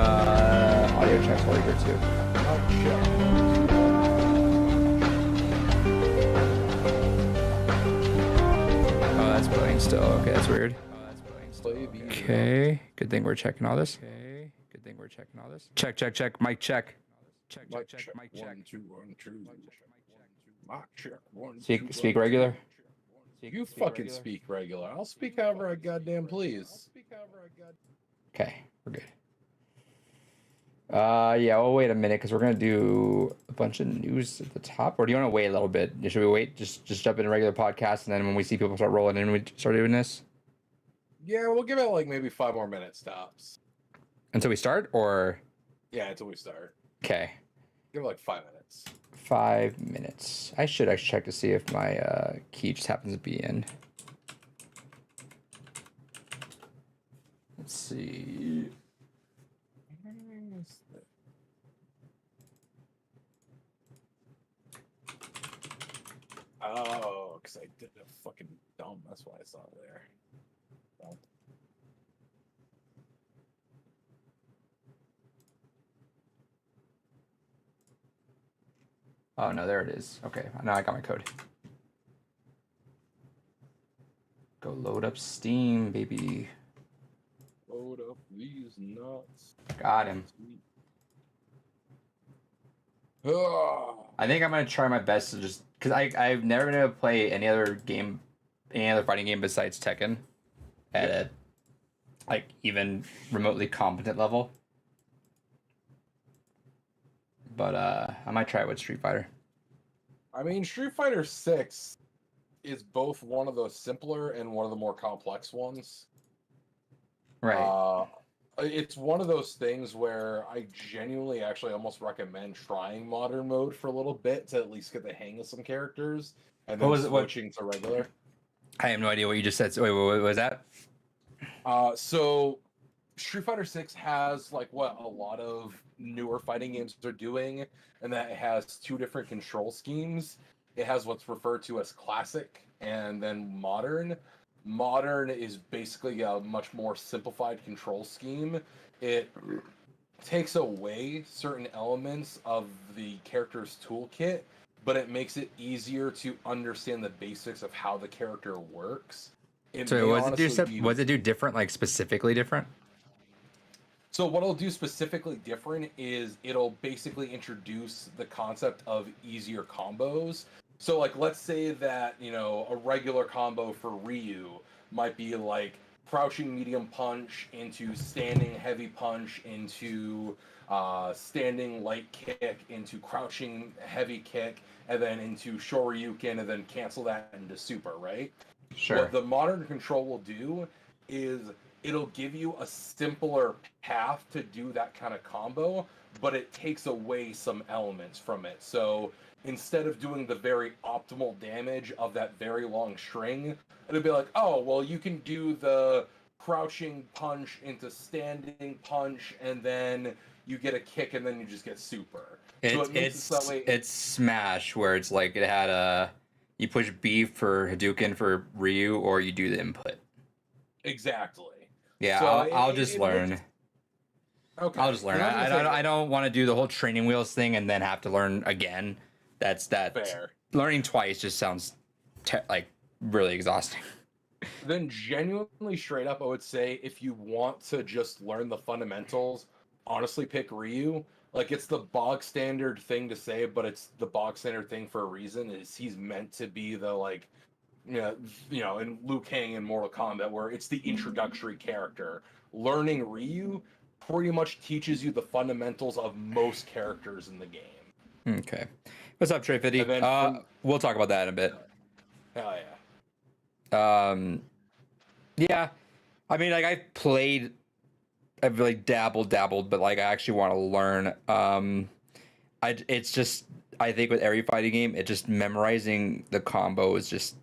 Audio checks while you're here too. Oh, that's playing still. Okay, that's weird. Okay, good thing we're checking all this. Check, check, check. Mic check. Check, check, check. Mic check. 1 2 1 2. Mic check. 1 Speak regular. You fucking speak regular. I'll speak however I goddamn please. Okay, we're good. Yeah, we'll wait a minute because we're gonna do a bunch of news at the top. Or do you want to wait a little bit? Should we wait? Just jump in a regular podcast, and then when we see people start rolling in, we start doing this. Yeah, we'll give it like maybe 5 more minutes tops. Until we start, or yeah, until we start. Okay. Give it like 5 minutes. 5 minutes. I should actually check to see if my key just happens to be in. Let's see. Oh, because I did a fucking dumb. That's why I saw it there. Dumb. Oh no, there it is. Okay, now I got my code. Go load up Steam, baby. Load up these nuts. Got him. I think I'm gonna try my best to just because I've never been able to play any other fighting game besides Tekken at a like even remotely competent level. But I might try it with Street Fighter. I mean, Street Fighter 6 is both one of the simpler and one of the more complex ones. Right. It's one of those things where I genuinely actually almost recommend trying modern mode for a little bit to at least get the hang of some characters and then switching to regular. I have no idea what you just said. So, wait, what was that? So Street Fighter 6 has like what a lot of newer fighting games are doing, and that it has 2 different control schemes. It has what's referred to as classic and then modern. Modern is basically a much more simplified control scheme. It takes away certain elements of the character's toolkit, but it makes it easier to understand the basics of how the character works. So what does it do different, like specifically different? So what it'll do specifically different is it'll basically introduce the concept of easier combos. So like let's say that, you know, a regular combo for Ryu might be like crouching medium punch into standing heavy punch into standing light kick into crouching heavy kick and then into Shoryuken and then cancel that into super, right? Sure. What the modern control will do is it'll give you a simpler path to do that kind of combo, but it takes away some elements from it. So instead of doing the very optimal damage of that very long string, it'll be like, oh, well, you can do the crouching punch into standing punch, and then you get a kick, and then you just get super. It's Smash, where it's like it had you push B for Hadouken for Ryu, or you do the input. Exactly. Yeah, so I'll just learn. Okay. I'll just learn. I don't want to do the whole training wheels thing and then have to learn again. That's fair. Learning twice just sounds like really exhausting. Then genuinely straight up, I would say if you want to just learn the fundamentals, honestly pick Ryu. Like it's the bog standard thing to say, but it's the bog standard thing for a reason. Is he's meant to be the like, you know, in Liu Kang in Mortal Kombat, where it's the introductory character. Learning Ryu pretty much teaches you the fundamentals of most characters in the game. Okay. What's up, Trey 50? We'll talk about that in a bit. Hell yeah. Yeah. I mean, like I've like dabbled, but like I actually want to learn. It's just, I think with every fighting game, it just memorizing the combo is just,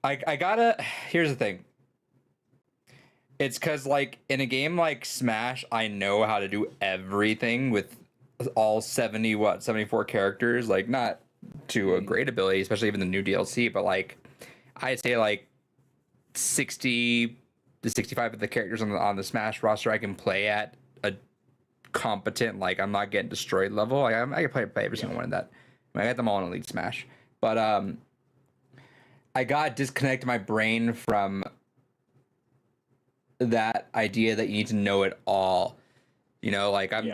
here's the thing. It's because like in a game like Smash, I know how to do everything with all 74 characters, like not to a great ability, especially even the new DLC, but like I'd say like 60 the 65 of the characters on the Smash roster I can play at a competent, like I'm not getting destroyed level. Like, I can play every single one of that. I got them all in Elite Smash, but I got disconnected my brain from that idea that you need to know it all. You know, like I'm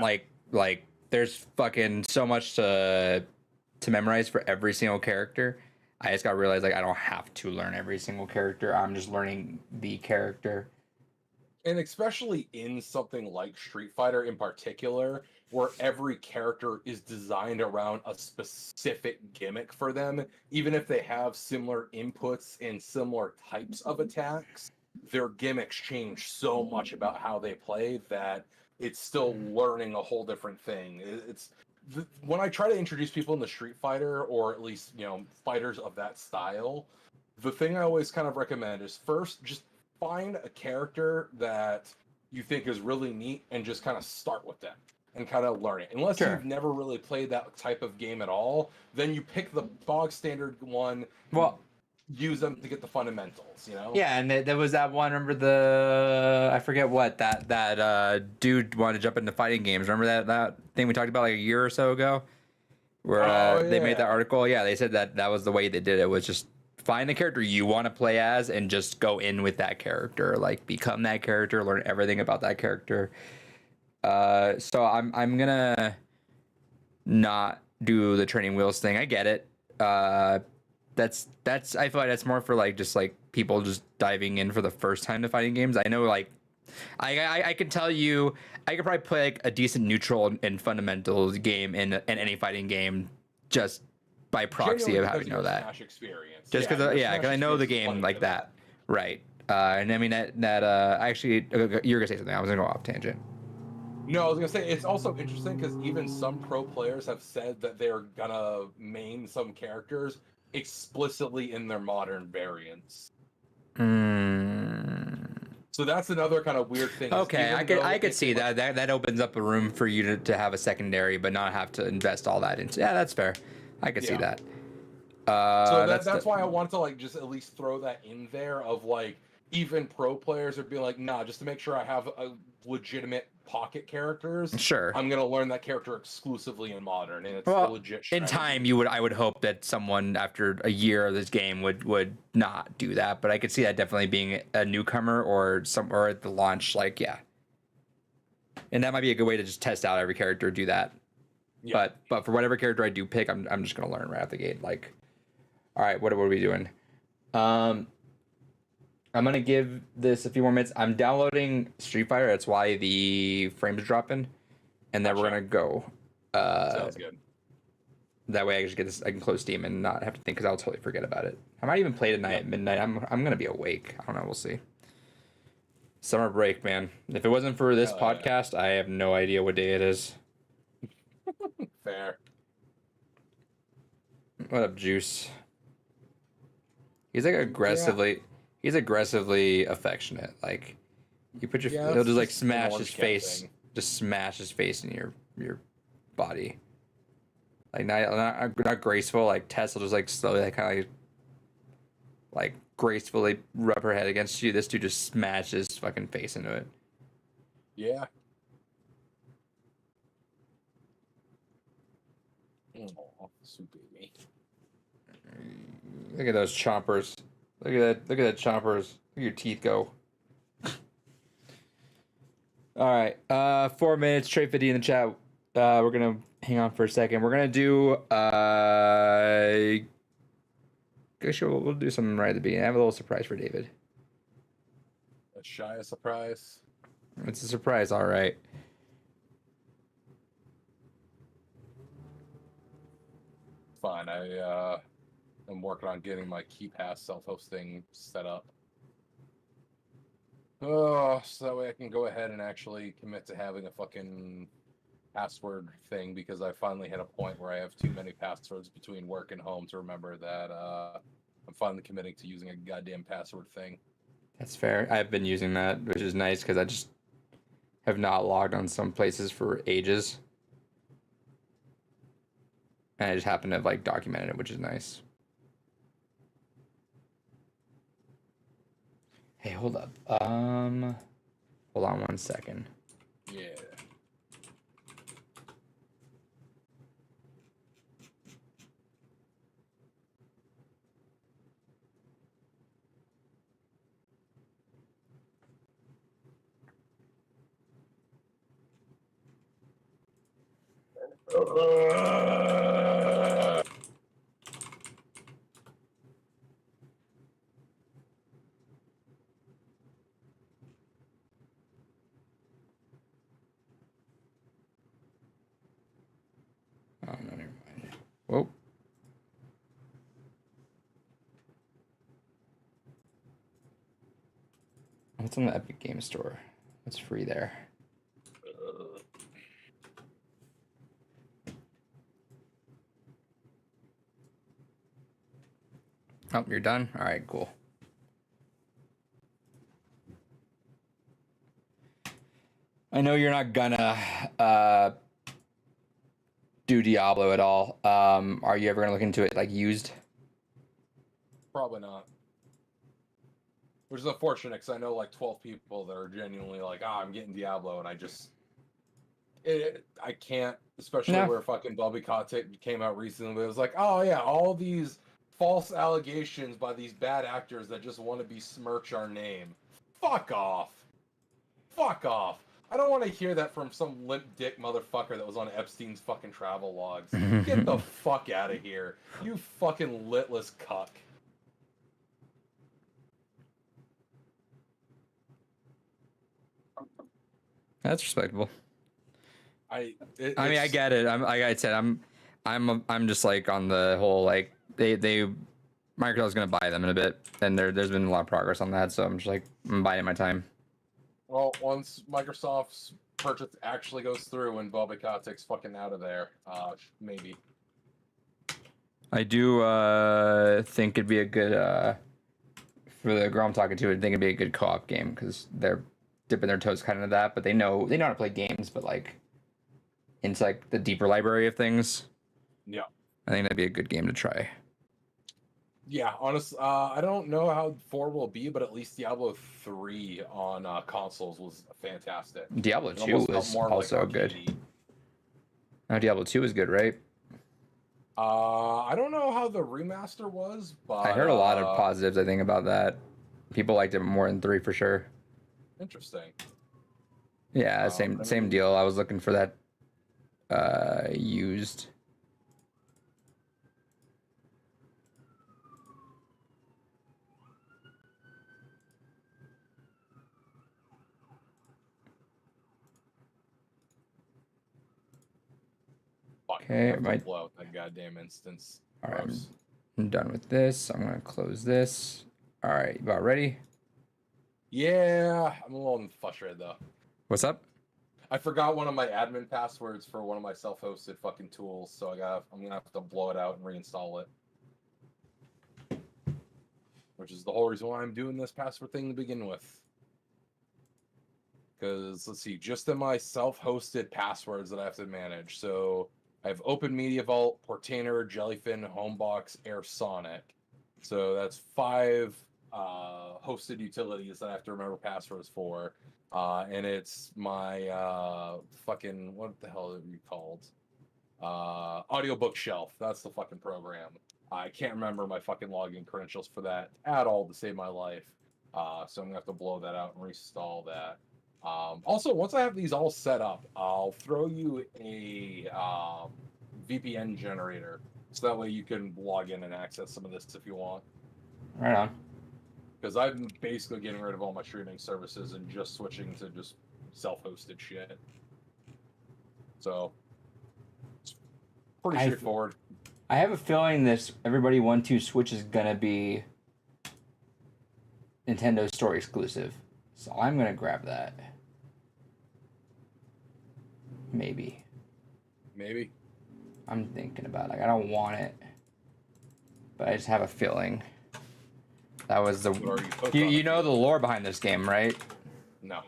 like there's fucking so much to memorize for every single character. I just got to realize like I don't have to learn every single character. I'm just learning the character. And especially in something like Street Fighter in particular, where every character is designed around a specific gimmick for them, even if they have similar inputs and similar types of attacks, their gimmicks change so much about how they play that it's still learning a whole different thing. It's when I try to introduce people into Street Fighter, or at least, you know, fighters of that style, the thing I always kind of recommend is first just find a character that you think is really neat and just kind of start with them and kind of learn it. Unless Sure. you've never really played that type of game at all, then you pick the bog standard one. Well, use them to get the fundamentals, you know? yeah, and there was that one. Remember the I forget what that dude wanted to jump into fighting games. Remember that thing we talked about like a year or so ago, where they made that Yeah. article. Yeah, they said that was the way they did it. Was just find the character you want to play as and just go in with that character. Like become that character, learn everything about that character. So I'm gonna not do the training wheels thing. I get it. That's I feel like that's more for like just like people just diving in for the first time to fighting games. I know like I can tell you I could probably play like a decent neutral and fundamentals game in any fighting game just by proxy Genuinely of how because you know of your that. Smash experience. Just because your yeah, Smash because I know the experience is game plenty like for that. Right. And I mean that actually you're gonna say something. I was gonna go off tangent. No, I was gonna say it's also interesting because even some pro players have said that they're gonna main some characters explicitly in their modern variants. So that's another kind of weird thing. Okay, I could see that opens up a room for you to have a secondary, but not have to invest all that into. Yeah, that's fair. I could see that. So that's why I wanted to like just at least throw that in there of like even pro players are being like, nah, just to make sure I have a legitimate pocket characters. Sure. I'm gonna learn that character exclusively in modern, and it's a Well, legit in strategy. time, I would hope that someone after a year of this game would not do that, but I could see that definitely being a newcomer or at the launch, like yeah. And that might be a good way to just test out every character, do that. Yeah. But for whatever character I do pick, I'm just gonna learn right out the gate. Like, all right, what are we doing? I'm gonna give this a few more minutes. I'm downloading Street Fighter. That's why the frames are dropping, and then we're gonna go. Sounds good. That way I just get this. I can close Steam and not have to think because I'll totally forget about it. I might even play tonight at midnight. I'm gonna be awake. I don't know. We'll see. Summer break, man. If it wasn't for this podcast, I have no idea what day it is. Fair. What up, Juice? He's like aggressively. He's aggressively affectionate. Like you put your. He'll just like smash his face. Just smash his face in your body. Like not graceful. Like Tess will just like slowly like kind of like gracefully rub her head against you. This dude just smashes his fucking face into it. Yeah. Oh, sweet baby. Look at those chompers. Look at that chompers. Look at your teeth go. All right. 4 minutes. Trade 50 in the chat. We're gonna hang on for a second. We're gonna do guess we'll do something right at the beginning. I have a little surprise for David. A shy surprise. It's a surprise, all right. Fine. I'm working on getting my KeyPass self-hosting set up. Oh, so that way I can go ahead and actually commit to having a fucking password thing, because I finally hit a point where I have too many passwords between work and home to remember that I'm finally committing to using a goddamn password thing. That's fair. I've been using that, which is nice because I just have not logged on some places for ages. And I just happen to have like documented it, which is nice. Hey, hold up. Hold on 1 second. Yeah. Oh no, never mind. Whoa. What's on the Epic Game Store? What's free there? Oh, you're done? All right, cool. I know you're not gonna do Diablo at all. Are you ever gonna look into it like used? Probably not. Which is unfortunate because I know like 12 people that are genuinely like, I'm getting Diablo, and I can't, especially No. where fucking Bobby Kotick came out recently. It was like, oh yeah, all these false allegations by these bad actors that just want to besmirch our name. Fuck off. Fuck off. I don't want to hear that from some limp dick motherfucker that was on Epstein's fucking travel logs. Get the fuck out of here. You fucking litless cuck. That's respectable. I mean, I get it. I'm like I said, I'm just like on the whole like they Microsoft's gonna buy them in a bit, and there's been a lot of progress on that. So I'm just like I'm biding my time. Well, once Microsoft's purchase actually goes through and Bobby Kotick's fucking out of there, maybe. I do think it'd be a good for the girl I'm talking to. I think it'd be a good co-op game because they're dipping their toes kind of into that, but they know how to play games, but like into like the deeper library of things. Yeah. I think that'd be a good game to try. Yeah, honestly, I don't know how 4 will be, but at least Diablo 3 on consoles was fantastic. Diablo It 2 almost felt was more also like good. arcadey. No, Diablo 2 is good, right? I don't know how the remaster was, but I heard a lot of positives, I think, about that. People liked it more than 3 for sure. Interesting. Yeah, same deal. I was looking for that used. Okay, I might blow out that goddamn instance. All right, I'm done with this. I'm gonna close this. All right, about ready? Yeah, I'm a little frustrated though. What's up? I forgot one of my admin passwords for one of my self-hosted fucking tools, so I'm gonna have to blow it out and reinstall it. Which is the whole reason why I'm doing this password thing to begin with. Because let's see, just in my self-hosted passwords that I have to manage. So I have Open Media Vault, Portainer, Jellyfin, Homebox, Air Sonic. So that's 5 hosted utilities that I have to remember passwords for. And it's my fucking, what the hell are you called? Audiobook Shelf. That's the fucking program. I can't remember my fucking login credentials for that at all to save my life. So I'm gonna have to blow that out and reinstall that. Also, once I have these all set up, I'll throw you a VPN generator, so that way you can log in and access some of this if you want. Right on. Because I'm basically getting rid of all my streaming services and just switching to just self-hosted shit. So it's pretty straightforward. I have a feeling this Everybody 1-2 Switch is gonna be Nintendo Store exclusive, so I'm gonna grab that. Maybe. I'm thinking about it. Like, I don't want it, but I just have a feeling. That was the you know the lore behind this game, right? No.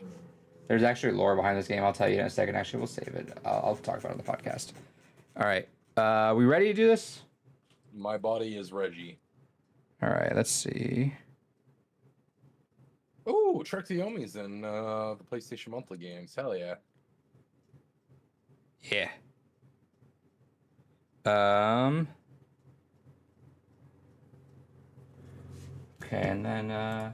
There's actually lore behind this game. I'll tell you in a second. Actually, we'll save it. I'll talk about it on the podcast. All right. We ready to do this? My body is Reggie. All right. Let's see. Oh, Trek to Yomi's in the PlayStation Monthly games. Hell yeah. Yeah. Okay, and then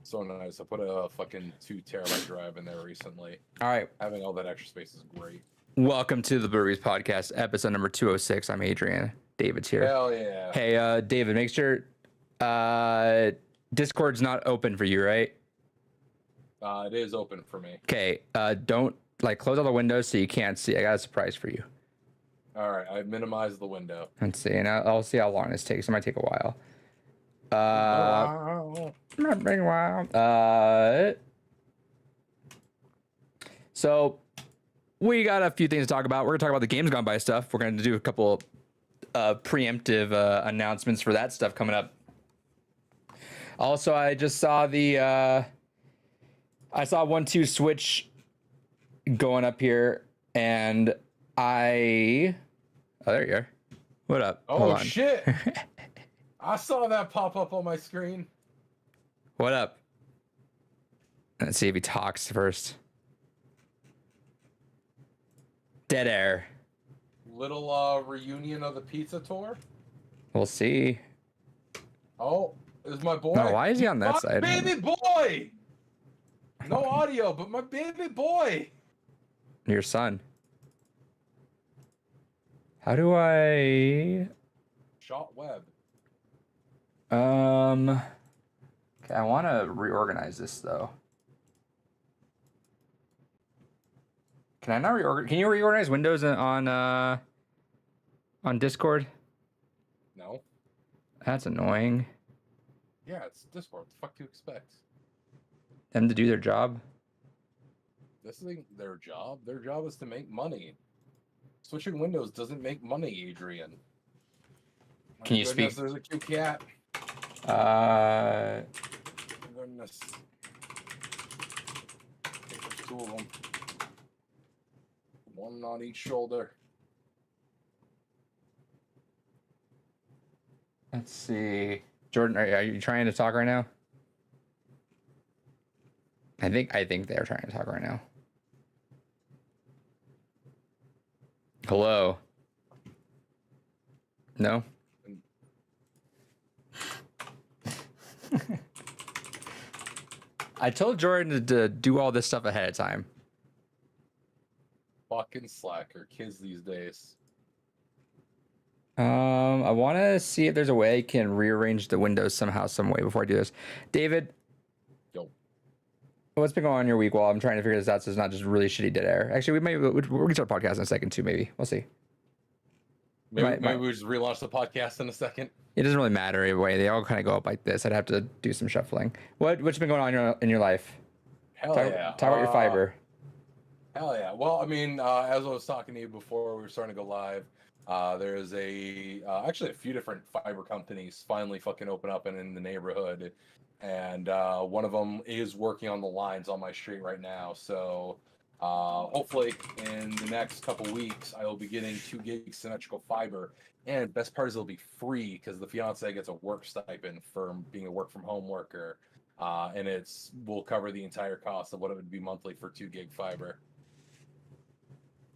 So nice. I put a fucking 2 terabyte drive in there recently. all right. Having all that extra space is great. Welcome to the Breweries Podcast, episode number 206. I'm Adrian. David's here. Hell yeah. Hey, David, make sure Discord's not open for you, right? It is open for me. Okay. Don't close all the windows so you can't see. I got a surprise for you. All right, I've minimized the window. Let's see, and I'll see how long this takes. It might take a while. Not big while. So we got a few things to talk about. We're gonna talk about the games gone by stuff. We're gonna do a couple preemptive announcements for that stuff coming up. Also, I just saw I saw 1-2 Switch going up here, and oh, there you are. What up? Hold Oh on. shit! I saw that pop up on my screen. What up? Let's see if he talks first. Dead air. Little reunion of the pizza tour. We'll see. Oh, is my boy? No, why is he on that my side? Baby boy. No audio, but my baby boy. Your son. How do I? Shot web. Okay, I want to reorganize this though. Can I not reorganize? Can you reorganize windows on Discord? No. That's annoying. Yeah, it's Discord. What the fuck do you expect? Them to do their job. This isn't their job. Their job is to make money. Switching windows doesn't make money, Adrian. My Can you goodness, speak? There's a cute cat. Uh, My goodness. I think there's 2 of them. One on each shoulder. let's see. Jordan, are you trying to talk right now? I think they're trying to talk right now. Hello. No. I told Jordan to do all this stuff ahead of time. Fucking slacker. Kids these days. I want to see if there's a way I can rearrange the windows somehow, some way before I do this. David, Yo. what's been going on in your week while I'm trying to figure this out so it's not just really shitty dead air? Actually, we're gonna start a podcast in a second too, maybe. We'll see. Maybe we just relaunch the podcast in a second. It doesn't really matter either way. They all kind of go up like this. I'd have to do some shuffling. What's been going on in your life? Hell Talk, yeah. talk about your fiber. Hell yeah. Well, I mean, as I was talking to you before we were starting to go live, there's actually a few different fiber companies finally fucking open up in the neighborhood, and one of them is working on the lines on my street right now. So hopefully in the next couple weeks, I will be getting 2 gigs symmetrical fiber. And best part is it'll be free because the fiance gets a work stipend for being a work from home worker, and will cover the entire cost of what it would be monthly for 2 gig fiber.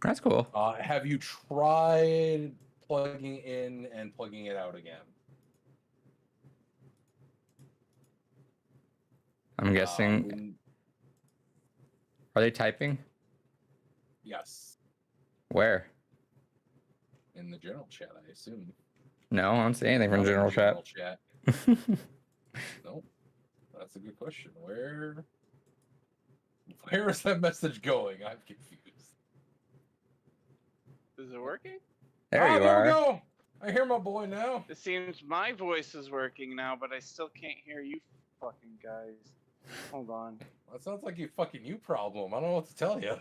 That's cool. Have you tried plugging in and plugging it out again? I'm guessing. Are they typing? Yes. Where? In the general chat, I assume. No, I don't see anything from Not in general the chat. Nope. That's a good question. Where is that message going? I'm confused. Is it working? There you There are. we go. I hear my boy now. It seems my voice is working now, but I still can't hear you fucking guys. Hold on. That sounds like a fucking you problem. I don't know what to tell you.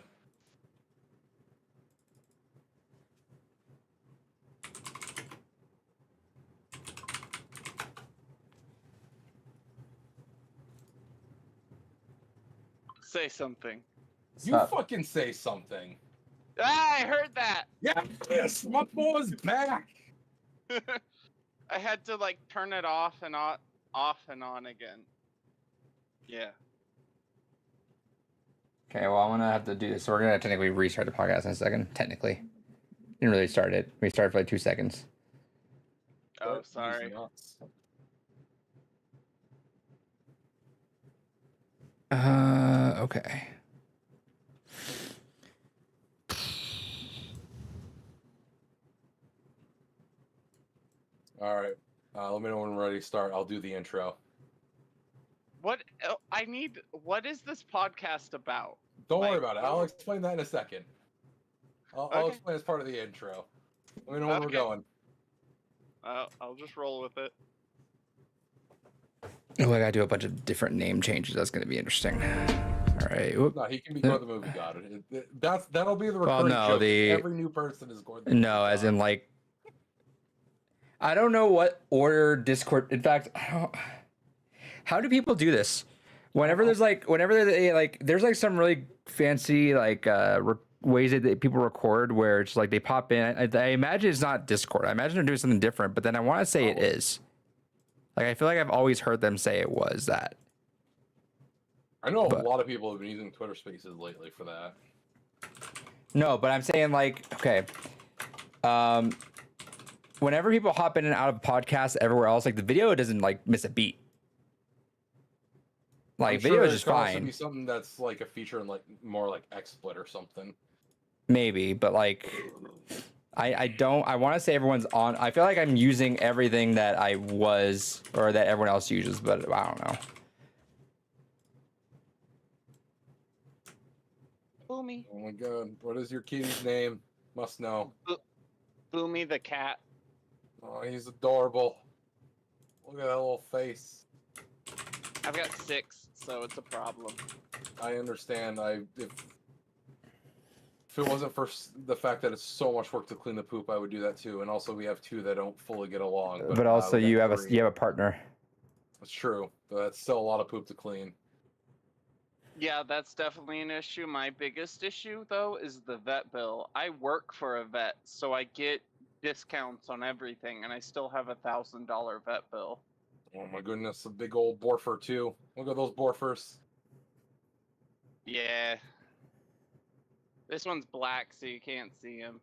Say something. You Stop. fucking say something. Ah, I heard that! Yes, my boy's back. I had to like turn it off and off and on again. Yeah. Okay, well, I'm gonna have to do this. So we're gonna technically restart the podcast in a second. Technically, didn't really start it. We started for like 2 seconds. Oh, That is sorry. nuts. Okay. All right. Let me know when we're ready to start. I'll do the intro. What? What is this podcast about? Don't worry Like, about it. what I'll are- explain that in a second. I'll Okay. explain as part of the intro. Let me know when we're Okay. going. I'll just roll with it. Oh, I gotta do a bunch of different name changes. That's gonna be interesting. All right. Whoop. No, he can be Gore the Movie God. That'll be the recurring no, joke. the- Every new person is Gore the No, Movie as God. in like, I don't know what order Discord. In fact, I don't. How do people do this? Whenever there's there's some really fancy ways that people record where it's like they pop in. I imagine it's not Discord. I imagine they're doing something different, but then I want to say it is. Like I feel like I've always heard them say it was that. I know but- a lot of people have been using Twitter Spaces lately for that. No, but I'm saying like, okay. Whenever people hop in and out of podcasts everywhere else, like the video doesn't like miss a beat. Like I'm video sure is it just could also fine. be something that's like a feature in like more like XSplit or something. Maybe, but like I want to say everyone's on. I feel like I'm using everything that I was or that everyone else uses, but I don't know. Boomy. Oh my god, what is your kitty's name? Must know. Boomy the cat. Oh, he's adorable. Look at that little face. I've got 6, so it's a problem. I understand. If it wasn't for the fact that it's so much work to clean the poop, I would do that too. And also, we have 2 that don't fully get along. But also, we got you have 3. a partner. That's true, but that's still a lot of poop to clean. Yeah, that's definitely an issue. My biggest issue, though, is the vet bill. I work for a vet, so I get discounts on everything, and I still have $1,000 vet bill. Oh my goodness, a big old Borfer too. Look at those Borfers. Yeah. This one's black, so you can't see him.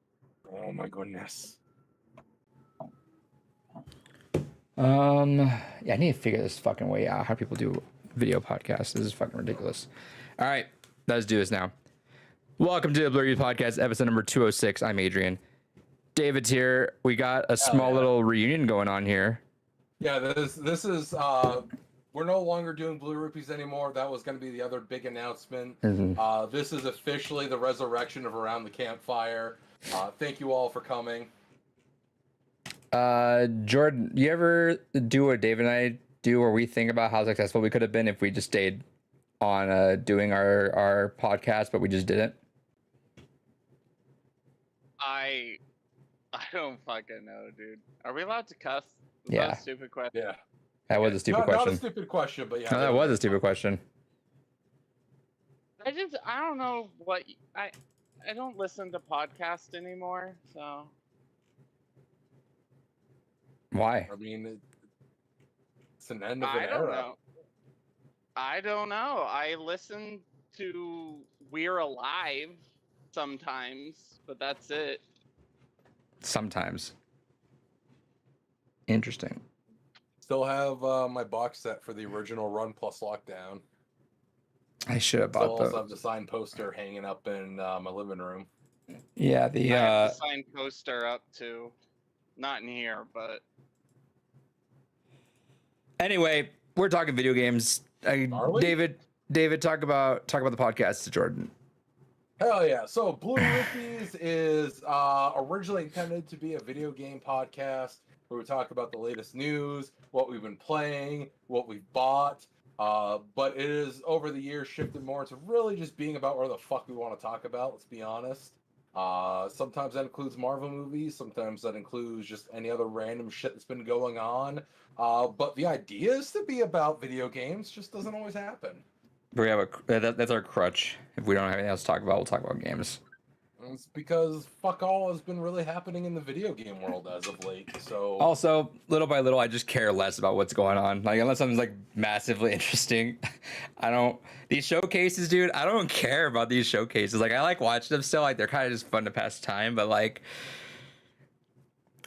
Oh my goodness. Yeah, I need to figure this fucking way out. How people do video podcasts. This is fucking ridiculous. All right, let's do this now. Welcome to the Blurry Podcast, episode number 206. I'm Adrian. David's here. We got a small yeah. little reunion going on here. Yeah, this is we're no longer doing Blue Rupees anymore. That was going to be the other big announcement. This is officially the resurrection of Around the Campfire. Thank you all for coming. Jordan, you ever do what Dave and I do where we think about how successful we could have been if we just stayed on doing our podcast, but we just didn't? I don't fucking know, dude. Are we allowed to cuss? Is Yeah. that a stupid question? Yeah. That was a stupid Not question. a stupid question, but yeah. No, that was a stupid question. I don't know what I don't listen to podcasts anymore, so Why? I mean, it's an end of an I don't era. know. I don't know. I listen to We're Alive sometimes, but that's it. Sometimes. Interesting. Still have my box set for the original Run plus Lockdown. I should have Still bought also the. have the signed poster hanging up in my living room. Yeah, I the have the signed poster up too. Not in here, but Anyway, we're talking video games. Are we? David, talk about the podcast to Jordan. Hell yeah. So Blue Rupees is originally intended to be a video game podcast where we talk about the latest news, what we've been playing, what we've bought. But it is over the years shifted more into really just being about where the fuck we want to talk about, let's be honest. Sometimes that includes Marvel movies, sometimes that includes just any other random shit that's been going on. But the idea is to be about video games, just doesn't always happen. We have that's our crutch. If we don't have anything else to talk about, we'll talk about games. It's because fuck all has been really happening in the video game world as of late. So Also, little by little, I just care less about what's going on. Like, unless something's like massively interesting, I don't. These showcases, dude, I don't care about these showcases. Like, I like watching them still. Like, they're kind of just fun to pass time. But like,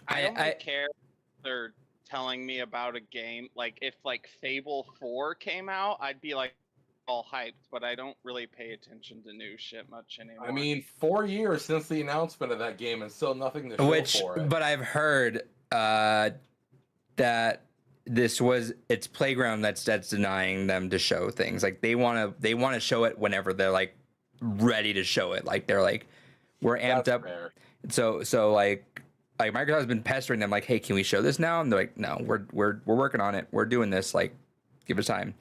I don't care if they're telling me about a game. Like if like Fable 4 came out, I'd be like all hyped, but I don't really pay attention to new shit much anymore. I mean, 4 years since the announcement of that game and still nothing to show for it. But I've heard that it's Playground that's denying them to show things. Like they want to show it whenever they're like ready to show it. Like they're like, we're amped That's up. fair. So like Microsoft has been pestering them like, hey, can we show this now? And they're like, no, we're working on it. We're doing this. Like, give us time.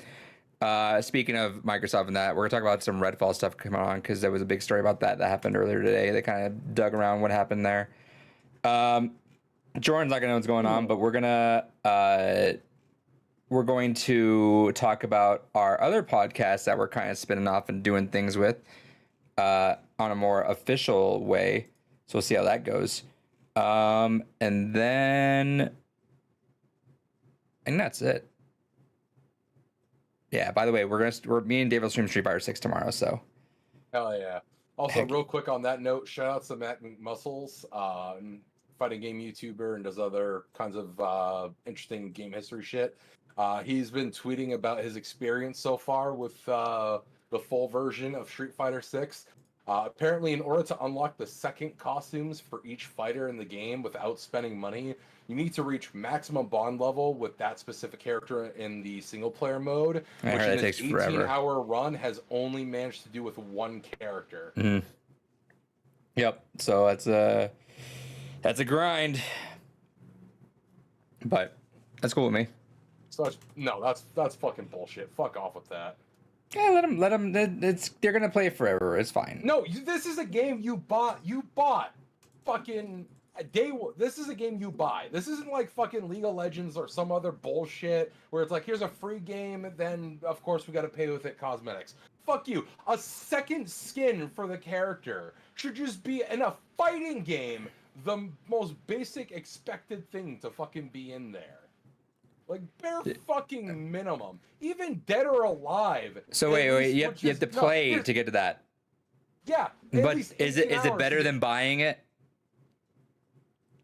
Speaking of Microsoft and that, we're gonna talk about some Redfall stuff coming on because there was a big story about that happened earlier today. They kind of dug around what happened there. Jordan's not gonna know what's going on, but we're going to talk about our other podcast that we're kind of spinning off and doing things with on a more official way. So we'll see how that goes. And then I think that's it. Yeah, by the way, me and Dave will stream Street Fighter 6 tomorrow, so. Hell yeah. Also, real quick on that note, shout out to Matt McMuscles, fighting game YouTuber and does other kinds of interesting game history shit. He's been tweeting about his experience so far with the full version of Street Fighter 6. Apparently, in order to unlock the second costumes for each fighter in the game without spending money, you need to reach maximum bond level with that specific character in the single player mode, I which heard in it his takes forever. 18-hour run has only managed to do with one character. Mm-hmm. Yep. So that's a grind, but that's cool with me. So that's fucking bullshit. Fuck off with that. Yeah, let them. They're gonna play it forever. It's fine. No, this is a game you bought. You bought fucking day one. This is a game you buy. This isn't like fucking League of Legends or some other bullshit where it's like, here's a free game, then of course we got to pay with it cosmetics. Fuck you. A second skin for the character should just be in a fighting game the most basic expected thing to fucking be in there. Like bare fucking minimum. Even Dead or Alive. So wait, you have to play to get to that. Yeah. But is it better than buying it?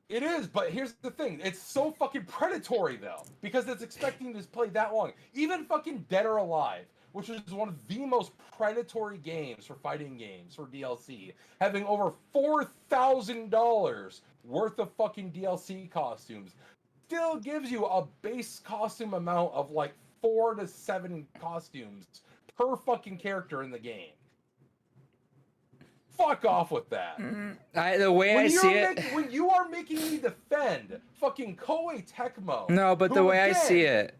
It is, but here's the thing. It's so fucking predatory, though, because it's expecting to play that long. Even fucking Dead or Alive, which is one of the most predatory games for fighting games for DLC, having over $4,000 worth of fucking DLC costumes, still gives you a base costume amount of like 4 to 7 costumes per fucking character in the game. Fuck off with that. The way I see it, when you are making me defend fucking Koei Tecmo. No, but the way I see it,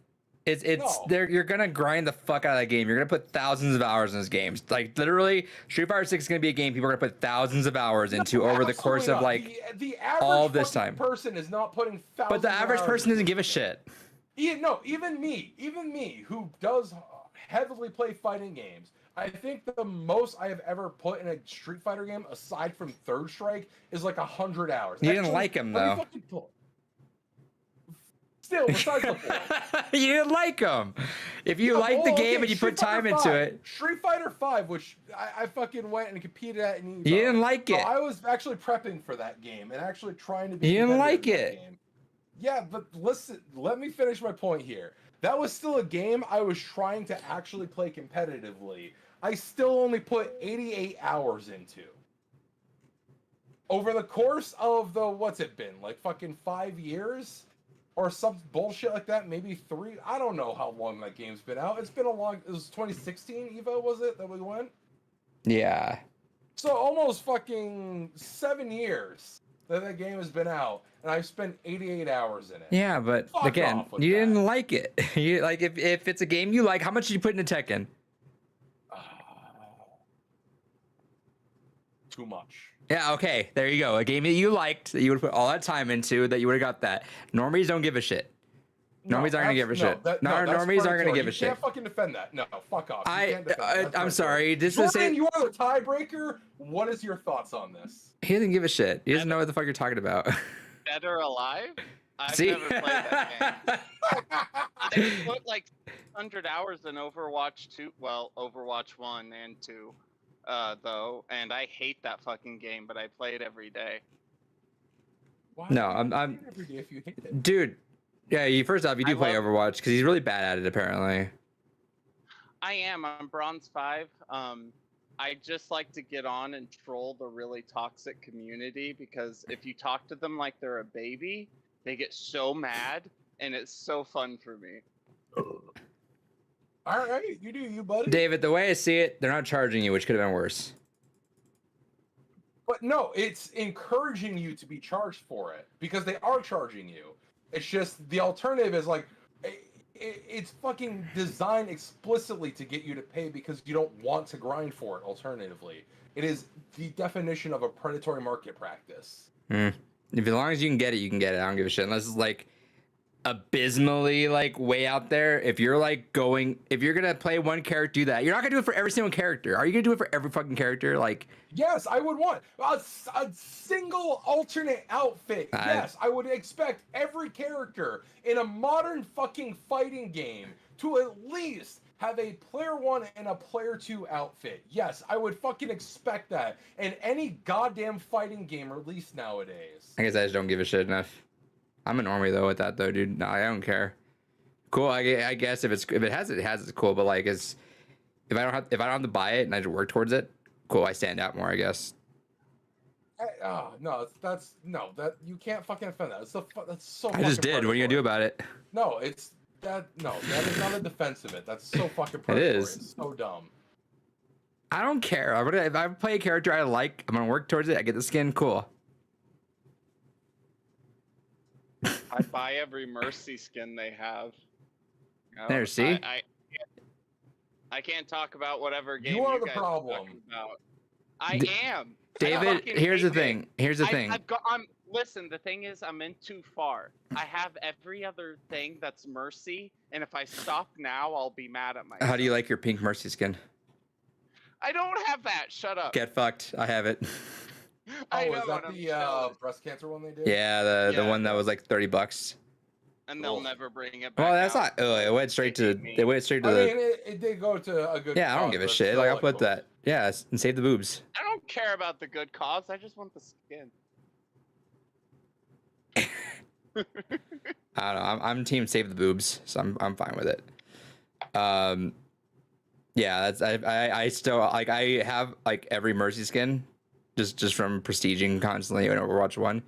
it's No. you're gonna grind the fuck out of that game. You're gonna put thousands of hours in this game. Like literally, Street Fighter 6 is gonna be a game people are gonna put thousands of hours into over the course of like the average all this time. person is not putting thousands. But the average of person hours doesn't give a shit. Even me, who does heavily play fighting games. I think the most I have ever put in a Street Fighter game, aside from Third Strike, is like 100 hours. You didn't like him though. Still, besides the point. You didn't like him. If you like the game and you put time into it. Street Fighter 5, which I fucking went and competed at in Evo. You didn't like it. So I was actually prepping for that game and actually trying to be. You didn't like competitive in it. that game. Yeah, but listen, let me finish my point here. That was still a game I was trying to actually play competitively. I still only put 88 hours into. Over the course of what's it been? Like fucking 5 years? Or some bullshit like that, maybe 3. I don't know how long that game's been out. It was 2016 Evo, was it, that we went? Yeah. So almost fucking 7 years that game has been out, and I've spent 88 hours in it. Yeah, but Fuck again, off with you that. didn't like it. You like if it's a game you like, how much did you put into Tekken? Too much. Yeah, okay, there you go. A game that you liked, that you would put all that time into, that you would have got that. Normies don't give a shit. Normies aren't gonna give a shit. That's normies aren't gonna predatory. give a You shit. can't fucking defend that. No, fuck off. You can't defend that. That's I'm predatory. sorry. This is the Jordan, same. you are the tiebreaker. What is your thoughts on this? He doesn't give a shit. He doesn't know what the fuck you're talking about. Dead or Alive? I've See? never played that game. I put like 100 hours in Overwatch 2. Well, Overwatch 1 and 2, though, and I hate that fucking game, but I play it every day. Why No, would you I'm- play it every day if you hate it. Dude, yeah. First off, you do I play love- Overwatch because he's really bad at it. Apparently. I am. I'm Bronze 5. I just like to get on and troll the really toxic community because if you talk to them like they're a baby, they get so mad, and it's so fun for me. All right, you do you, buddy. David, the way I see it, they're not charging you, which could have been worse. But no, it's encouraging you to be charged for it because they are charging you. It's just the alternative is like it's fucking designed explicitly to get you to pay because you don't want to grind for it. Alternatively, it is the definition of a predatory market practice. If as long as you can get it, you can get it. I don't give a shit unless it's like abysmally like way out there. If you're gonna play one character, do that. You're not gonna do it for every single character. Are you gonna do it for every fucking character? Like, Yes, I would want a single alternate outfit. Yes, I would expect every character in a modern fucking fighting game to at least have a player 1 and a player 2 outfit. Yes, I would fucking expect that in any goddamn fighting game released nowadays. I guess I just don't give a shit enough. I'm a normie though with that though, dude. No, I don't care. Cool. I guess if it has it's cool. But like, if I don't have to buy it and I just work towards it, cool. I stand out more, I guess. No, that's you can't fucking defend that. That's so. I just fucking did. What are you gonna do predatory. about it? No, that is not a defense of it. That's so fucking predatory. is. It's so dumb. I don't care. If I play a character I like, I'm gonna work towards it. I get the skin, cool. I buy every Mercy skin they have. You know, There, see? I can't talk about whatever game You are the guys problem. talking about. I am. I David, fucking here's the hate it. thing. Here's the thing. Listen, the thing is, I'm in too far. I have every other thing that's Mercy, and if I stop now, I'll be mad at myself. How do you like your pink Mercy skin? I don't have that. Shut up. Get fucked. I have it. I Oh, know, is that and I'm the jealous. breast cancer one they did? Yeah, the Yeah. one that was like $30. And they'll Ugh. never bring it back. Well, that's out. not. Oh, it went straight to. Me. It went straight to I the. mean, it did go to a good. Yeah, I don't cause, give a but shit. still, Like I'll put boom. that. Yeah, and save the boobs. I don't care about the good cause. I just want the skin. I don't know. I'm team save the boobs, so I'm fine with it. Yeah, that's I still like I have like every Mercy skin, just from prestiging constantly in Overwatch 1,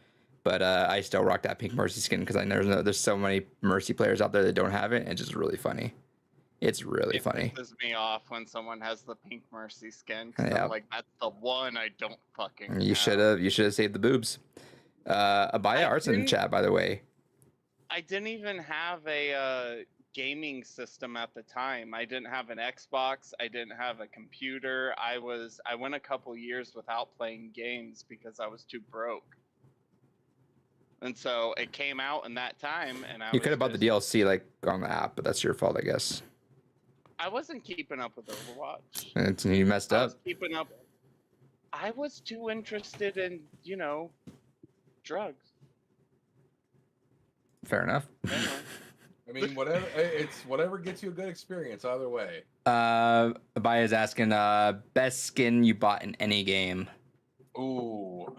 but I still rock that pink Mercy skin because I know there's so many Mercy players out there that don't have it, and it's just really funny. It's really funny. It pisses me off when someone has the pink Mercy skin. 'Cause Yeah. I'm like, that's the one I don't fucking. You have. should have saved the boobs. Abaya Arts in the didn't- chat, by the way. I didn't even have a gaming system at the time. I didn't have an Xbox. I didn't have a computer. I went a couple years without playing games because I was too broke. And so it came out in that time, and You could have bought the DLC like on the app, but that's your fault, I guess. I wasn't keeping up with Overwatch. And you messed I up. was keeping up. I was too interested in, drugs. Fair enough. Anyway. I mean, whatever gets you a good experience. Either way. Abaya's asking, best skin you bought in any game. Ooh.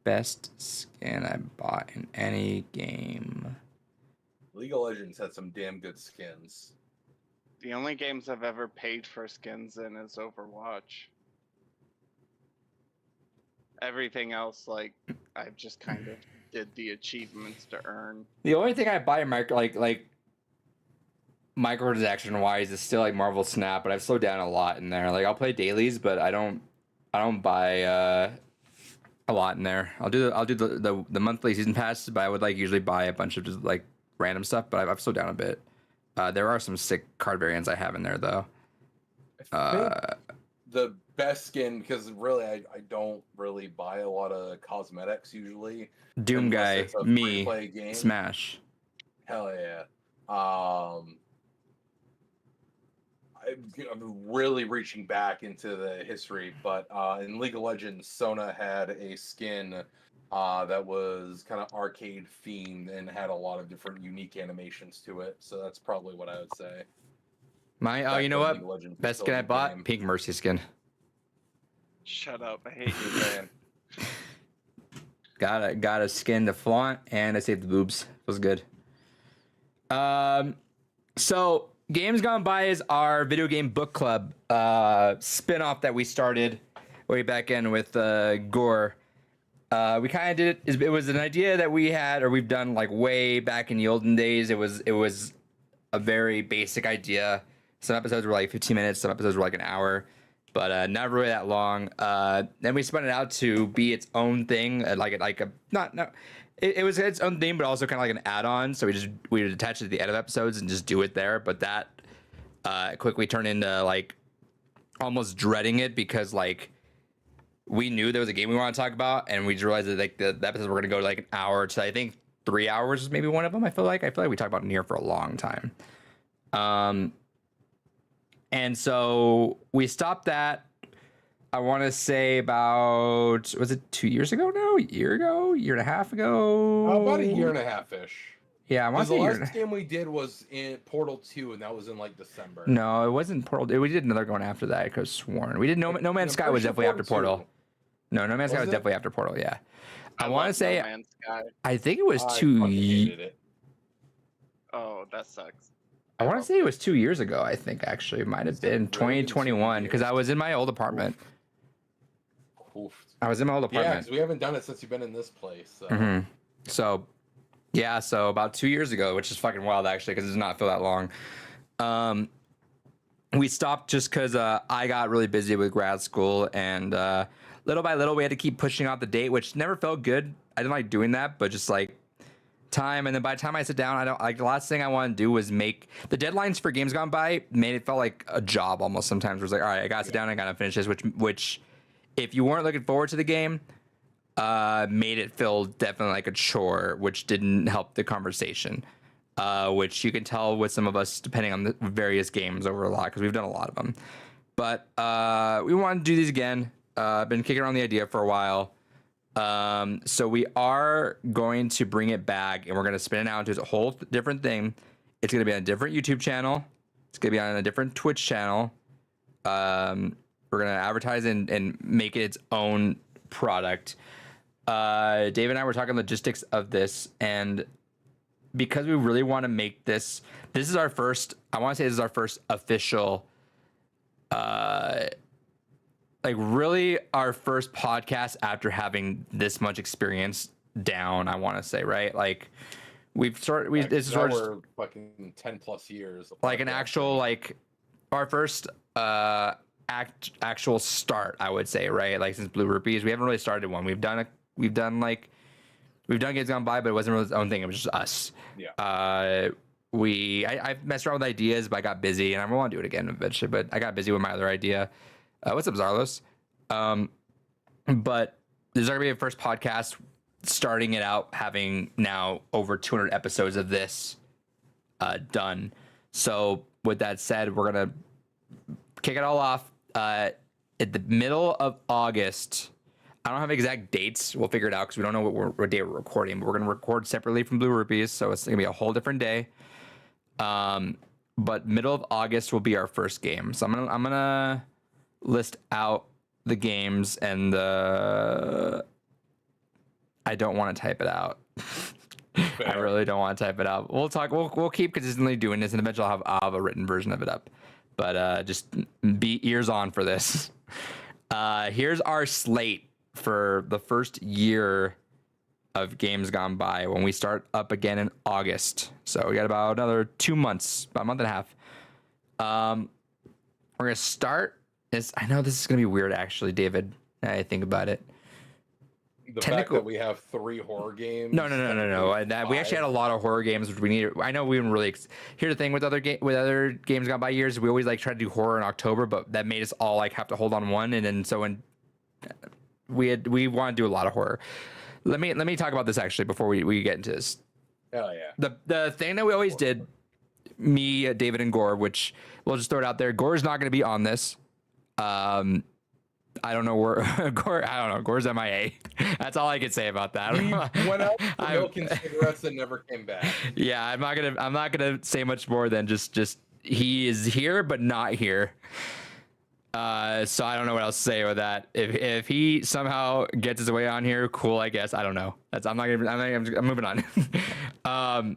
Best skin I bought in any game. League of Legends had some damn good skins. The only games I've ever paid for skins in is Overwatch. Everything else, like, I've just kind of did the achievements to earn. The only thing I buy like microtransaction wise is still like Marvel Snap, but I've slowed down a lot in there. Like I'll play dailies, but I don't buy a lot in there. I'll do the monthly season passes, but I would like usually buy a bunch of just like random stuff. But I've slowed down a bit. There are some sick card variants I have in there though. I think the best skin, because really I don't really buy a lot of cosmetics usually. Doom unless guy, it's a me, free-to-play game. Smash. Hell yeah. I'm really reaching back into the history, but in League of Legends, Sona had a skin that was kind of arcade themed and had a lot of different unique animations to it. So that's probably what I would say. You know when what? League of Legends was Best still skin a I good bought, game. Pink Mercy skin. Shut up! I hate you. Man. Got a skin to flaunt, and I saved the boobs. It was good. So Games Gone By is our video game book club spin-off that we started way back in with Gore. We kind of did it. It was an idea that we had, or we've done like way back in the olden days. It was a very basic idea. Some episodes were like 15 minutes. Some episodes were like an hour, but not really that long. Then we spun it out to be its own thing, It was its own thing, but also kind of like an add-on. So we would attach it to the end of episodes and just do it there. But that quickly turned into like almost dreading it, because like we knew there was a game we want to talk about, and we just realized that like the episodes were going to go to like an hour to, I think, 3 hours was maybe one of them. I feel like we talked about Nier for a long time. And so we stopped that. I want to say about, was it 2 years ago now? A year ago? Year and a half ago? About a year and a half ish. Yeah, I want to The say a year. last game we did was in Portal 2, and that was in like December. No, it wasn't Portal. We did another one after that. I could have sworn. We did No Man's Sky was definitely after Portal. No Man's Sky was definitely after Portal. Yeah, I want to say. No Man's Sky. I think it was I 2 fucking years. hated it. Oh, that sucks. I want to say it was 2 years ago. I think actually it might have been 2021, because I was in my old apartment. Oof. I was in my old Yeah, apartment. because we haven't done it since you've been in this place. So. So, yeah, so about 2 years ago, which is fucking wild actually, because it does not feel that long. We stopped just because I got really busy with grad school, and little by little we had to keep pushing out the date, which never felt good. I didn't like doing that, but just like time, and then by the time I sit down, I don't like, the last thing I want to do was make the deadlines for Games Gone By made it felt like a job almost sometimes. It was like, all right, I gotta sit down, I gotta finish this, which if you weren't looking forward to the game, made it feel definitely like a chore, which didn't help the conversation, which you can tell with some of us depending on the various games over a lot, because we've done a lot of them. But we want to do these again. I've been kicking around the idea for a while. So we are going to bring it back, and we're going to spin it out into a whole different thing. It's going to be on a different YouTube channel. It's going to be on a different Twitch channel. We're going to advertise and make it its own product. Dave and I were talking logistics of this, and because we really want to make this is our first, I want to say this is our first official, like really our first podcast after having this much experience down, I want to say, right? Like this is sort of we're fucking 10 plus years. like an actual, like our first actual start, I would say, right? Like since Blue Rupees, we haven't really started one. We've done Games Gone By, but it wasn't really its own thing. It was just us. Yeah. I've messed around with ideas, but I got busy, and I want to do it again eventually. But I got busy with my other idea. What's up, Zarlos? But this is gonna be the first podcast, starting it out, having now over 200 episodes of this done. So with that said, we're gonna kick it all off at the middle of August. I don't have exact dates. We'll figure it out because we don't know what day we're recording. But we're gonna record separately from Blue Rupees, so it's gonna be a whole different day. But middle of August will be our first game. So I'm gonna list out the games, and I don't want to type it out. I really don't want to type it out. We'll talk. We'll keep consistently doing this, and eventually I'll have a written version of it up. But just be ears on for this. Here's our slate for the first year of Games Gone By, when we start up again in August. So we got about another 2 months, about a month and a half. We're gonna start. I know this is gonna be weird, actually, David. Now I think about it. the fact technical- that we have 3 horror games. No. And we actually had a lot of horror games, which we need. I know we didn't really. Here's the thing with other games gone by years, we always like try to do horror in October, but that made us all like have to hold on one, and then so when we want to do a lot of horror. Let me talk about this actually before we get into this. Hell yeah. The thing that we always did, me, David, and Gore, which we'll just throw it out there. Gore's not going to be on this. I don't know where Gore. I don't know. Gore's MIA. That's all I can say about that. He went out for milk and cigarettes and never came back. Yeah, I'm not gonna say much more than just he is here but not here. So I don't know what else to say with that. If he somehow gets his way on here, cool, I guess. I don't know. I'm moving on.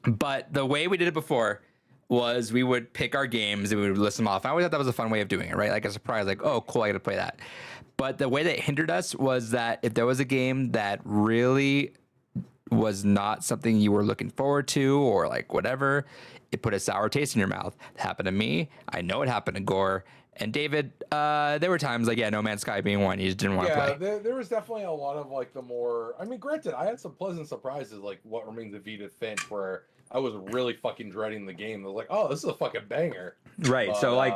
But the way we did it before was we would pick our games and we would list them off. I always thought that was a fun way of doing it, right? Like a surprise, like, oh, cool, I got to play that. But the way that it hindered us was that if there was a game that really was not something you were looking forward to or like whatever, it put a sour taste in your mouth. It happened to me. I know it happened to Gore. And David, there were times like, No Man's Sky being one, you just didn't want to play. Yeah, there was definitely a lot of like the more. I mean, granted, I had some pleasant surprises like What Remains of Edith Finch, where I was really fucking dreading the game. I was like, oh, this is a fucking banger. Right. But, So like,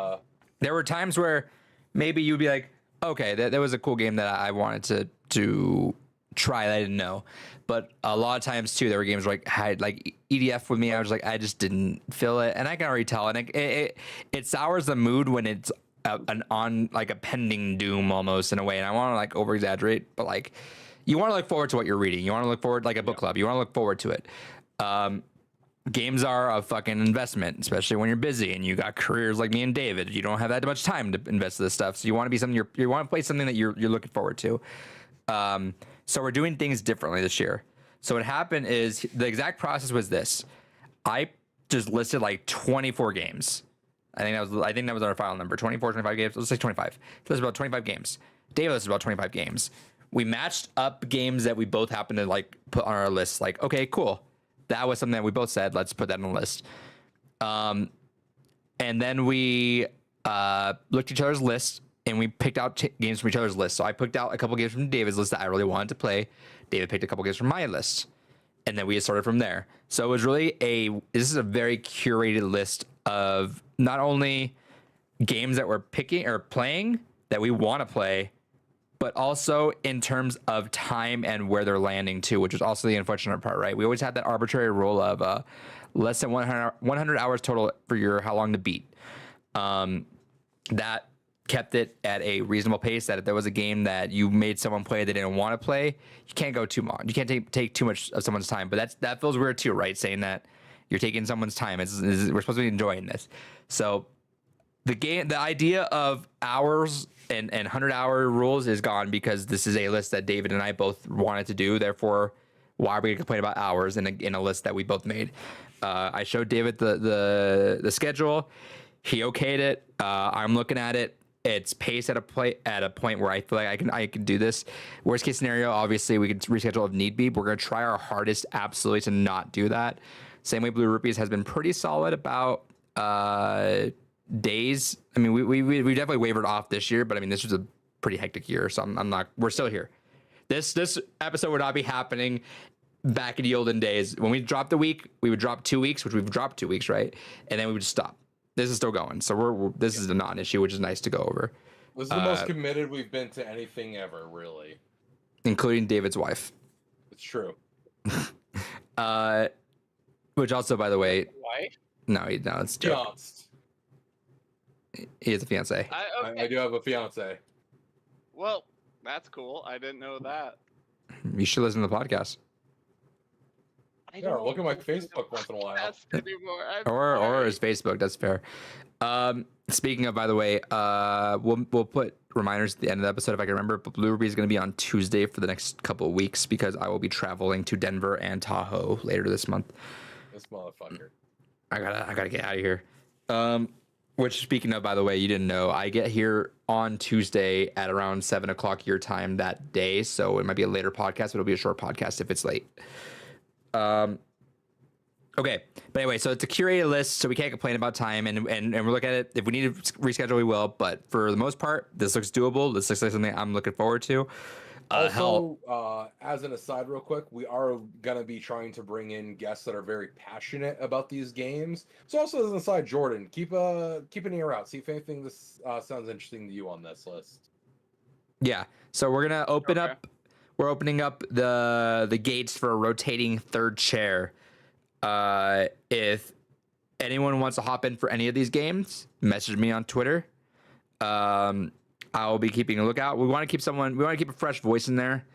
there were times where maybe you'd be like, okay, that was a cool game that I wanted to try that I didn't know. But a lot of times too, there were games where like had like EDF with me. I was like, I just didn't feel it, and I can already tell. And it sours the mood when it's like a pending doom almost in a way. And I want to like over exaggerate, but like you want to look forward to what you're reading. You want to look forward like a book club. You want to look forward to it. Games are a fucking investment, especially when you're busy and you got careers like me and David. You don't have that much time to invest in this stuff. So you want to be something you want to play something that you're looking forward to. So we're doing things differently this year. So what happened is the exact process was this. I just listed like 24 games. I think that was our file number. 24, 25 games. Let's say 25. So there's about 25 games. David listed about 25 games. We matched up games that we both happened to like put on our list. Like, okay, cool. That was something that we both said, let's put that on the list. And then we looked at each other's lists and we picked out games from each other's lists. So I picked out a couple games from David's list that I really wanted to play. David picked a couple games from my list. And then we just started from there. So it was really this is a very curated list of not only games that we're picking or playing that we want to play, but also in terms of time and where they're landing too, which is also the unfortunate part, right? We always had that arbitrary rule of less than 100 hours total for how long to beat. That kept it at a reasonable pace, that if there was a game that you made someone play they didn't want to play, you can't go too long. You can't take too much of someone's time. But that feels weird too, right? Saying that you're taking someone's time. We're supposed to be enjoying this. So the idea of hours and 100-hour rules is gone because this is a list that David and I both wanted to do. Therefore, why are we going to complain about hours in a list that we both made? I showed David the schedule. He okayed it. I'm looking at it. It's paced at a point where I feel like I can do this. Worst case scenario, obviously we could reschedule if need be. But we're gonna try our hardest, absolutely, to not do that. Same way Blue Rupees has been pretty solid about days. I mean, we definitely wavered off this year, but I mean this was a pretty hectic year, so I'm not. We're still here. This episode would not be happening back in the olden days. When we dropped a week, we would drop 2 weeks, which we've dropped 2 weeks, right? And then we would just stop. This is still going, so this is a non-issue, which is nice to go over. This is the most committed we've been to anything ever, really. Including David's wife. It's true. Which also, by the way, Wife? no, it's a joke. Fianced. He has a fiance. I do have a fiance. Well, that's cool. I didn't know that. You should listen to the podcast. Yeah, look at my Facebook once in a while. Anymore. Or his Facebook. That's fair. Speaking of, by the way, we'll put reminders at the end of the episode if I can remember. But Blue Ruby is going to be on Tuesday for the next couple of weeks because I will be traveling to Denver and Tahoe later this month. This motherfucker. I gotta get out of here. Which, speaking of, by the way, you didn't know, I get here on Tuesday at around 7:00 your time that day. So it might be a later podcast, but it'll be a short podcast if it's late. Okay, but anyway, so it's a curated list, so we can't complain about time, and we'll look at it. If we need to reschedule, we will. But for the most part, this looks doable. This looks like something I'm looking forward to. hell, Also, as an aside, real quick, we are gonna be trying to bring in guests that are very passionate about these games. So, also as an aside, Jordan, keep an ear out. See if anything this sounds interesting to you on this list. yeah. So we're gonna open Okay. up. We're opening up the gates for a rotating third chair. If anyone wants to hop in for any of these games, message me on Twitter. I'll be keeping a lookout. We want to keep a fresh voice in there.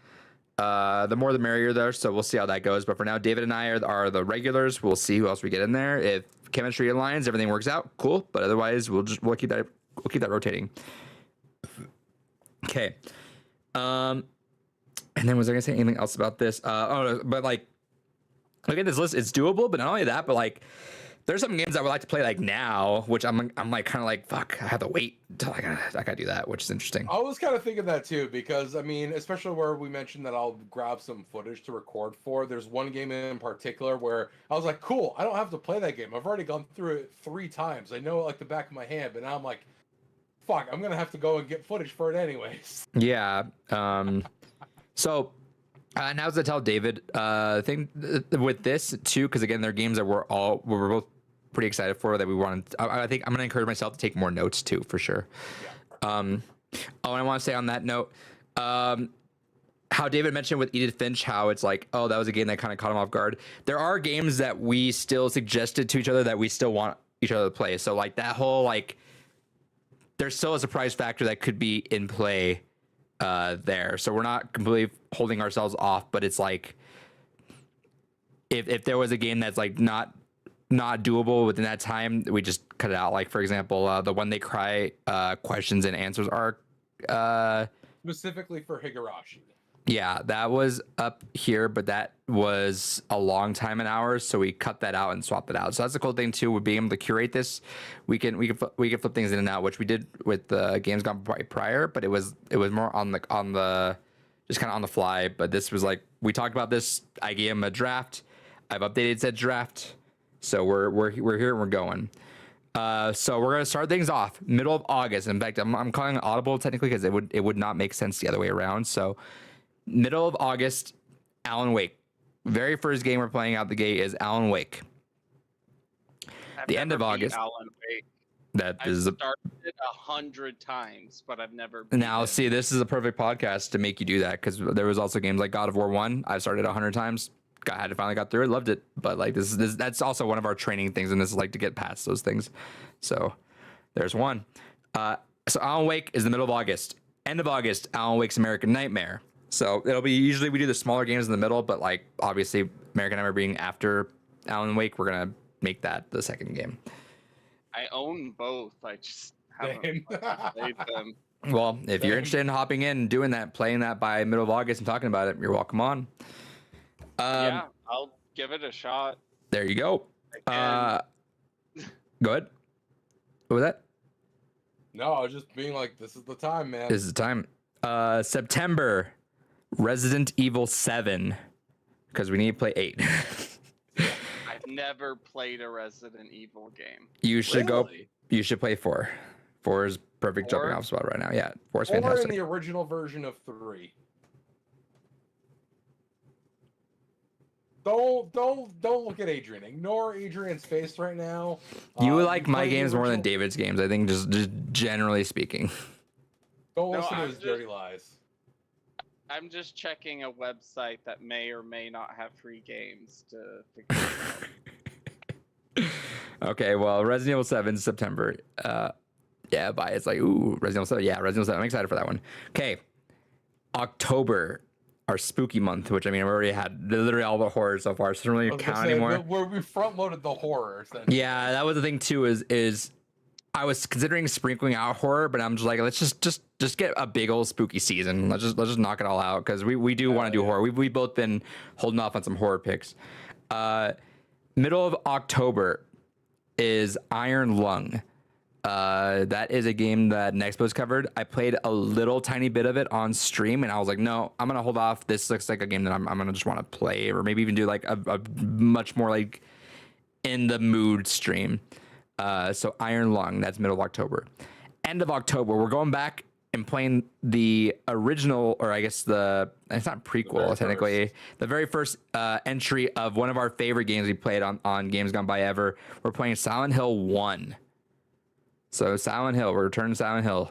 The more the merrier there, so we'll see how that goes. But for now, David and I are the regulars. We'll see who else we get in there. If chemistry aligns, everything works out, cool. But otherwise, we'll keep that rotating. Okay. And then was I gonna say anything else about this? But like, look at this list. It's doable, but not only that, but like, there's some games I would like to play like now, which I'm like kind of like, fuck, I have to wait until I gotta do that, which is interesting. I was kind of thinking that too, because I mean, especially where we mentioned that I'll grab some footage to record for. There's one game in particular where I was like, cool, I don't have to play that game. I've already gone through it 3 times. I know it like the back of my hand, but now I'm like, fuck, I'm gonna have to go and get footage for it anyways. Yeah. So now's to tell David. Thing with this too, because again, they're games that we're both pretty excited for. That we wanted. I think I'm gonna encourage myself to take more notes too, for sure. Yeah. And I want to say on that note, how David mentioned with Edith Finch, how it's like, oh, that was a game that kind of caught him off guard. There are games that we still suggested to each other that we still want each other to play. So like that whole like, there's still a surprise factor that could be in play there. So we're not completely holding ourselves off, but it's like, if there was a game that's like not doable within that time, we just cut it out. Like for example, the When They Cry questions and answers arc. Specifically for Higurashi. Yeah, that was up here, but that was a long time in hours, so we cut that out and swapped it out. So that's the cool thing too, with being able to curate this. We can flip things in and out, which we did with the games gone prior, but it was more on the just kind of on the fly. But this was like, we talked about this. I gave him a draft. I've updated said draft, so we're here and we're going. So we're gonna start things off middle of August. In fact, I'm calling it audible technically because it would not make sense the other way around. So middle of August, Alan Wake. Very first game we're playing out the gate is Alan Wake. I've The end never of beat August. Alan Wake. That I've is started it 100 times, but I've never. beat now it. see, this is a perfect podcast to make you do that, because there was also games like God of War 1. I've started 100 times. Finally got through it, loved it. But like this that's also one of our training things, and this is like to get past those things. So there's one. So Alan Wake is the middle of August. End of August, Alan Wake's American Nightmare. So it'll be, usually we do the smaller games in the middle, but like obviously American Nightmare being after Alan Wake, we're gonna make that the second game. I own both. I just haven't Same. played them. Well, if you're interested in hopping in and doing that, playing that by middle of August and talking about it, you're welcome on. Yeah, I'll give it a shot. There you go. Again. Go ahead. What was that? No, I was just being like, this is the time, man. This is the time. September, Resident Evil 7, because we need to play 8. I've never played a Resident Evil game. You should go. Really? You should play 4. 4 is perfect jumping 4? off spot right now. Yeah, 4 is Or in fantastic. the original version of 3. Don't look at Adrian. Ignore Adrian's face right now. You like my play the games more than original- David's games, I think, just generally speaking. Don't No, listen to I'm his just- dirty lies. I'm just checking a website that may or may not have free games to figure it out. Okay, well, Resident Evil 7 September. Yeah, bye. It's like, ooh, Resident Evil 7. Yeah, Resident Evil 7. I'm excited for that one. Okay, October, our spooky month, which I mean, I've already had literally all the horror so far, so it doesn't I really was gonna count say, anymore. we front loaded the horror. Yeah, that was the thing too. Is I was considering sprinkling out horror, but I'm just like, let's just get a big old spooky season. Let's just knock it all out, because we do want to do horror. We've both been holding off on some horror picks. Middle of October is Iron Lung. That is a game that Nexpo's covered. I played a little tiny bit of it on stream, and I was like, no, I'm gonna hold off. This looks like a game that I'm gonna just want to play, or maybe even do like a much more like in the mood stream. So Iron Lung, that's middle of October. End of October, we're going back am playing the original, or I guess it's not prequel technically, the very first entry of one of our favorite games we played on Games Gone By Ever. We're playing Silent Hill 1. So Silent Hill, we're returning to Silent Hill.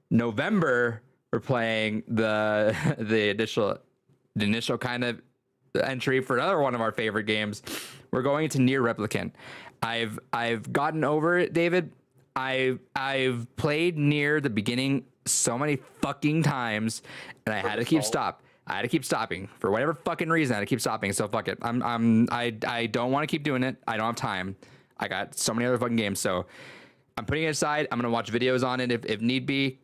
November, we're playing the initial kind of entry for another one of our favorite games. We're going into Nier Replicant. I've gotten over it, David. I've played Nier the beginning so many fucking times, and I had to keep stopping for whatever fucking reason. I had to keep stopping. So fuck it. I don't want to keep doing it. I don't have time. I got so many other fucking games. So I'm putting it aside. I'm gonna watch videos on it if need be.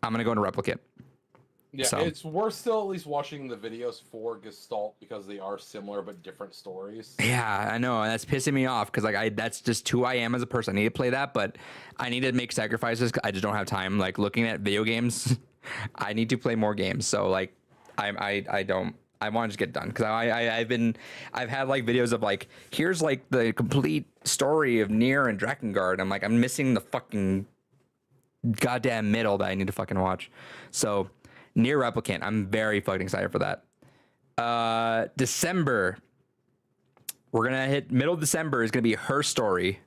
I'm gonna go into Replicant. Yeah, So. we're still at least watching the videos for Gestalt because they are similar but different stories. Yeah, I know, and that's pissing me off because like that's just who I am as a person. I need to play that, but I need to make sacrifices. I just don't have time. Like looking at video games, I need to play more games. So like, I don't. I want to just get done because I've had like videos of like here's like the complete story of Nier and Drakengard. I'm like I'm missing the fucking goddamn middle that I need to fucking watch. So. Nier Replicant. I'm very fucking excited for that. December. We're going to hit middle of December is going to be Her Story.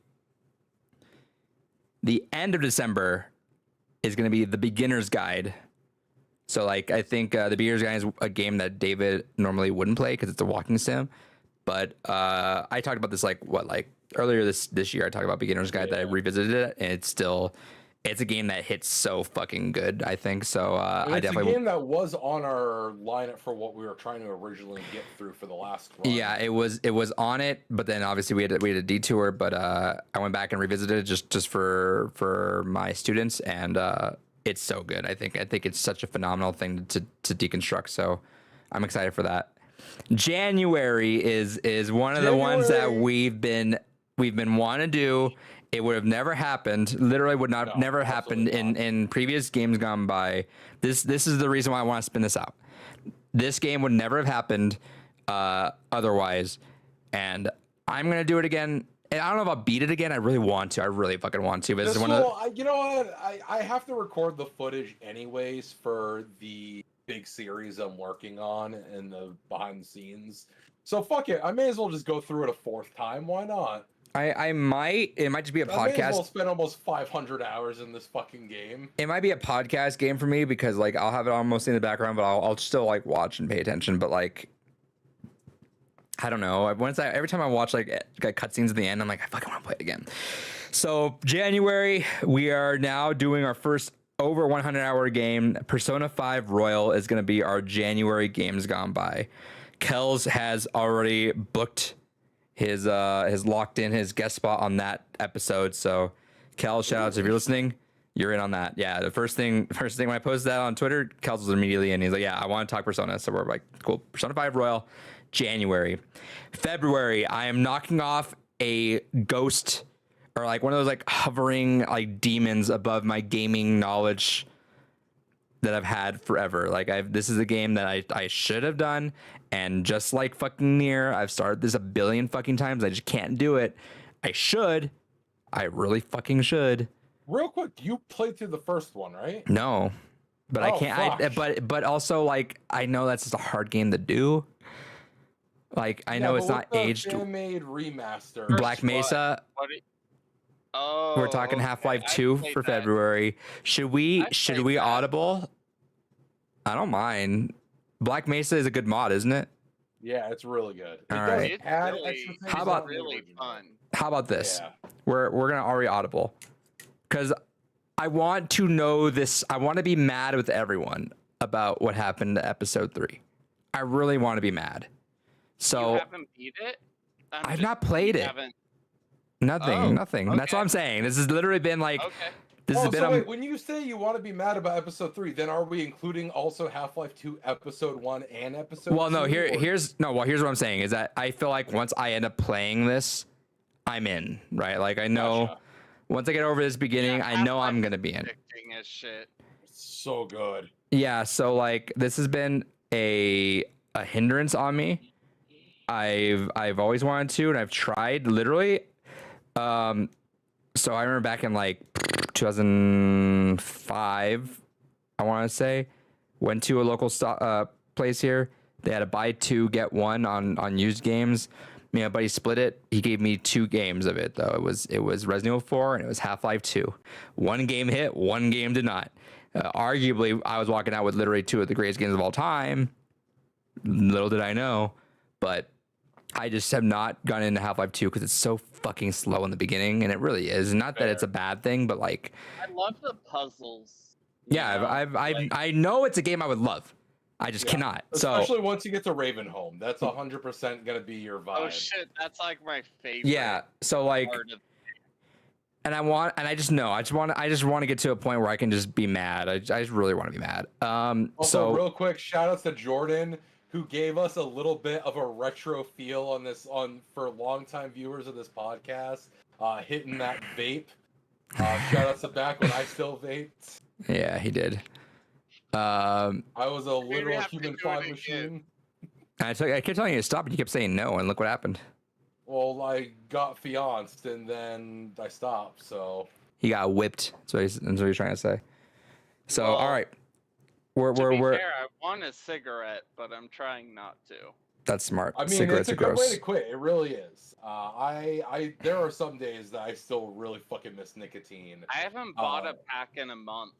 The end of December is going to be The Beginner's Guide. So like I think The Beginner's Guide is a game that David normally wouldn't play because it's a walking sim. But I talked about this like earlier this year. I talked about Beginner's Guide that I revisited it, and it's a game that hits so fucking good, I think. So I definitely. It's a game that was on our lineup for what we were trying to originally get through for the last run. Yeah, it was on it, but then obviously we had a detour. But I went back and revisited it just for my students, and it's so good. I think it's such a phenomenal thing to deconstruct. So I'm excited for that. January is one of the ones that we've been wanting to do. It would have never happened. Literally would never happened in previous games gone by. This is the reason why I want to spin this out. This game would never have happened otherwise, and I'm gonna do it again. And I don't know if I'll beat it again. I really want to. I really fucking want to. But it's one of you know what? I have to record the footage anyways for the big series I'm working on and the behind the scenes. So fuck it. I may as well just go through it a fourth time. Why not? It might just be a podcast. I may as well spend almost 500 hours in this fucking game. It might be a podcast game for me because like I'll have it almost in the background, but I'll still like watch and pay attention. But like, I don't know. Every time I watch like cutscenes at the end, I'm like, I fucking want to play it again. So January, we are now doing our first over 100-hour game. Persona 5 Royal is going to be our January games gone by. Kells has already booked his locked in his guest spot on that episode. So Kells, shout outs if you're listening. You're in on that. Yeah, the first thing when I posted that on Twitter, Kells was immediately in. He's like, yeah, I want to talk Persona. So we're like, cool. Persona 5 Royal, January. February, I am knocking off a ghost or like one of those like hovering like demons above my gaming knowledge that I've had forever. Like this is a game that I should have done, and just like fucking Nier, I've started this a billion fucking times. I just can't do it. I really fucking should. Real quick, you played through the first one, right? No, but I can't. But also like I know that's just a hard game to do. Like I know it's not aged. Fan-made remaster. Black Mesa. Oh, We're talking Half-Life 2 for February. Should we audible? I don't mind. Black Mesa is a good mod, isn't it? Yeah, it's really good. All right. It's really, How about really fun? How about this? Yeah. We're gonna already audible because I want to know this. I want to be mad with everyone about what happened to episode 3. I really want to be mad. So You haven't beat it? I've not played it. Nothing. Okay. That's what I'm saying. This has literally been like. Okay. This has been. So wait, when you say you want to be mad about episode 3, then are we including also Half-Life 2 episode 1 and episode 2? Well, no. Here's what I'm saying is that I feel like once I end up playing this, I'm in. Right? Like I know. Gotcha. Once I get over this beginning, I know I'm gonna be in. Addicting as shit. So good. Yeah. So like this has been a hindrance on me. I've always wanted to, and I've tried literally. So I remember back in like 2005, I want to say. Went to a local place here. They had a buy two get one on used games. Me and my buddy split it. He gave me 2 games of it though. It was Resident Evil 4 and it was Half-Life 2. One game hit, one game did not. Arguably, I was walking out with literally 2 of the greatest games of all time. Little did I know, but I just have not gone into Half-Life 2 because it's so fucking slow in the beginning, and it really is. Not that it's a bad thing, but like, I love the puzzles. yeah, I know it's a game I would love. I just cannot. Especially once you get to Ravenholm, that's 100% gonna be your vibe. Oh shit, that's like my favorite. Yeah, so like, part of and I just want to get to a point where I can just be mad. I just really want to be mad. Also, so real quick, shout outs to Jordan, who gave us a little bit of a retro feel for longtime viewers of this podcast, hitting that vape. Shout outs to back when I still vaped. yeah, he did. I was a we literal have to human do fog it machine. I kept telling you to stop, and you kept saying no, and look what happened. Well, I got fianced and then I stopped. So He got whipped. That's what he's trying to say. So Well, all right, to be we're fair, I want a cigarette, but I'm trying not to. that's smart. I mean, Cigarettes it's are a good way gross. to quit. It really is. I there are some days that I still really fucking miss nicotine. I haven't bought a pack in a month.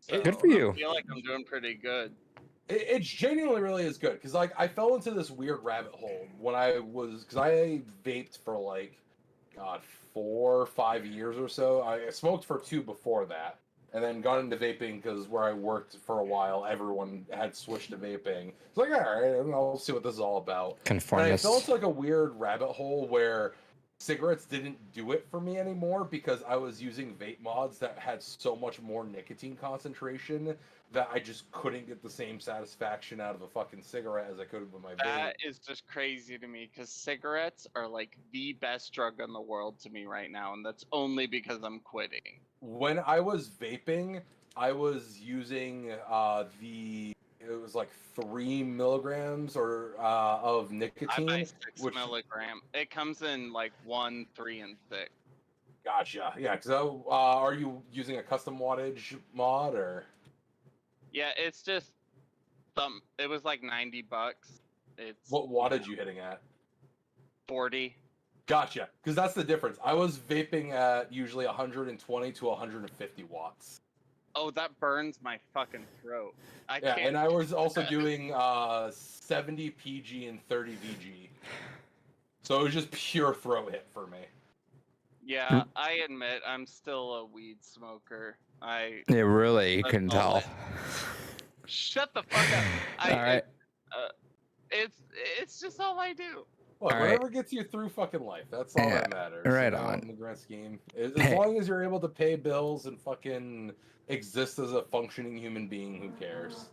So Good for you. I feel like I'm doing pretty good. It genuinely really is good because like I fell into this weird rabbit hole when because I vaped for like, God, 4 or 5 years or so. I smoked for 2 before that, and then got into vaping because where I worked for a while, everyone had switched to vaping. It's like, all right, I'll see what this is all about. And I Conformist. fell into like a weird rabbit hole where cigarettes didn't do it for me anymore because I was using vape mods that had so much more nicotine concentration that I just couldn't get the same satisfaction out of a fucking cigarette as I could with my vape. That is just crazy to me because cigarettes are like the best drug in the world to me right now, and that's only because I'm quitting. When I was vaping, I was using it was like 3 milligrams of I nicotine. buy 6 which- milligram. It comes in like 1, 3, and 6. Gotcha. Yeah, because are you using a custom wattage mod or? Yeah, it's just it was like $90. It's What wattage you hitting at? 40. Gotcha. Because that's the difference. I was vaping at usually 120 to 150 watts. Oh, that burns my fucking throat. I Yeah, can't. and I was also doing 70 PG and 30 VG. So it was just pure throat hit for me. Yeah, I admit I'm still a weed smoker. It really That's couldn't all tell. Shut the fuck up. All right. It's just all I do. Look, All right. whatever gets you through fucking life, that's all Yeah, that matters. right you know, on. In the grand scheme. As Hey. long as you're able to pay bills and fucking exist as a functioning human being, who cares?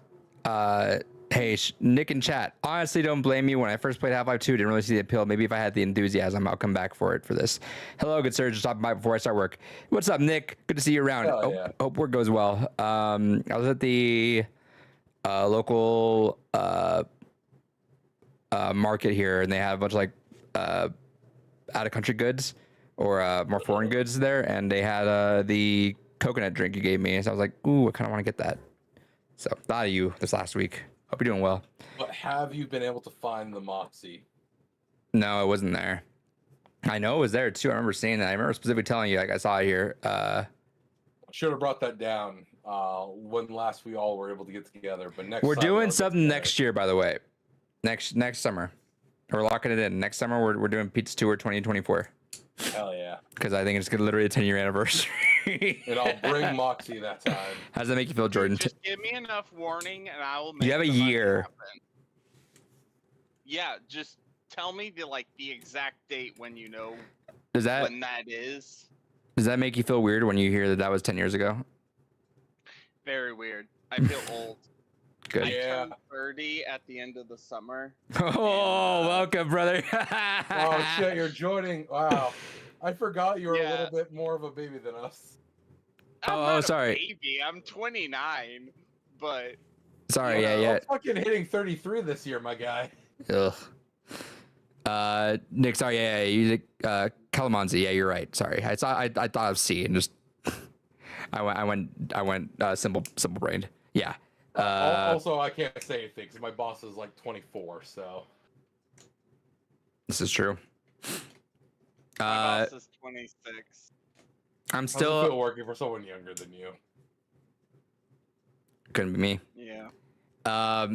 Hey, Nick in chat. Honestly, don't blame me. When I first played Half-Life 2, didn't really see the appeal. Maybe if I had the enthusiasm, I'll come back for this. Hello, good sir. Just stopping by before I start work. What's up, Nick? Good to see you around. Hell yeah. Hope work goes well. I was at the local market here, and they have a bunch of like out-of-country goods or more foreign goods there, and they had the coconut drink you gave me. So I was like, ooh, I kind of want to get that. So thought of you this last week. Hope you're doing well. But have you been able to find the Moxie? No, it wasn't there. I know it was there too. I remember seeing that. I remember specifically telling you, like, I saw it here. Should have brought that down when last we all were able to get together. But next We're time doing I'll get something together. next year, by the way. Next summer, we're locking it in. Next summer, we're doing Pizza Tour 2024 Hell yeah! because I think it's gonna literally a 10-year anniversary. And I'll bring Moxie that time. How does that make you feel, Jordan? Just give me enough warning, and I will make. You have a the money year. happen. Yeah, just tell me the exact date when you know Does that when that is. make you feel weird when you hear that was 10 years ago? Very weird. I feel old. Good. I Yeah. turned 30 at the end of the summer. Oh, welcome, brother. Oh shit, you're joining. Wow, I forgot you were a Yeah. little bit more of a baby than us. I'm Oh, not a sorry. baby. I'm 29, but Sorry, yeah. I'm fucking hitting 33 this year, my guy. Ugh. Nick, sorry, yeah, you Calamanzi, yeah, you're right. Sorry, I thought of C and just I went simple brained. Yeah. Also, I can't say anything because my boss is like 24. So This is true. My boss is 26. I'm how's it feel still working for someone younger than you? couldn't be me. Yeah.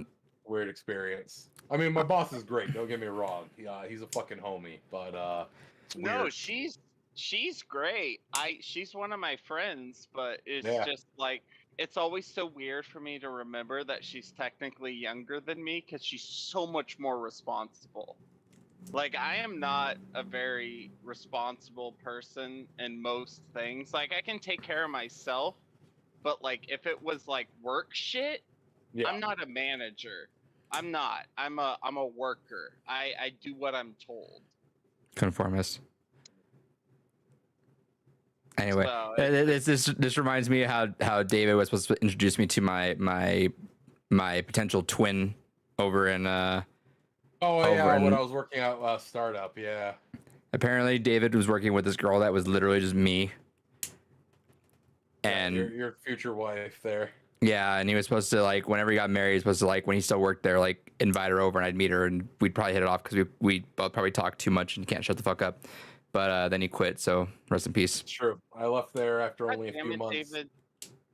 Weird experience. I mean, my boss is great. Don't get me wrong. He's a fucking homie, but it's No, weird. she's great. She's one of my friends, but it's Yeah. just like it's always so weird for me to remember that she's technically younger than me because she's so much more responsible. Like I am not a very responsible person in most things. Like I can take care of myself, but like if it was like work shit, Yeah. I'm not a manager. I'm not. I'm a worker. I do what I'm told. Conformist. Anyway, So this reminds me of how David was supposed to introduce me to my potential twin over in Oh over yeah, when in- I was working at startup, yeah. apparently David was working with this girl that was literally just me. Yeah, And your future wife there. yeah, and he was supposed to like whenever he got married, he was supposed to like when he still worked there, like invite her over and I'd meet her and we'd probably hit it off because we both probably talk too much and can't shut the fuck up. But then he quit, so rest in peace. It's true. I left there after God only a damn few it, months. David.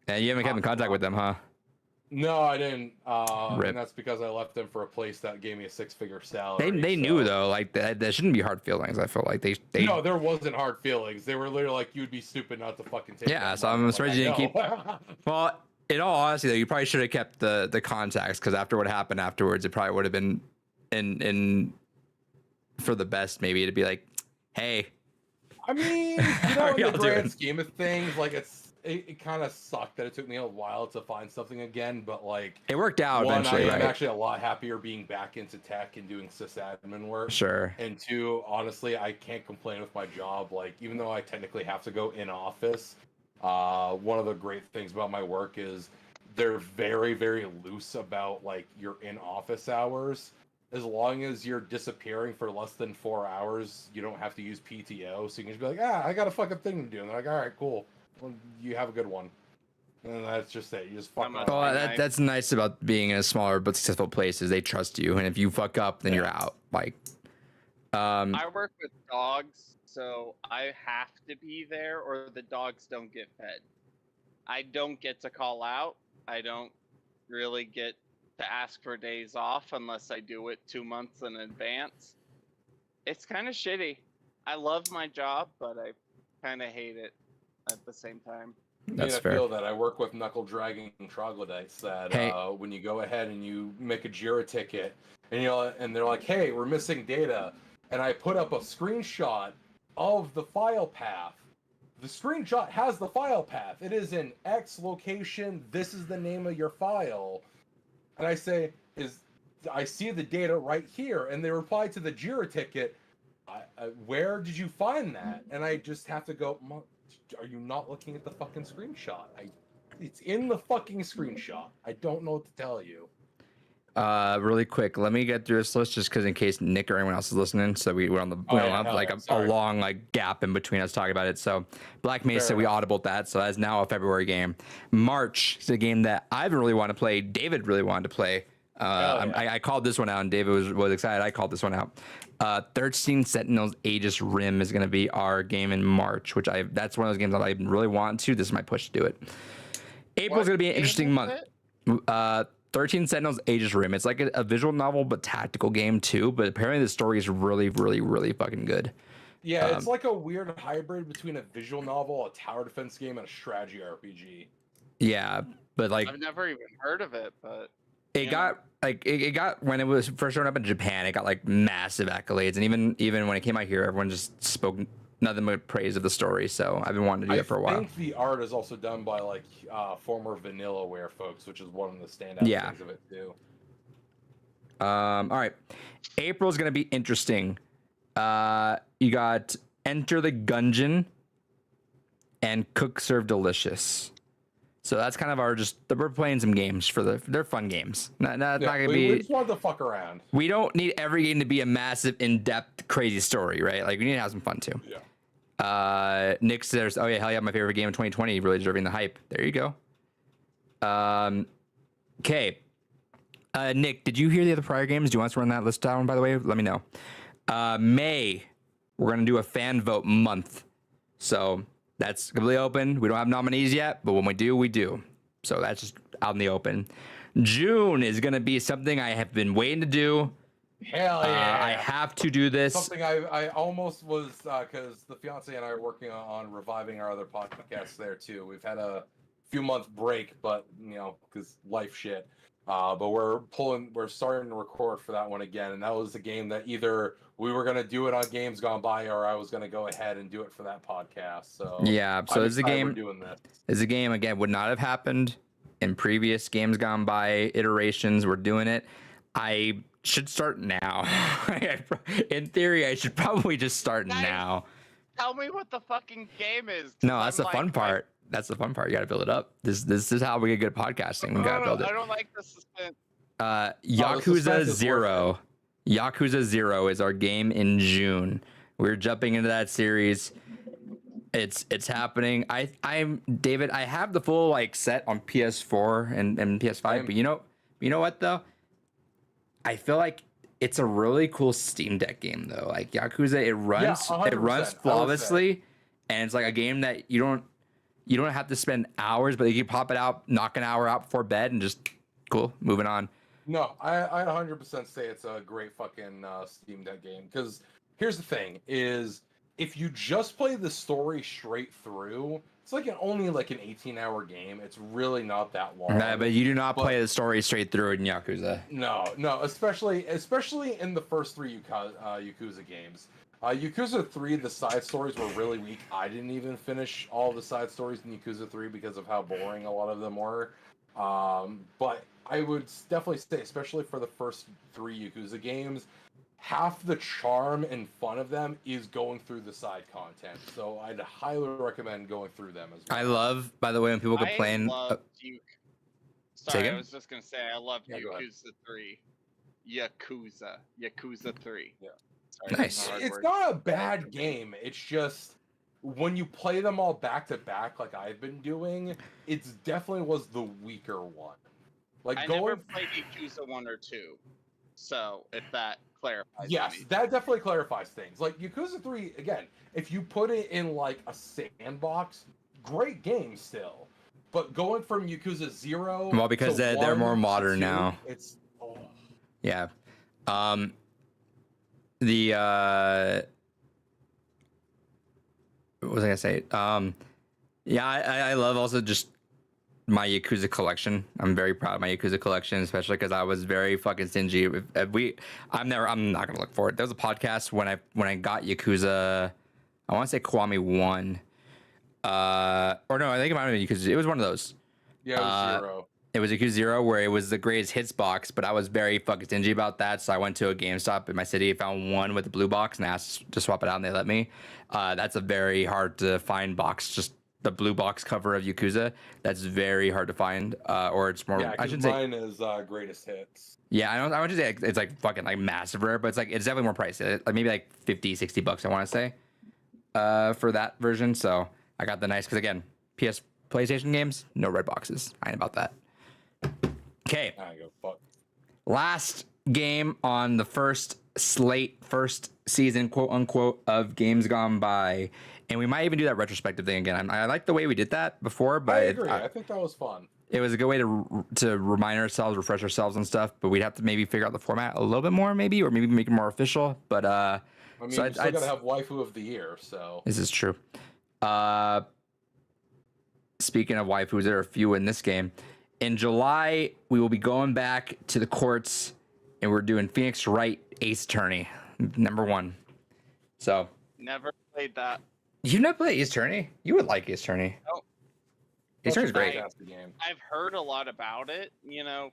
And you haven't kept in contact with them, huh? No, I didn't. Rip. And that's because I left them for a place that gave me a 6-figure salary. They knew so- though, like that shouldn't be hard feelings. I feel like they No, there wasn't hard feelings. They were literally like, "You'd be stupid not to fucking take." Yeah, that so money." I'm Like, surprised you I didn't know. Well, in all honesty, though, you probably should have kept the contacts because after what happened afterwards, it probably would have been in for the best maybe to be like, hey, I mean, How are in y'all the grand doing? scheme of things, like it kind of sucked that it took me a while to find something again. But like, it worked out one, eventually, I am right? actually a lot happier being back into tech and doing sysadmin work. Sure. And two, honestly, I can't complain with my job. Like, even though I technically have to go in office, one of the great things about my work is they're very, very loose about like your in office hours. As long as you're disappearing for less than 4 hours, you don't have to use PTO. So you can just be like, I got a fucking thing to do. And they're like, all right, cool. Well, you have a good one. And that's just it. You just fuck I'm off. a- Well, Nice. that's nice about being in a smaller but successful place is they trust you, and if you fuck up, then you're Yeah. out. Like, I work with dogs, so I have to be there or the dogs don't get fed. I don't get to call out. I don't really get to ask for days off unless I do it 2 months in advance. It's kind of shitty. I love my job, but I kind of hate it at the same time. that's I fair. feel that I work with knuckle dragging troglodytes that Hey. when you go ahead and you make a JIRA ticket and they're like, hey, we're missing data, and I put up a screenshot of the file path. The screenshot has the file path. It is in X location. This is the name of your file. And I say, I see the data right here. And they reply to the JIRA ticket, where did you find that? And I just have to go, are you not looking at the fucking screenshot? It's in the fucking screenshot. I don't know what to tell you. Really quick, let me get through this list just because in case Nick or anyone else is listening, so we're on the we Oh, don't yeah, have hell like yeah, a sorry. long like gap in between us talking about it. So Black Mesa, Fair we enough. audibled that, so that's now a February game. March is a game that I really want to play. David really wanted to play. Hell yeah. I called this one out, and David was excited. I called this one out. 13 Sentinels Aegis Rim is going to be our game in March, which that's one of those games that I really want to. This is my push to do it. April's What going to be an game interesting is month. it? 13 Sentinels Aegis Rim. It's like a visual novel, but tactical game too. But apparently the story is really, really, really fucking good. Yeah, it's like a weird hybrid between a visual novel, a tower defense game, and a strategy RPG. Yeah, but like I've never even heard of it, but it got like it got when it was first showing up in Japan, it got like massive accolades, and even when it came out here, everyone just spoke nothing but praise of the story. So I've been wanting to do that for a I while. think the art is also done by like former Vanillaware folks, which is one of the standout Yeah. things of it too. All right, April's gonna be interesting. You got Enter the Gungeon and Cook Serve Delicious. So that's kind of we're playing some games they're fun games. Not gonna we be. just wanted to fuck around. We don't need every game to be a massive, in-depth, crazy story, right? Like we need to have some fun too. Yeah. Nick says, "Oh yeah, hell yeah, my favorite game of 2020, really deserving the hype." There you go. Okay. Nick, did you hear the other prior games? Do you want us to run that list down? By the way, let me know. May, we're gonna do a fan vote month, so that's completely open. We don't have nominees yet, but when we do, we do. So that's just out in the open. June is gonna be something I have been waiting to do. Hell yeah! I have to do this. Something I almost was because the fiance and I are working on reviving our other podcasts there too. We've had a few month break, but because life shit. But we're starting to record for that one again, and that was a game that either we were gonna do it on Games Gone By, or I was gonna go ahead and do it for that podcast. So yeah, so I'm this is a excited game. we're doing this. This is a game again would not have happened in previous Games Gone By iterations. We're doing it. I should start now. In theory, I should probably just start Guys, now. Tell me what the fucking game is. 'cause No, that's I'm the fun like, part. That's the fun part. You got to build it up. This is how we get good podcasting. We got to build I it. don't like the suspense. Yakuza suspense is 0. Yakuza 0 is our game in June. We're jumping into that series. It's happening. I'm David. I have the full set on PS4 and PS5. Same. But you know what though? I feel like it's a really cool Steam Deck game though. Like Yakuza, it runs 100%, flawlessly, and it's like a game that you don't have to spend hours, but you can pop it out, knock an hour out before bed, and just cool, moving on. No, I 100% say it's a great fucking Steam Deck game. Because here's the thing: is if you just play the story straight through, it's only an 18-hour game. It's really not that long. Nah, but you do not But- play the story straight through in Yakuza. No, especially in the first three Yakuza games. Yakuza 3, the side stories were really weak. I didn't even finish all the side stories in Yakuza 3 because of how boring a lot of them were. But I would definitely say, especially for the first three Yakuza games, half the charm and fun of them is going through the side content. So I'd highly recommend going through them as well. I love, by the way, when people complain. I love Say Sorry, again? I was just gonna say I love Yeah, go ahead. Yakuza 3. Yakuza 3. Yeah. Sorry, Nice. that's a hard It's word. not a bad game. It's just when you play them all back to back, like I've been doing, it's definitely was the weaker one. Like I going, never played Yakuza 1 or 2, so if that clarifies. yes, anything. that definitely clarifies things. Like Yakuza 3, again, if you put it in a sandbox, great game still. But going from Yakuza 0, Well, because to they're 1 more to modern 2, now. It's Yeah. What was I gonna say? Yeah, I love also just my Yakuza collection. I'm very proud of my Yakuza collection, especially because I was very fucking stingy. I'm not gonna look for it. There was a podcast when I got Yakuza. I want to say Kiwami 1. Or no, I think it might have been Yakuza. It was one of those. yeah, it was 0. It was Yakuza 0 where it was the greatest hits box, but I was very fucking stingy about that. So I went to a GameStop in my city, found one with the blue box, and asked to swap it out, and they let me. That's a very hard to find box. Just the blue box cover of Yakuza. That's very hard to find. Or it's more. Yeah, I because should say. mine is greatest hits. Yeah, I want to say it's fucking massive rare, but it's definitely more pricey. Maybe $50-$60. I want to say. For that version, so I got the nice because again, PlayStation games, no red boxes. I ain't about that. Okay, I go fuck. last game on the first season, quote unquote, of Games Gone By, and we might even do that retrospective thing again. I like the way we did that before, but I agree. I think that was fun. it was a good way to remind ourselves, refresh ourselves and stuff. But we'd have to maybe figure out the format a little bit more, maybe, or maybe make it more official. But I mean, so you still gotta have waifu of the year, so this is true. Speaking of waifus, there are a few in this game. In July, we will be going back to the courts, and we're doing Phoenix Wright Ace Attorney, #1. So Never played that. you've never played Ace Attorney? You would like Ace Attorney. No. Ace Attorney's That's a great. fantastic game. I've heard a lot about it,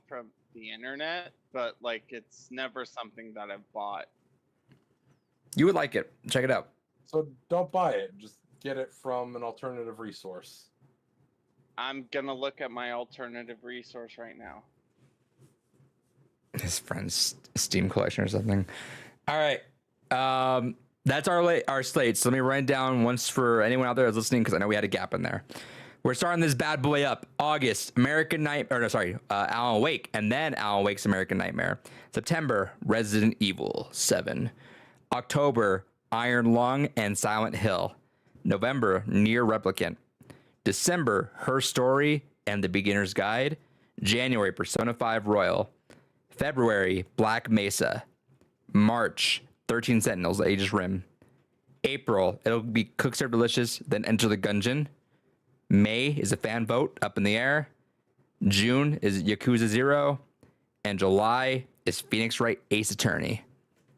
from the internet, but it's never something that I've bought. You would like it. Check it out. So don't buy it. Just get it from an alternative resource. I'm gonna look at my alternative resource right now. His friend's Steam collection or something. All right. that's our slate. So let me run it down once for anyone out there that's listening, because I know we had a gap in there. We're starting this bad boy up. August, Alan Wake, and then Alan Wake's American Nightmare. September, Resident Evil 7. October, Iron Lung and Silent Hill. November, Nier Replicant. December, Her Story and the Beginner's Guide. January, Persona 5 Royal. February, Black Mesa. March, 13 Sentinels, The Aegis Rim. April, it'll be Cook Serve Delicious, then Enter the Gungeon. May is a fan vote, Up in the Air. June is Yakuza 0. And July is Phoenix Wright Ace Attorney.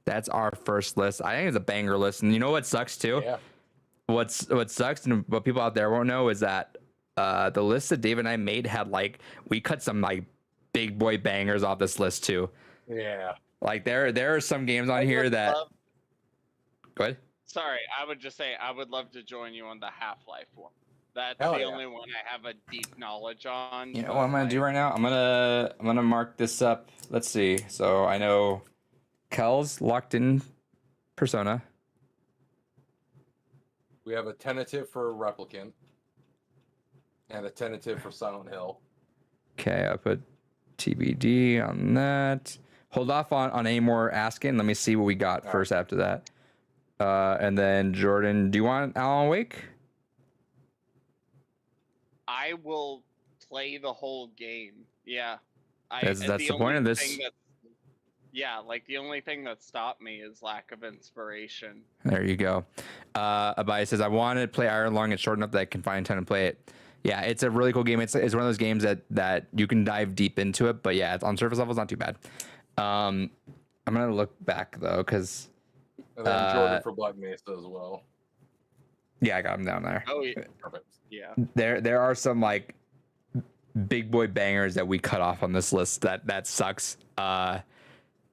That's our first list. I think it's a banger list. And you know what sucks too? Yeah. What sucks and what people out there won't know is that the list that Dave and I made had we cut some big boy bangers off this list too. Yeah. There are some games on here that. Go ahead. Sorry, I would just say I would love to join you on the Half-Life one. That's Hell the yeah. only one I have a deep knowledge on. You know what I'm gonna do right now? I'm gonna mark this up. Let's see. So I know Kel's locked in Persona. We have a tentative for Replicant and a tentative for Silent Hill. Okay, I put TBD on that. Hold off on any more asking. Let me see what we got first after that. And then Jordan, do you want Alan Wake? I will play the whole game. Yeah. That's the point of this. Yeah, the only thing that stopped me is lack of inspiration. There you go. Abai says, I want to play Iron Lung. It's short enough that I can find time to play it. Yeah, it's a really cool game. It's one of those games that you can dive deep into it. But yeah, it's on surface level, it's not too bad. I'm going to look back, though, because... And then Jordan for Black Mesa as well. Yeah, I got him down there. Oh, yeah. Perfect. Yeah. There are some, big boy bangers that we cut off on this list that sucks.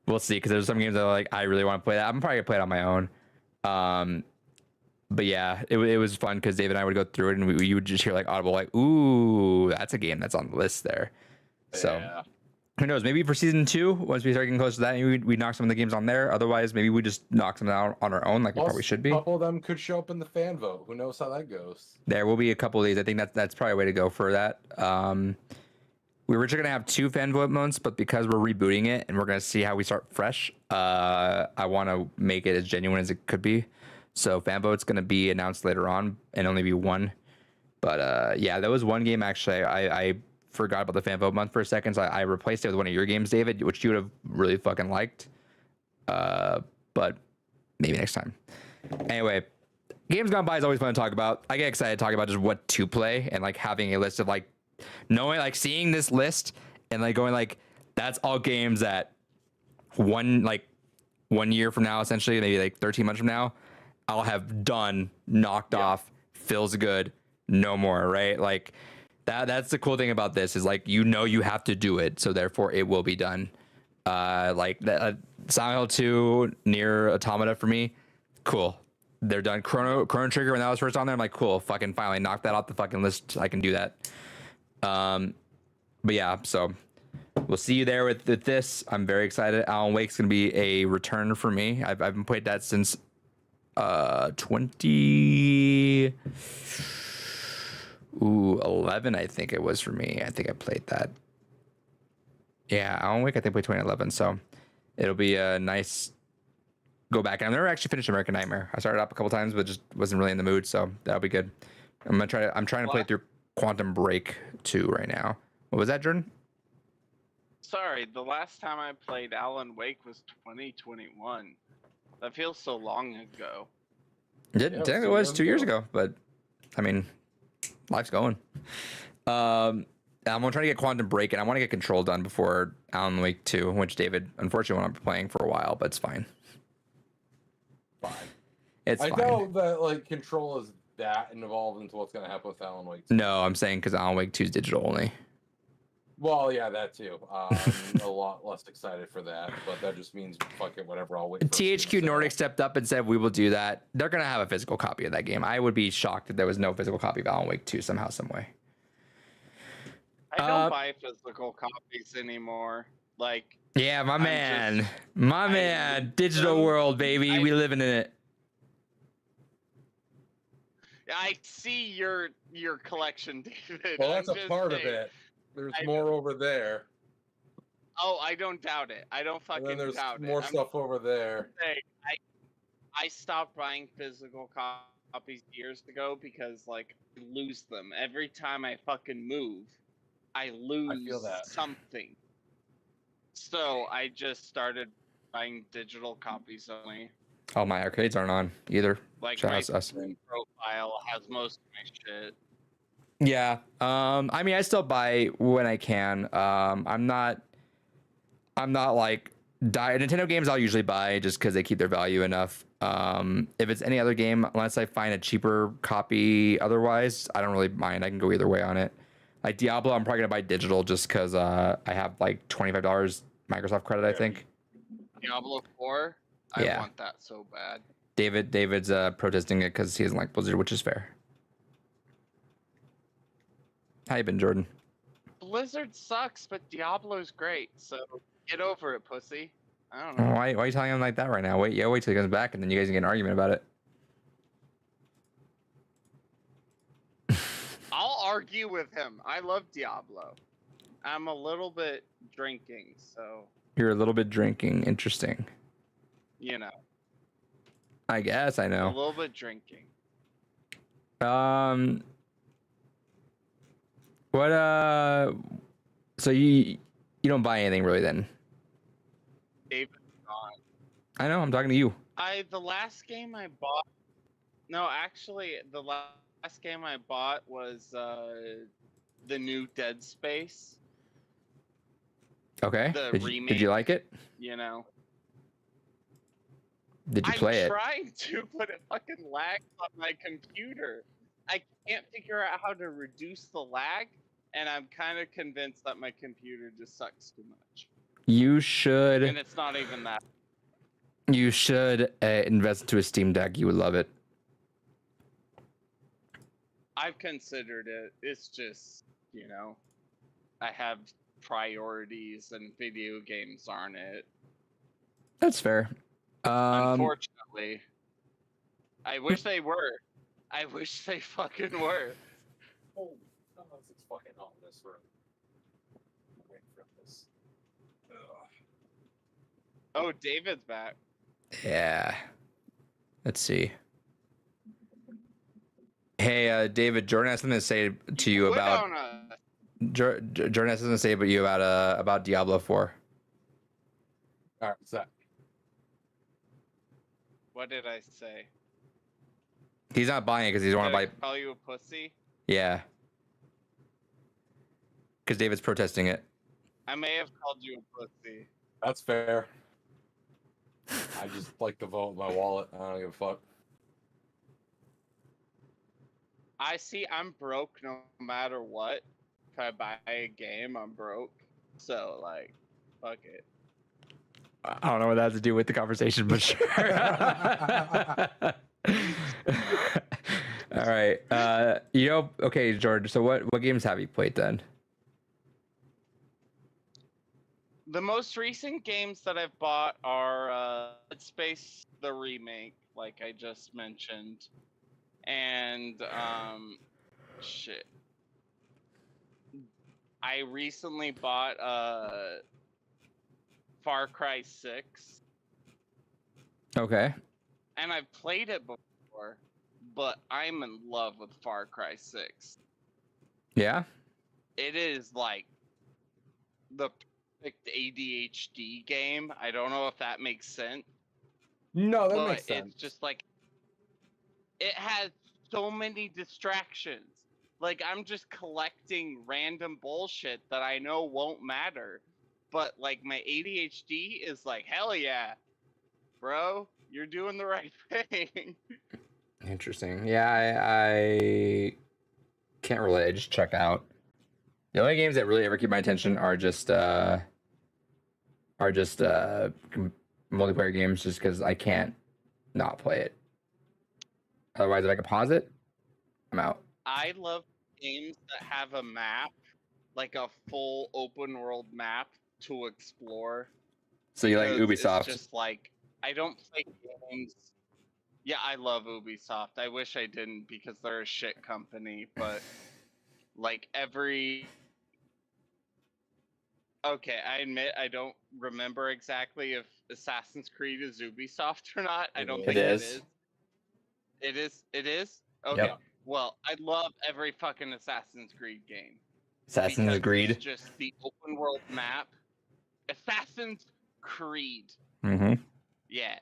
We'll see, because there's some games that I really want to play that. I'm probably gonna play it on my own. But yeah, it was fun because Dave and I would go through it and you would just hear audible ooh, that's a game that's on the list there. So Yeah. who knows? Maybe for season 2, once we start getting close to that, maybe we knock some of the games on there. Otherwise, maybe we just knock them out on our own, we probably should be. A couple of them could show up in the fan vote. Who knows how that goes? There will be a couple of these. I think that's probably a way to go for that. We were just gonna have 2 fan vote months, but because we're rebooting it and we're gonna see how we start fresh, I want to make it as genuine as it could be. So fan vote's gonna be announced later on and only be 1. But yeah, there was one game actually. I forgot about the fan vote month for a second, so I replaced it with one of your games, David, which you would have really fucking liked. But maybe next time. Anyway, games gone by is always fun to talk about. I get excited to talk about just what to play and having a list of knowing seeing this list and going that's all games that one year from now, essentially maybe 13 months from now, I'll have done, knocked off, feels good, no more, right? That's the cool thing about this is you have to do it, so therefore it will be done. Silent Hill 2, Nier Automata for me, cool. They're done. Chrono Trigger, when that was first on there, I'm like, cool, fucking finally knocked that off the fucking list. I can do that. But yeah, so we'll see you there with this. I'm very excited. Alan Wake's gonna be a return for me. I've been played that since 2011, I think it was for me. I think I played that. Yeah, Alan Wake, I think played 2011. So it'll be a nice go back. And I've never actually finished American Nightmare. I started up a couple times, but just wasn't really in the mood. So that'll be good. I'm trying to play through Quantum Break 2 right now. What was that, Jordan? Sorry, the last time I played Alan Wake was 2021. That feels so long ago. It was 2 years ago, but I mean, life's going. I'm gonna try to get Quantum Break, and I want to get Control done before Alan Wake 2, which David unfortunately won't be playing for a while, but it's fine. Fine. It's I fine. know that Control is that involved into what's gonna happen with Alan Wake 2. No, I'm saying because Alan Wake 2 is digital only. Well, yeah, that too. I'm a lot less excited for that, but that just means fuck it, whatever. I'll wait. For THQ Nordic stepped up and said we will do that. They're gonna have a physical copy of that game. I would be shocked if there was no physical copy of Alan Wake 2 somehow, some way. I don't buy physical copies anymore. Yeah, my man, digital world, baby. We living in it. I see your collection, David. Well, I'm that's a just part of saying. it. There's I more over there, Oh, I don't doubt it. I don't and fucking then there's doubt more it. stuff over there. Saying, I stopped buying physical copies years ago because like I lose them every time I fucking move. I lose that. something. So I just started buying digital copies only. Oh, my arcades aren't on either. Like Shout my out to us. Steam profile has most of my shit. Yeah. I mean, I still buy when I can. I'm not like Nintendo games I'll usually buy just because they keep their value enough. If it's any other game, unless I find a cheaper copy, otherwise I don't really mind. I can go either way on it. Like Diablo, I'm probably gonna buy digital just because I have like $25 Microsoft credit, I think. Diablo 4, Yeah. I want that so bad. David's protesting it because he doesn't like Blizzard, which is fair. How you been, Jordan? Blizzard sucks, but Diablo's great. So get over it, pussy. I don't know. Why are you telling him like that right now? Wait till he comes back and then you guys can get an argument about it. I'll argue with him. I love Diablo. I'm a little bit drinking, so You're a little bit drinking. Interesting. you know, I guess I a know. little bit drinking. What so you don't buy anything really then? David's gone. I know, I'm talking to you. The last game I bought. No, actually, the last game I bought was the new Dead Space. Okay. The Did you remake. like it? You know. Did you play I'm it? trying to, but it fucking lags on my computer. I can't figure out how to reduce the lag, and I'm kind of convinced that my computer just sucks too much. You should And it's not even that. Invest into a Steam Deck. You would love it. I've considered it. It's just, you know, I have priorities, and video games aren't it. That's fair. Unfortunately. I wish they were. I wish they fucking were. Oh, it's fucking hot in this room. Wait for this. Oh, David's back. Yeah. Let's see. Hey, David, Jordan has something to say to you Quit about on us. Jordan has something to say about Diablo 4. All right, so What did I say? He's not buying it because he doesn't want to Did buy. I call you a pussy? Yeah. Because David's protesting it. I may have called you a pussy. that's fair. I just like to vote with my wallet. I don't give a fuck. I see I'm broke no matter what. If I buy a game, I'm broke. So, like, fuck it. I don't know what that has to do with the conversation, but sure. All right. Okay, George. So what games have you played then? The most recent games that I've bought are Dead Space the remake, like I just mentioned, and shit. I recently bought Far Cry 6, Okay. and I've played it before, but I'm in love with Far Cry 6. Yeah. It is like the perfect ADHD game. I don't know if that makes sense. No, that But makes sense. it's just like it has so many distractions. Like I'm just collecting random bullshit that I know won't matter. But like my ADHD is like, hell yeah, bro, you're doing the right thing. Interesting. Yeah, I can't relate. I just check out. The only games that really ever keep my attention are just multiplayer games, just because I can't not play it. Otherwise, if I can pause it, I'm out. I love games that have a map, like a full open world map to explore. So you like because Ubisoft? It's just like I don't play games. Yeah, I love Ubisoft. I wish I didn't because they're a shit company, but like every okay, I admit I don't remember exactly if Assassin's Creed is Ubisoft or not. I don't It think it is. is. It is. It is. Okay. Yep. Well, I love every fucking Assassin's Creed game Assassin's because it's Creed. just the open world map. Assassin's Creed. Mm-hmm. Yeah.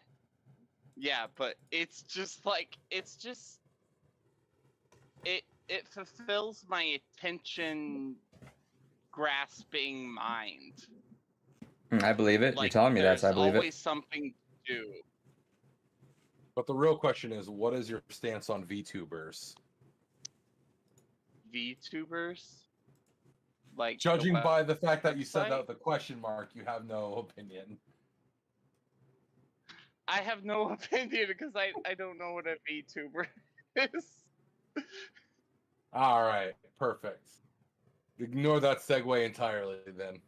Yeah, but it's just like it fulfills my attention grasping mind. I believe it. You're Like telling me that, there's so I believe always it. something to do. But the real question is, what is your stance on VTubers? VTubers? Like the Judging by the fact that you said website? that with a question mark, you have no opinion. I have no opinion because I don't know what a VTuber is. All right, perfect. Ignore that segue entirely then.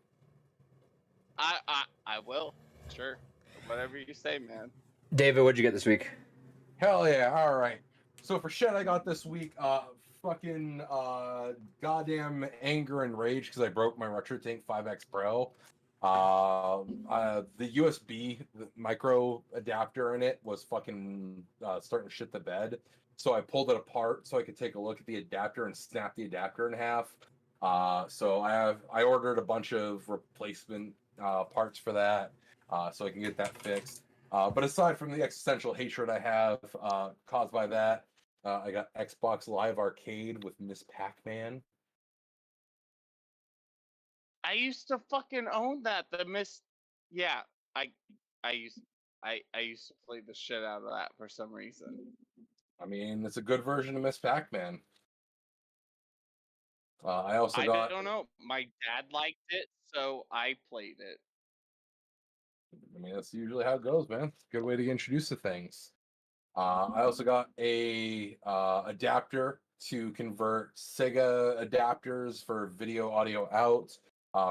I will. Sure. Whatever you say, man. David, what'd you get this week? Hell yeah, all right. So for shit I got this week, fucking goddamn anger and rage because I broke my RetroTink 5X Pro. The USB the micro adapter in it was fucking starting to shit the bed. So I pulled it apart so I could take a look at the adapter and snap the adapter in half. So I ordered a bunch of replacement parts for that, so I can get that fixed. But aside from the existential hatred I have caused by that, I got Xbox Live Arcade with Miss Pac-Man. I used to fucking own that. The Miss Yeah, I used I used to play the shit out of that for some reason. I mean, it's a good version of Miss Pac-Man. I also I got. don't know. My dad liked it, so I played it. I mean, that's usually how it goes, man. It's a good way to get introduced to things. I also got a adapter to convert Sega adapters for video audio out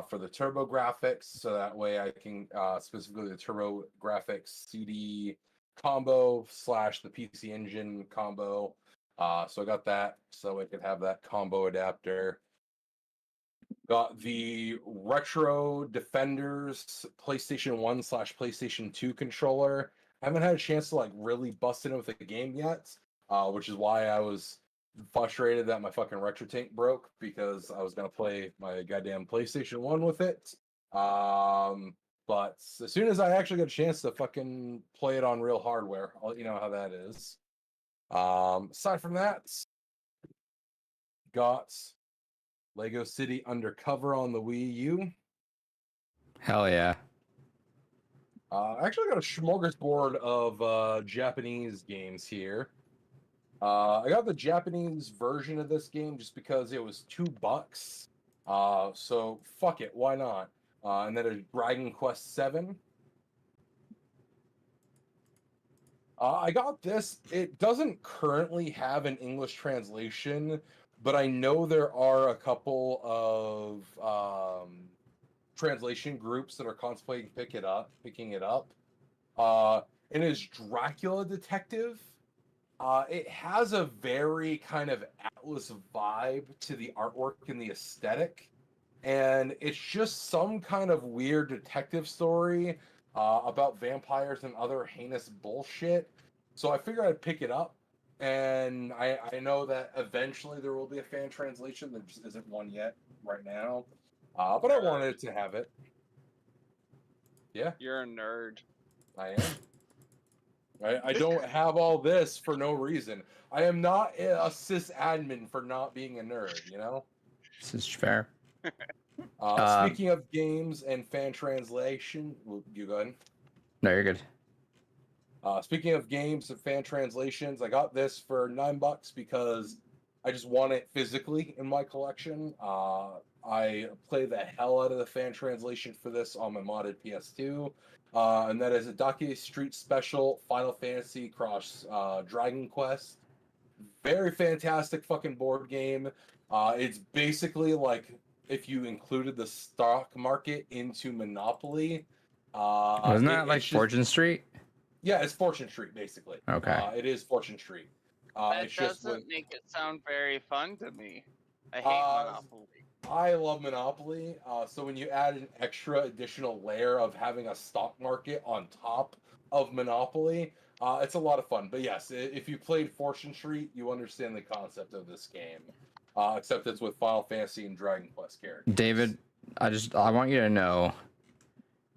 for the TurboGrafx, so that way I can specifically the TurboGrafx CD combo / the PC Engine combo. So I got that, so I could have that combo adapter. Got the Retro Defenders PlayStation 1 / PlayStation 2 controller. I haven't had a chance to like really bust in with the game yet, which is why I was frustrated that my fucking RetroTink broke because I was gonna play my goddamn PlayStation 1 with it. But as soon as I actually get a chance to fucking play it on real hardware, I'll let you know how that is. Aside from that, got Lego City Undercover on the Wii U. Hell yeah. I actually got a smorgasbord of Japanese games here. I got the Japanese version of this game just because it was $2. So fuck it, why not? And then a Dragon Quest VII. I got this. It doesn't currently have an English translation, but I know there are a couple of translation groups that are contemplating picking it up. It is Dracula Detective. It has a very kind of Atlas vibe to the artwork and the aesthetic, and it's just some kind of weird detective story about vampires and other heinous bullshit. So I figured I'd pick it up, and I know that eventually there will be a fan translation. There just isn't one yet right now, but I wanted to have it. Yeah, You're a nerd. I am. I don't have all this for no reason. I am not a sysadmin for not being a nerd, you know? This is fair. Speaking of games and fan translation, you go ahead. No, you're good. Speaking of games and fan translations, I got this for $9 because I just want it physically in my collection. I play the hell out of the fan translation for this on my modded PS2. And that is a Dake Street Special Final Fantasy cross Dragon Quest. Very fantastic fucking board game. It's basically like if you included the stock market into Monopoly. Wasn't that like it's just- Fortune Street? Yeah, it's Fortune Street basically. Okay. It is Fortune Street. That It's just doesn't with make it sound very fun to me. I hate Uh, Monopoly. I love Monopoly. So when you add an extra additional layer of having a stock market on top of Monopoly, it's a lot of fun. But yes, if you played Fortune Street, you understand the concept of this game. Except it's with Final Fantasy and Dragon Quest characters. David, I want you to know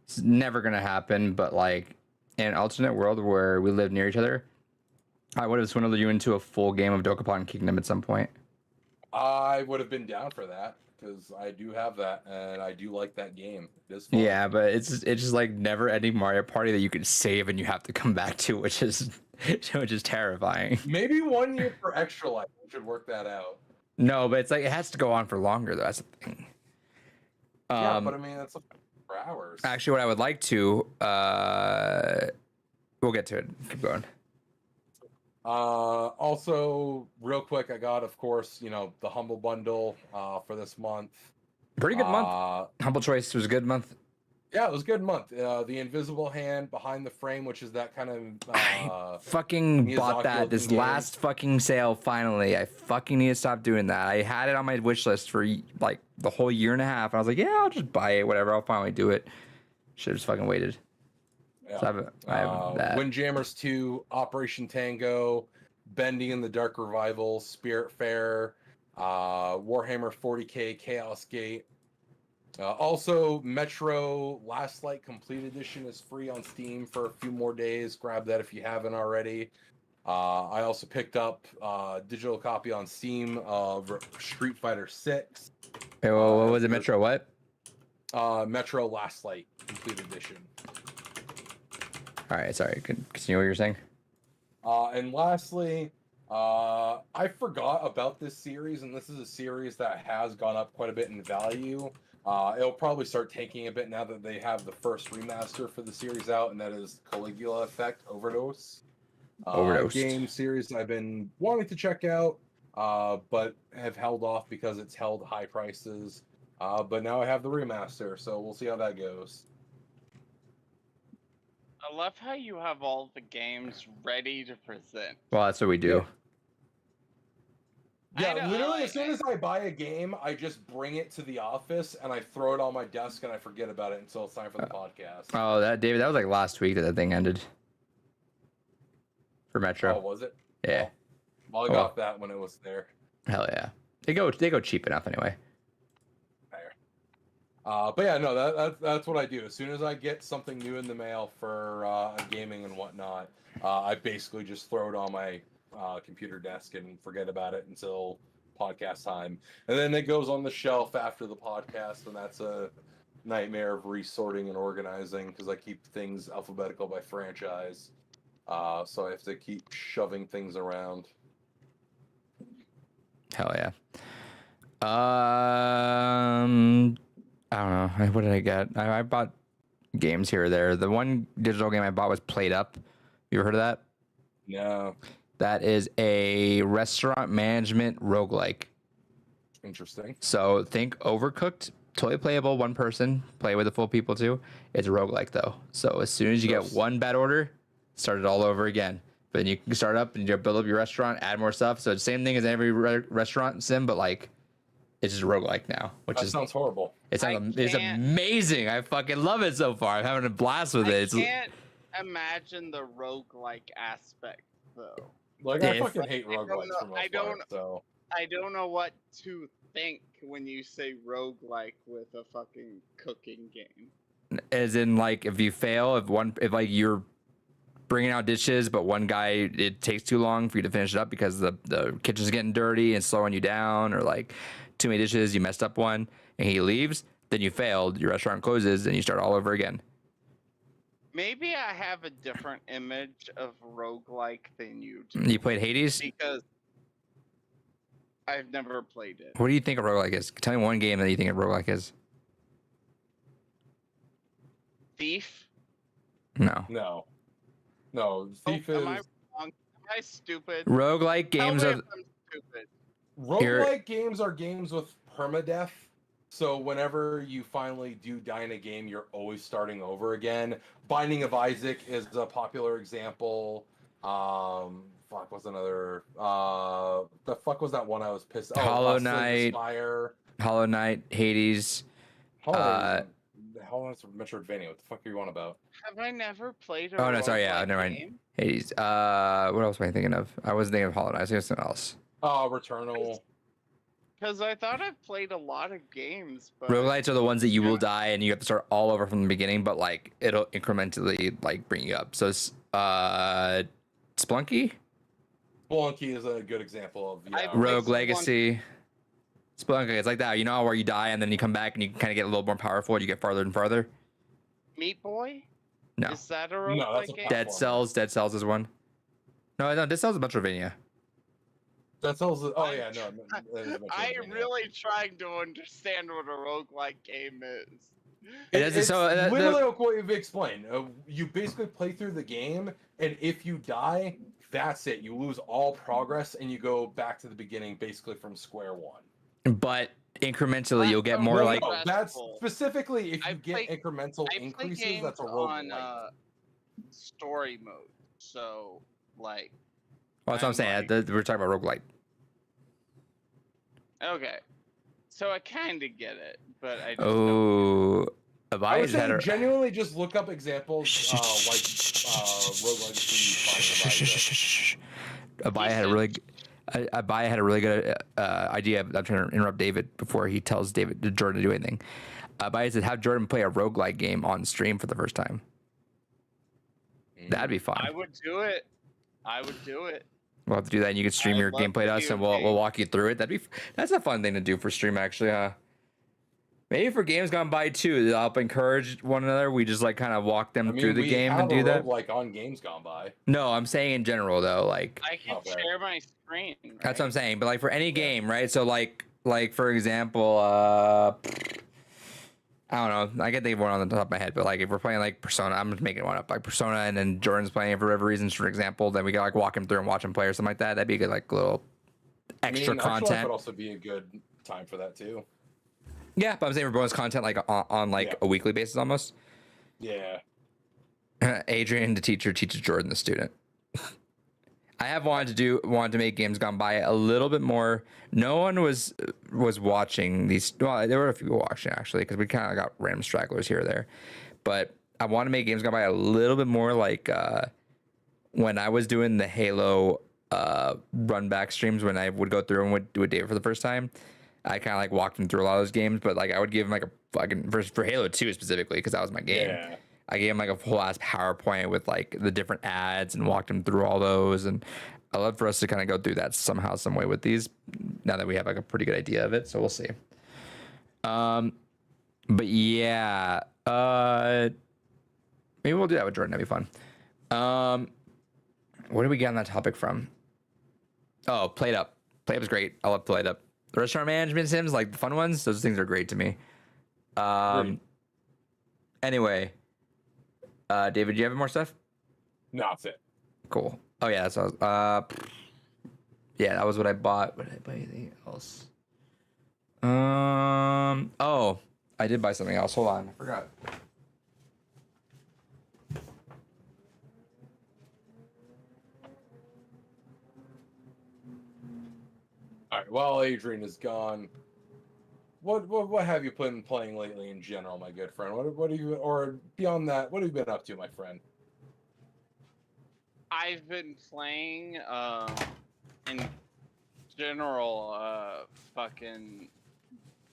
it's never gonna happen, but like in an alternate world where we live near each other, I would have swindled you into a full game of Dokapon Kingdom at some point. I would have been down for that because I do have that and I do like that game. It is fun. Yeah, but it's just like never ending Mario Party that you could save and you have to come back to, which is terrifying. Maybe 1 year for Extra Life. We should work that out. No, but it's like it has to go on for longer though. That's the thing. Yeah, but I mean that's like for hours. Actually, what I would like to, we'll get to it. Keep going. Also, real quick, I got, of course, the Humble Bundle for this month. Pretty good month. Humble Choice was a good month. Yeah, it was a good month. The Invisible Hand Behind the Frame, which is that kind of Fucking bought that this Miyazaki-looking last fucking sale. Finally, I fucking need to stop doing that. I had it on my wish list for like the whole year and a half. I was like, yeah, I'll just buy it. Whatever. I'll finally do it. Should have just fucking waited. yeah. So I have that. Windjammers 2, Operation Tango, Bending in the Dark Revival, Spiritfarer, Warhammer 40k, Chaos Gate. Also, Metro Last Light Complete Edition is free on Steam for a few more days. Grab that if you haven't already. I also picked up a digital copy on Steam of Street Fighter 6. Hey, well, what was it? Metro what? Metro Last Light Complete Edition. All right, sorry. Continue what you're saying. And lastly, I forgot about this series, and this is a series that has gone up quite a bit in value. It'll probably start tanking a bit now that they have the first remaster for the series out, and that is Caligula Effect Overdose. Game series I've been wanting to check out, but have held off because it's held high prices. But now I have the remaster, so we'll see how that goes. I love how you have all the games ready to present. Well, that's what we do. Yeah, I know, literally, as soon as I buy a game, I just bring it to the office and I throw it on my desk and I forget about it until it's time for the podcast. Oh, David, that was like last week that thing ended. For Metro. Oh, was it? Yeah. Well, I got that when it was there. Hell yeah. They go cheap enough anyway. There. But yeah, no, that's what I do. As soon as I get something new in the mail for gaming and whatnot, I basically just throw it on my computer desk and forget about it until podcast time, and then it goes on the shelf after the podcast, and that's a nightmare of resorting and organizing because I keep things alphabetical by franchise, so I have to keep shoving things around. Hell yeah. I don't know. What did I get? I bought games here or there. The one digital game I bought was Played Up. You ever heard of that? No. That is a restaurant management roguelike. Interesting. So think Overcooked, totally playable, one person, play with the full people too. It's a roguelike though. So as soon as you get one bad order, start it all over again. But then you can start up and you build up your restaurant, add more stuff. So it's the same thing as every restaurant sim, but like it's just roguelike now, which sounds horrible. It's amazing. I fucking love it so far. I'm having a blast with it. I can't imagine the roguelike aspect though. Like, I fucking hate roguelikes for most part, so. I don't know what to think when you say roguelike with a fucking cooking game. As in, like, if you fail, if like you're bringing out dishes, but one guy, it takes too long for you to finish it up because the kitchen's getting dirty and slowing you down, or like too many dishes, you messed up one, and he leaves, then you failed, your restaurant closes, and you start all over again. Maybe I have a different image of roguelike than you do. You played Hades? Because I've never played it. What do you think a roguelike is? Tell me one game that you think a roguelike is. Thief? No. Thief is. Am I wrong? Am I stupid? Roguelike games Tell are. me if I'm stupid. Roguelike games are games with permadeath. So whenever you finally do die in a game, you're always starting over again. Binding of Isaac is a popular example. Fuck, what's another? The fuck was that one I was pissed? Oh, Hollow Lost Slave Knight. Spire. Hollow Knight, Hades. Hollow Knight's Metroidvania. What the fuck are you on about? Have I never played a Oh no, sorry, yeah, roguelike never mind. game? Hades. What else was I thinking of? I wasn't thinking of Hollow Knight. I was thinking of something else. Returnal. Because I thought I've played a lot of games, but Roguelites are the ones that you will Yeah. die and you have to start all over from the beginning, but like it'll incrementally like bring you up. So it's Splunky, Spelunky is a good example of I yeah. played Rogue Splunk- Legacy. Splunky, it's like that, you know, where you die and then you come back and you kind of get a little more powerful and you get farther and farther. Meat Boy? No. Is that a No, that's roguelike a game? Dead platformer. Cells. Dead Cells is one. No, Dead Cells is Metroidvania. That tells. Oh I'm yeah, no. that is I'm Metroidvania. really trying to understand what a roguelike game is. It doesn't- It's so, literally like what you've explained. You basically play through the game, and if you die, that's it. You lose all progress, and you go back to the beginning, basically from square one. But incrementally, you'll get No, more No, like. no, that's Stressful. specifically if I you get play- incremental I play increases. games That's a on roguelike. story mode, so like Well, that's what I'm I'm saying. like- We're talking about roguelite. okay, so I kind of get it, but I just don't. Oh, I would Abias had say a. genuinely just look up examples like Rogue Legacy, Abaya had a really, Abaya had a really good idea. I'm trying to interrupt David before he tells Jordan to do anything. Abaya said, "Have Jordan play a roguelike game on stream for the first time. That'd be fun. I would do it. I would do it. We'll have to do that, and you can stream I'd your love gameplay to us, to and we'll game. walk you through it. That's a fun thing to do for stream, actually. Maybe for games gone by too, to help encourage one another. We just like kind of walk them I mean, through the we game have and do a that. roguelike on Games Gone By. No, I'm saying in general though, like I can Okay. share my screen. that's what I'm right? saying. But like for any game, right? So like for example, I don't know. I can think of one on the top of my head, but like if we're playing like Persona, I'm just making one up, like Persona, and then Jordan's playing it for whatever reasons, for example, then we can like walk him through and watch him play or something like that. That'd be good, like little extra Actual Life content. would also be a good time for that too. Yeah, but I'm saying for bonus content like on like Yeah. a weekly basis almost. Yeah. Adrian, the teacher, teaches Jordan, the student. I have wanted to make Games Gone By a little bit more. No one was watching these. Well, there were a few people watching actually, because we kind of got random stragglers here or there. But I want to make Games Gone By a little bit more like when I was doing the Halo run back streams, when I would go through and would do a day for the first time. I kind of like walked him through a lot of those games, but like I would give him like a fucking for Halo 2 specifically, because that was my game. Yeah. I gave him like a whole ass PowerPoint with like the different ads and walked him through all those. And I love for us to kind of go through that somehow, some way with these, now that we have like a pretty good idea of it. So we'll see. But yeah, maybe we'll do that with Jordan. That'd be fun. Where did we get on that topic from? Oh, Played Up. Played Up is great. I love Played Up. The restaurant management sims, like the fun ones, those things are great to me. Great. Anyway, David, do you have more stuff? No, that's it. Cool. Oh yeah, that's what I was, yeah, that was what I bought. What did I buy? Anything else? Oh, I did buy something else. Hold on, I forgot. All right. While Adrian is gone, what have you been playing lately in general, my good friend? What are you, or beyond that, what have you been up to, my friend? I've been playing in general fucking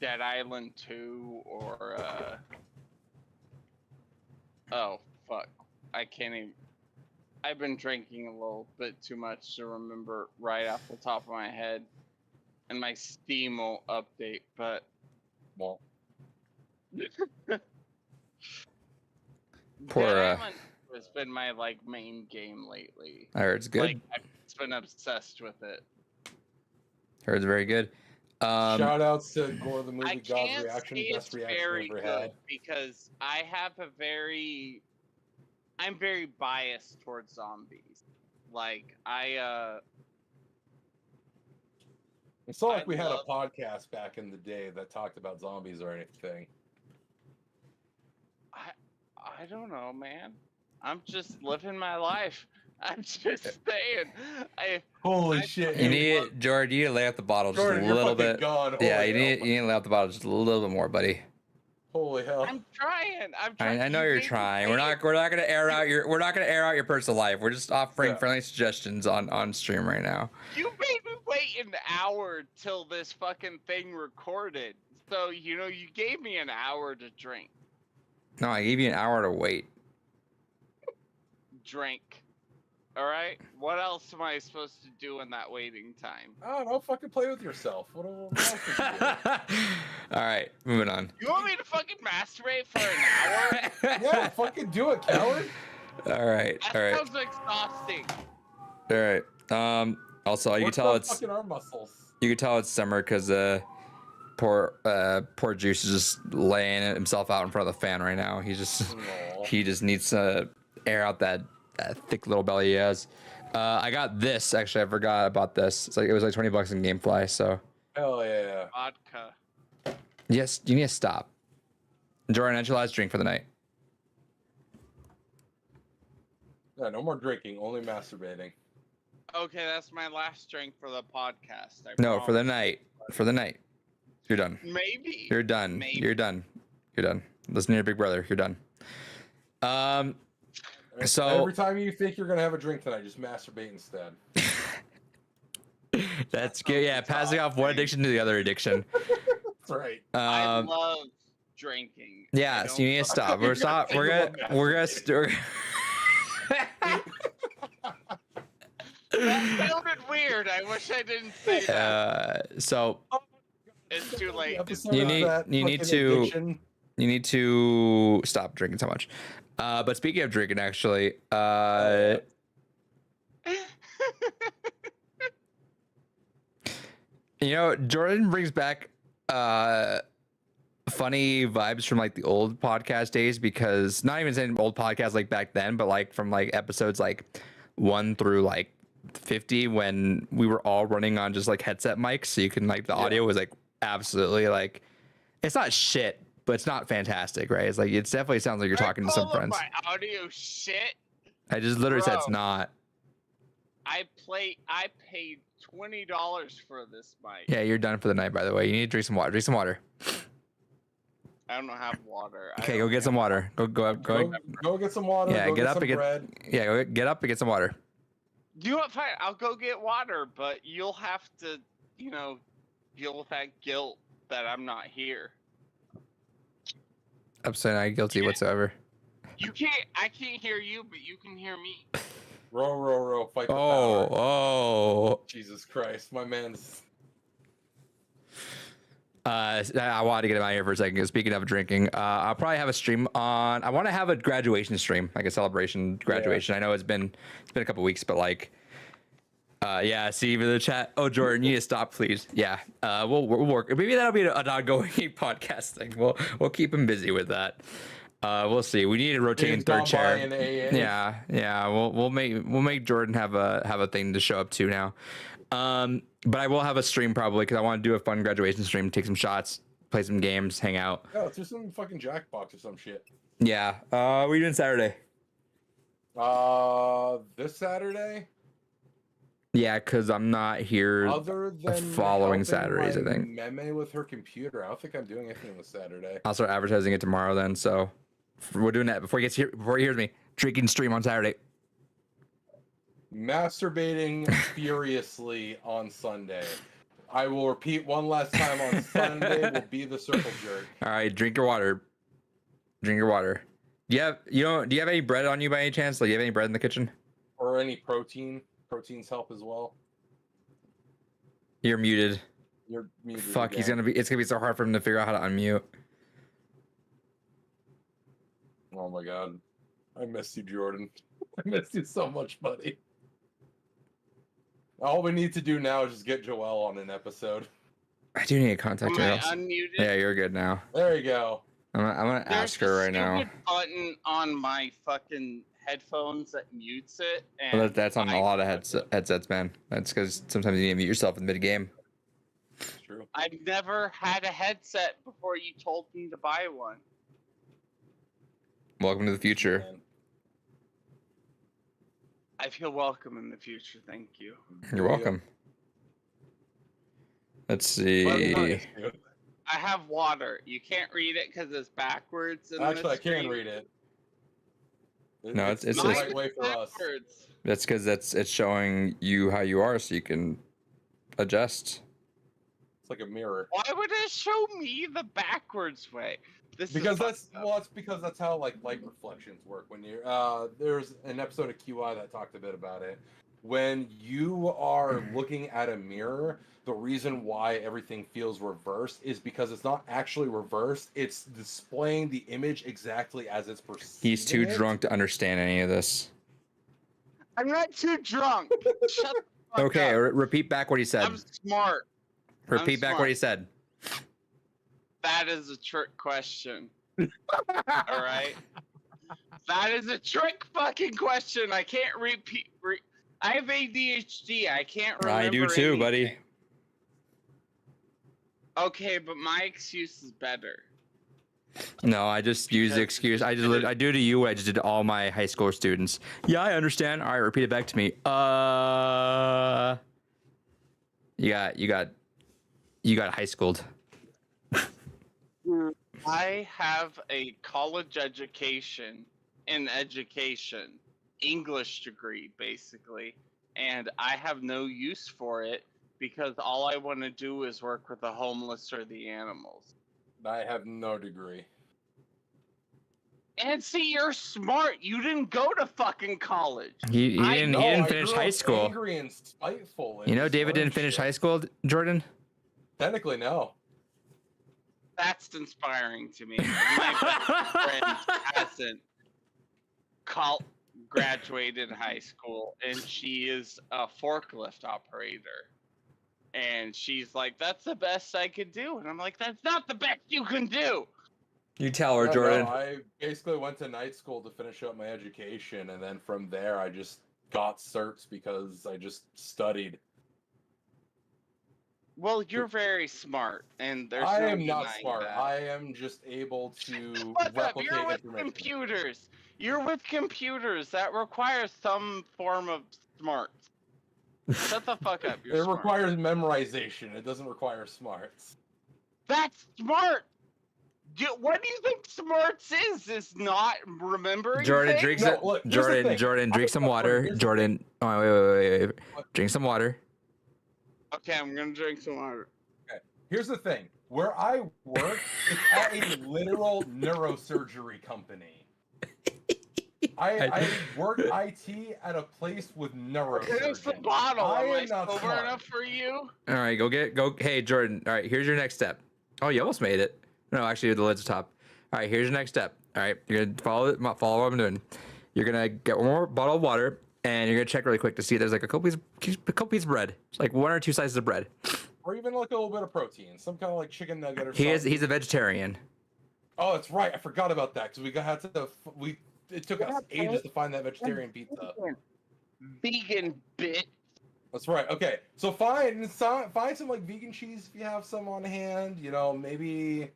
Dead Island 2 or oh fuck. I can't even I've been drinking a little bit too much to remember right off the top of my head. And my Steam will update, but Well, Poor, Dead Island has been my like main game lately. I heard it's good. Like I've just been obsessed with it. Heard it's very good. shout outs to Gore the I Movie God's can't reaction, say best it's reaction very ever good had. because I'm very biased towards zombies. Like It's not like I we had a love- podcast back in the day that talked about zombies or anything. I don't know, man. I'm just living my life. I'm just saying. Holy I- shit! You hey, need Jordan. You need to lay off the bottle just Jordan, a you're little fucking bit. gone. Yeah, Holy you hell. need to lay off the bottle just a little bit more, buddy. Holy hell! I'm trying. I'm trying. I know You you're made me trying. wait. We're not gonna air out your personal life. We're just offering Yeah. friendly suggestions on stream right now. You made me wait an hour till this fucking thing recorded. So you gave me an hour to drink. No, I gave you an hour to wait. Drink. All right. What else am I supposed to do in that waiting time? I don't know. Fucking play with yourself. What else would you do? All right, moving on. You want me to fucking masturbate for an hour? Yeah, fucking do it, coward. All right, That all right, sounds exhausting. all right. Also, you can Work tell on it's fucking arm muscles. summer because poor Juice is just laying himself out in front of the fan right now. Aw. He just needs to air out that thick little belly he has. I got this actually. I forgot about this. It was like $20 in GameFly. So Hell yeah. Vodka. yes, you need to stop. Jordan, that's your last drink for the night. Yeah, no more drinking, only masturbating. Okay, that's my last drink for the podcast. I No, for the promise. night. For the night. You're done. Maybe. You're done. Maybe. You're done. You're done. Listen to your big brother. You're done. So- every time you think you're gonna have a drink tonight, just masturbate instead. That's good. Yeah, passing off one addiction to the other addiction. That's right. I Um, love drinking. yeah, I so you need to don't stop. We're stop. We're gonna. We're gonna. That sounded weird. I wish I didn't say that. So It's too late. Episode You of need- that you need fucking to- addiction. you need to stop drinking so much. But speaking of drinking, actually, Jordan brings back funny vibes from like the old podcast days because not even saying old podcasts like back then, but like from like episodes like 1 through like 50 when we were all running on just like headset mics, so you can like the audio was like absolutely like it's not shit, but it's not fantastic, right? It's like it definitely sounds like you're talking to some I call friends. My audio shit. I just literally said it's Bro. not. I paid $20 for this mic. Yeah, you're done for the night. By the way, you need to drink some water. Drink some water. I don't have water. I Okay, don't go get some water. Go Go get some water. Yeah, go get up some and get- bread. Yeah, get up and get some water. You know what? Fine. I'll go get water, but you'll have to, deal with that guilt that I'm not here. Absolutely not guilty whatsoever. I can't hear you, but you can hear me. Row, fight the Oh, power. oh. Jesus Christ, my man's. I wanted to get him out here for a second. 'Cause speaking of drinking, I'll probably have a stream on. I want to have a graduation stream, like a celebration graduation. I know it's been a couple weeks, but like, yeah. See even the chat. Oh, Jordan, you need to stop, please. Yeah, we'll work. Maybe that'll be an ongoing podcast thing. We'll keep him busy with that. We'll see. We need a rotating James third gone chair. by in AA. Yeah. We'll make Jordan have a thing to show up to now. But I will have a stream probably because I want to do a fun graduation stream, take some shots, play some games, hang out. Yeah, let's do some fucking Jackbox or some shit. Yeah. What are you doing Saturday? This Saturday. Yeah, because I'm not here. Other than following helping Saturdays, I my think. Meme with her computer. I don't think I'm doing anything this Saturday. I'll start advertising it tomorrow then. So we're doing that before he gets here. Before he hears me, drinking stream on Saturday. Masturbating furiously on Sunday. I will repeat one last time on Sunday will be the circle jerk. All right, drink your water. Drink your water. Do you have any bread on you by any chance? Like, do you have any bread in the kitchen? Or any protein. Proteins help as well. You're muted. You're muted Fuck, again. it's gonna be so hard for him to figure out how to unmute. Oh my god. I missed you, Jordan. I missed you so much, buddy. All we need to do now is just get Joel on an episode. I do need to contact Am her. I else. unmuted? Yeah, you're good now. There you go. I'm gonna There's ask her a right now. stupid button on my fucking headphones that mutes it. And Well, that's on a I- lot of headsets, man. That's because sometimes you need to mute yourself in mid game. True. I've never had a headset before you told me to buy one. Welcome to the future. Man. I feel welcome in the future. Thank you. You're welcome. Let's see. Nice, dude. I have water. You can't read it because it's backwards. In Actually, the I can screen. read it. No, it's the just- right way for us. Backwards. That's because it's showing you how you are, so you can adjust. It's like a mirror. Why would it show me the backwards way? This Because is that's because that's how like light reflections work. When you're there's an episode of QI that talked a bit about it. When you are looking at a mirror, the reason why everything feels reversed is because it's not actually reversed. It's displaying the image exactly as it's perceived. He's too drunk to understand any of this. I'm not too drunk. Shut the fuck Okay, up. repeat back what he said. I'm smart. Repeat back smart. what he said. That is a trick question. All right. That is a trick fucking question. I can't repeat. I have ADHD. I can't remember. I do too, buddy. anything. Okay, but my excuse is better. No, I just use the excuse. I do to you what I just did to all my high school students. Yeah, I understand. All right, repeat it back to me. You got high schooled. I have a college education in education, English degree, basically, and I have no use for it because all I want to do is work with the homeless or the animals. I have no degree. And see, you're smart. You didn't go to fucking college. He didn't finish high school. Angry and spiteful. You know, David didn't finish high school, Jordan. Technically, no. That's inspiring to me. My best friend hasn't graduated high school, and she is a forklift operator. And she's like, "That's the best I could do," and I'm like, "That's not the best you can do." You tell her, Yeah, Jordan. no, I basically went to night school to finish up my education, and then from there, I just got certs because I just studied. Well, you're very smart, and there's I no am not denying smart. that. I am just able to Fuck up. replicate You're with information. computers. You're with computers. That requires some form of smarts. Shut the fuck up. You're It smart. requires memorization. It doesn't require smarts. That's smart. What do you think smarts is? Is not remembering Jordan, things? drink No, some. look, here's the Jordan, thing. Jordan, drink some water. Here's the Jordan, oh, wait. What? Drink some water. Okay, I'm gonna drink some water. Here's the thing. Where I work is at a literal neurosurgery company. I work IT at a place with Here's the neurosurgeons. bottle. I Am I am not sober smart. enough for you? All right, go. Hey, Jordan. All right, here's your next step. Oh, you almost made it. No, actually, the lid's top. All right, here's your next step. All right, you're gonna follow what I'm doing. You're gonna get one more bottle of water, and you're gonna check really quick to see if there's like a couple pieces of bread, like 1 or 2 slices of bread. Or even like a little bit of protein, some kind of like chicken nugget or He's something. a vegetarian. Oh, that's right. I forgot about that because it took us ages to find that vegetarian pizza. Vegan bitch. That's right. Okay, so find some like vegan cheese if you have some on hand. You know, maybe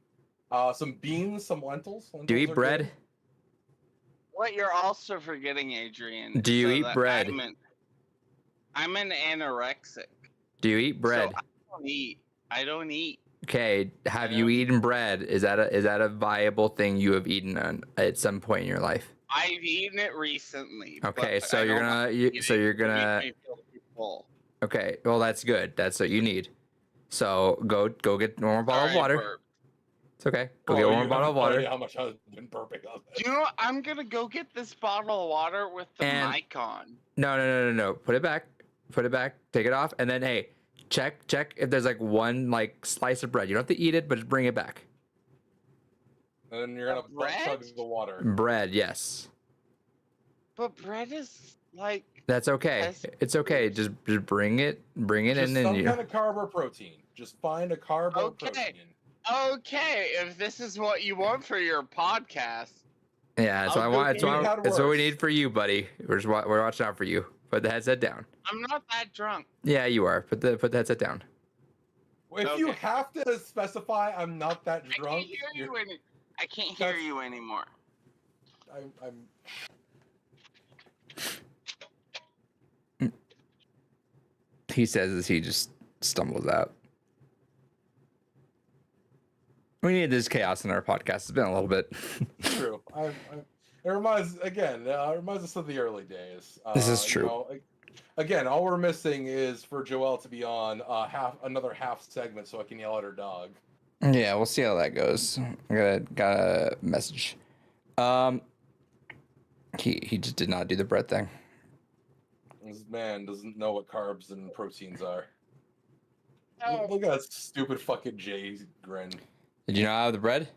some beans, some lentils. Do you Lentils eat are bread? good. What you're also forgetting, Adrian. Do you so eat that bread? I'm an anorexic. Do you eat bread? So I don't eat. Okay, have you eaten bread? Is that a viable thing you have eaten at some point in your life? I've eaten it recently. Okay, but so I you're don't gonna eat it. you're It gonna makes me feel full. okay. Well, that's good. That's what you need. So go get one more bottle of Sorry, water. burp. It's okay. Go Bro, get one you more bottle of have no water. idea how much I've been burping on this. Do you know what? I'm gonna go get this bottle of water with the And- mic on. No. Put it back. Take it off, and then hey, check if there's like one like slice of bread. You don't have to eat it, but just bring it back. And then you're gonna Bread? chug the water. Bread, yes. But bread is like That's okay. Yes. It's okay. Just bring it Just in, and some you. kind of carb or protein. Just find a carb or Okay. protein. okay. If this is what you want for your podcast, Yeah, that's what I I'll go want. get That's what we worse. need for you, buddy. We're watching out for you. Put the headset down. I'm not that drunk. Yeah, you are. Put the headset down. If you Okay. have to specify, I'm not that I can't drunk. hear you're- you I can't hear That's- you anymore. I'm He says as he just stumbles out. We need this chaos in our podcast. It's been a little bit. true. It reminds us of the early days. This is true. You know, again, all we're missing is for Joelle to be on another half segment so I can yell at her dog. Yeah, we'll see how that goes. I got a message. He just did not do the bread thing. This man doesn't know what carbs and proteins are. Oh, Look at that stupid fucking Jay grin. Did you not have the bread?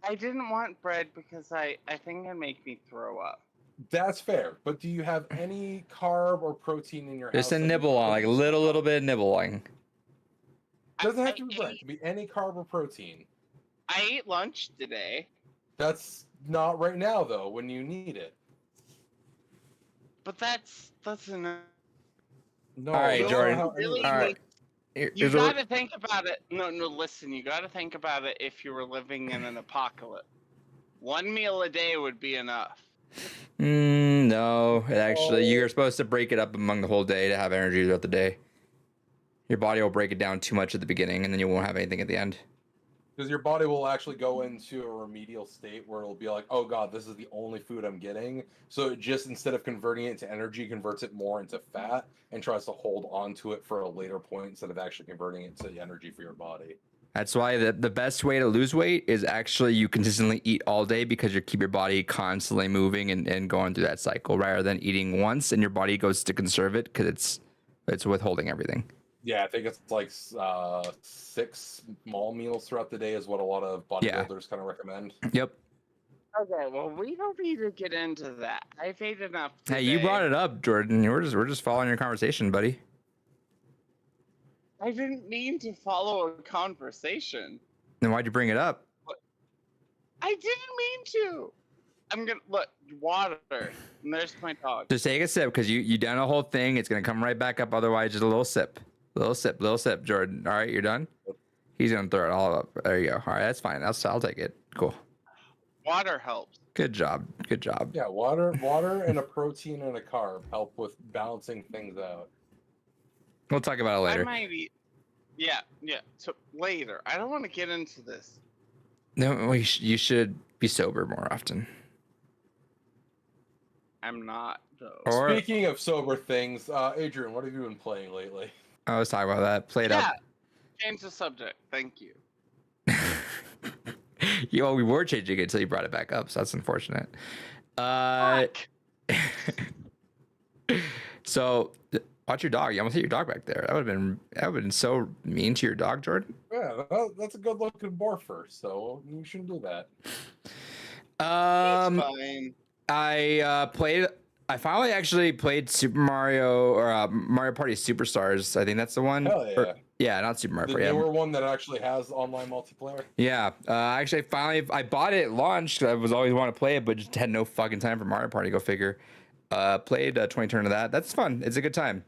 I didn't want bread because I think it'd make me throw up. That's fair, but do you have any carb or protein in your house? Just a that you nibble on, like a focus little on? bit of nibbling. Doesn't I have to be bread. It ate- can be any carb or protein. I ate lunch today, That's not right now though. When you need it. but that's enough. No. All right, that's not Jordan. how any of Really this All right. works. You Here's what gotta think about it. No, listen. You gotta think about it. If you were living in an apocalypse, one meal a day would be enough. No, it actually, Oh. you're supposed to break it up among the whole day to have energy throughout the day. Your body will break it down too much at the beginning, and then you won't have anything at the end. Because your body will actually go into a remedial state where it'll be like, oh god, this is the only food I'm getting. So it just, instead of converting it into energy, converts it more into fat and tries to hold on to it for a later point instead of actually converting it to energy for your body. That's why the best way to lose weight is actually you consistently eat all day because you keep your body constantly moving and going through that cycle rather than eating once and your body goes to conserve it because it's withholding everything. Yeah, I think it's like 6 small meals throughout the day is what a lot of Yeah. bodybuilders kind of recommend. Yep. Okay, well, we don't need to get into that. I've ate enough. Hey, you today. brought it up, Jordan. We're just following your conversation, buddy. I didn't mean to follow a conversation. Then why'd you bring it up? I didn't mean to. I'm gonna look water. And there's my dog. Just take a sip because you done a whole thing. It's gonna come right back up. Otherwise, just a little sip, little sip, Jordan. All right, you're done. He's gonna throw it all up. There you go. All right, that's fine. I'll take it. Cool. Water helps. Good job. Good job. Yeah, water and a protein and a carb help with balancing things out. We'll talk about it I later. might eat. Yeah. So later. I don't want to get into this. No, you should be sober more often. I'm not though. Or Speaking of sober things, Adrian, what have you been playing lately? I was talking about that. Play it Yeah. Change the subject. Thank you. up. We were changing it until you brought it back up, so that's unfortunate. Fuck. So watch your dog. You almost hit your dog back there. That would have been so mean to your dog, Jordan. Yeah, that's a good looking morpher, so you shouldn't do that. It's fine. I finally actually played Super Mario or Mario Party Superstars. I think that's the one. Hell Or- yeah. yeah, not Super Mario The Party. newer one that actually has online multiplayer. Yeah, actually, finally, I bought it at launch because I was always want to play it, but just had no fucking time for Mario Party. Go figure. Played 20 turn of that. That's fun. It's a good time.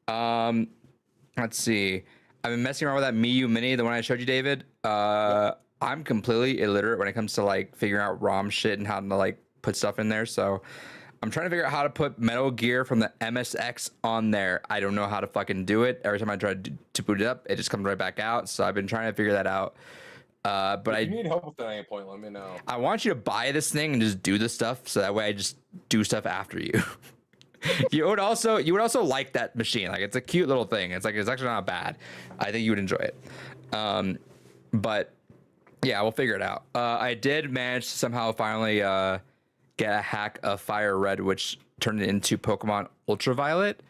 Let's see. I've been messing around with that Miu Mini, the one I showed you, David. I'm completely illiterate when it comes to like figuring out ROM shit and how to like put stuff in there. So I'm trying to figure out how to put Metal Gear from the MSX on there. I don't know how to fucking do it. Every time I try to boot it up, it just comes right back out. So I've been trying to figure that out. But If you need help with that at any point, let me know. I want you to buy this thing and just do the stuff so that way I just do stuff after you. you would also like that machine. Like it's a cute little thing. It's actually not bad. I think you would enjoy it. But yeah, we'll figure it out. I did manage to somehow finally get a hack of Fire Red, which turned it into Pokemon Ultraviolet.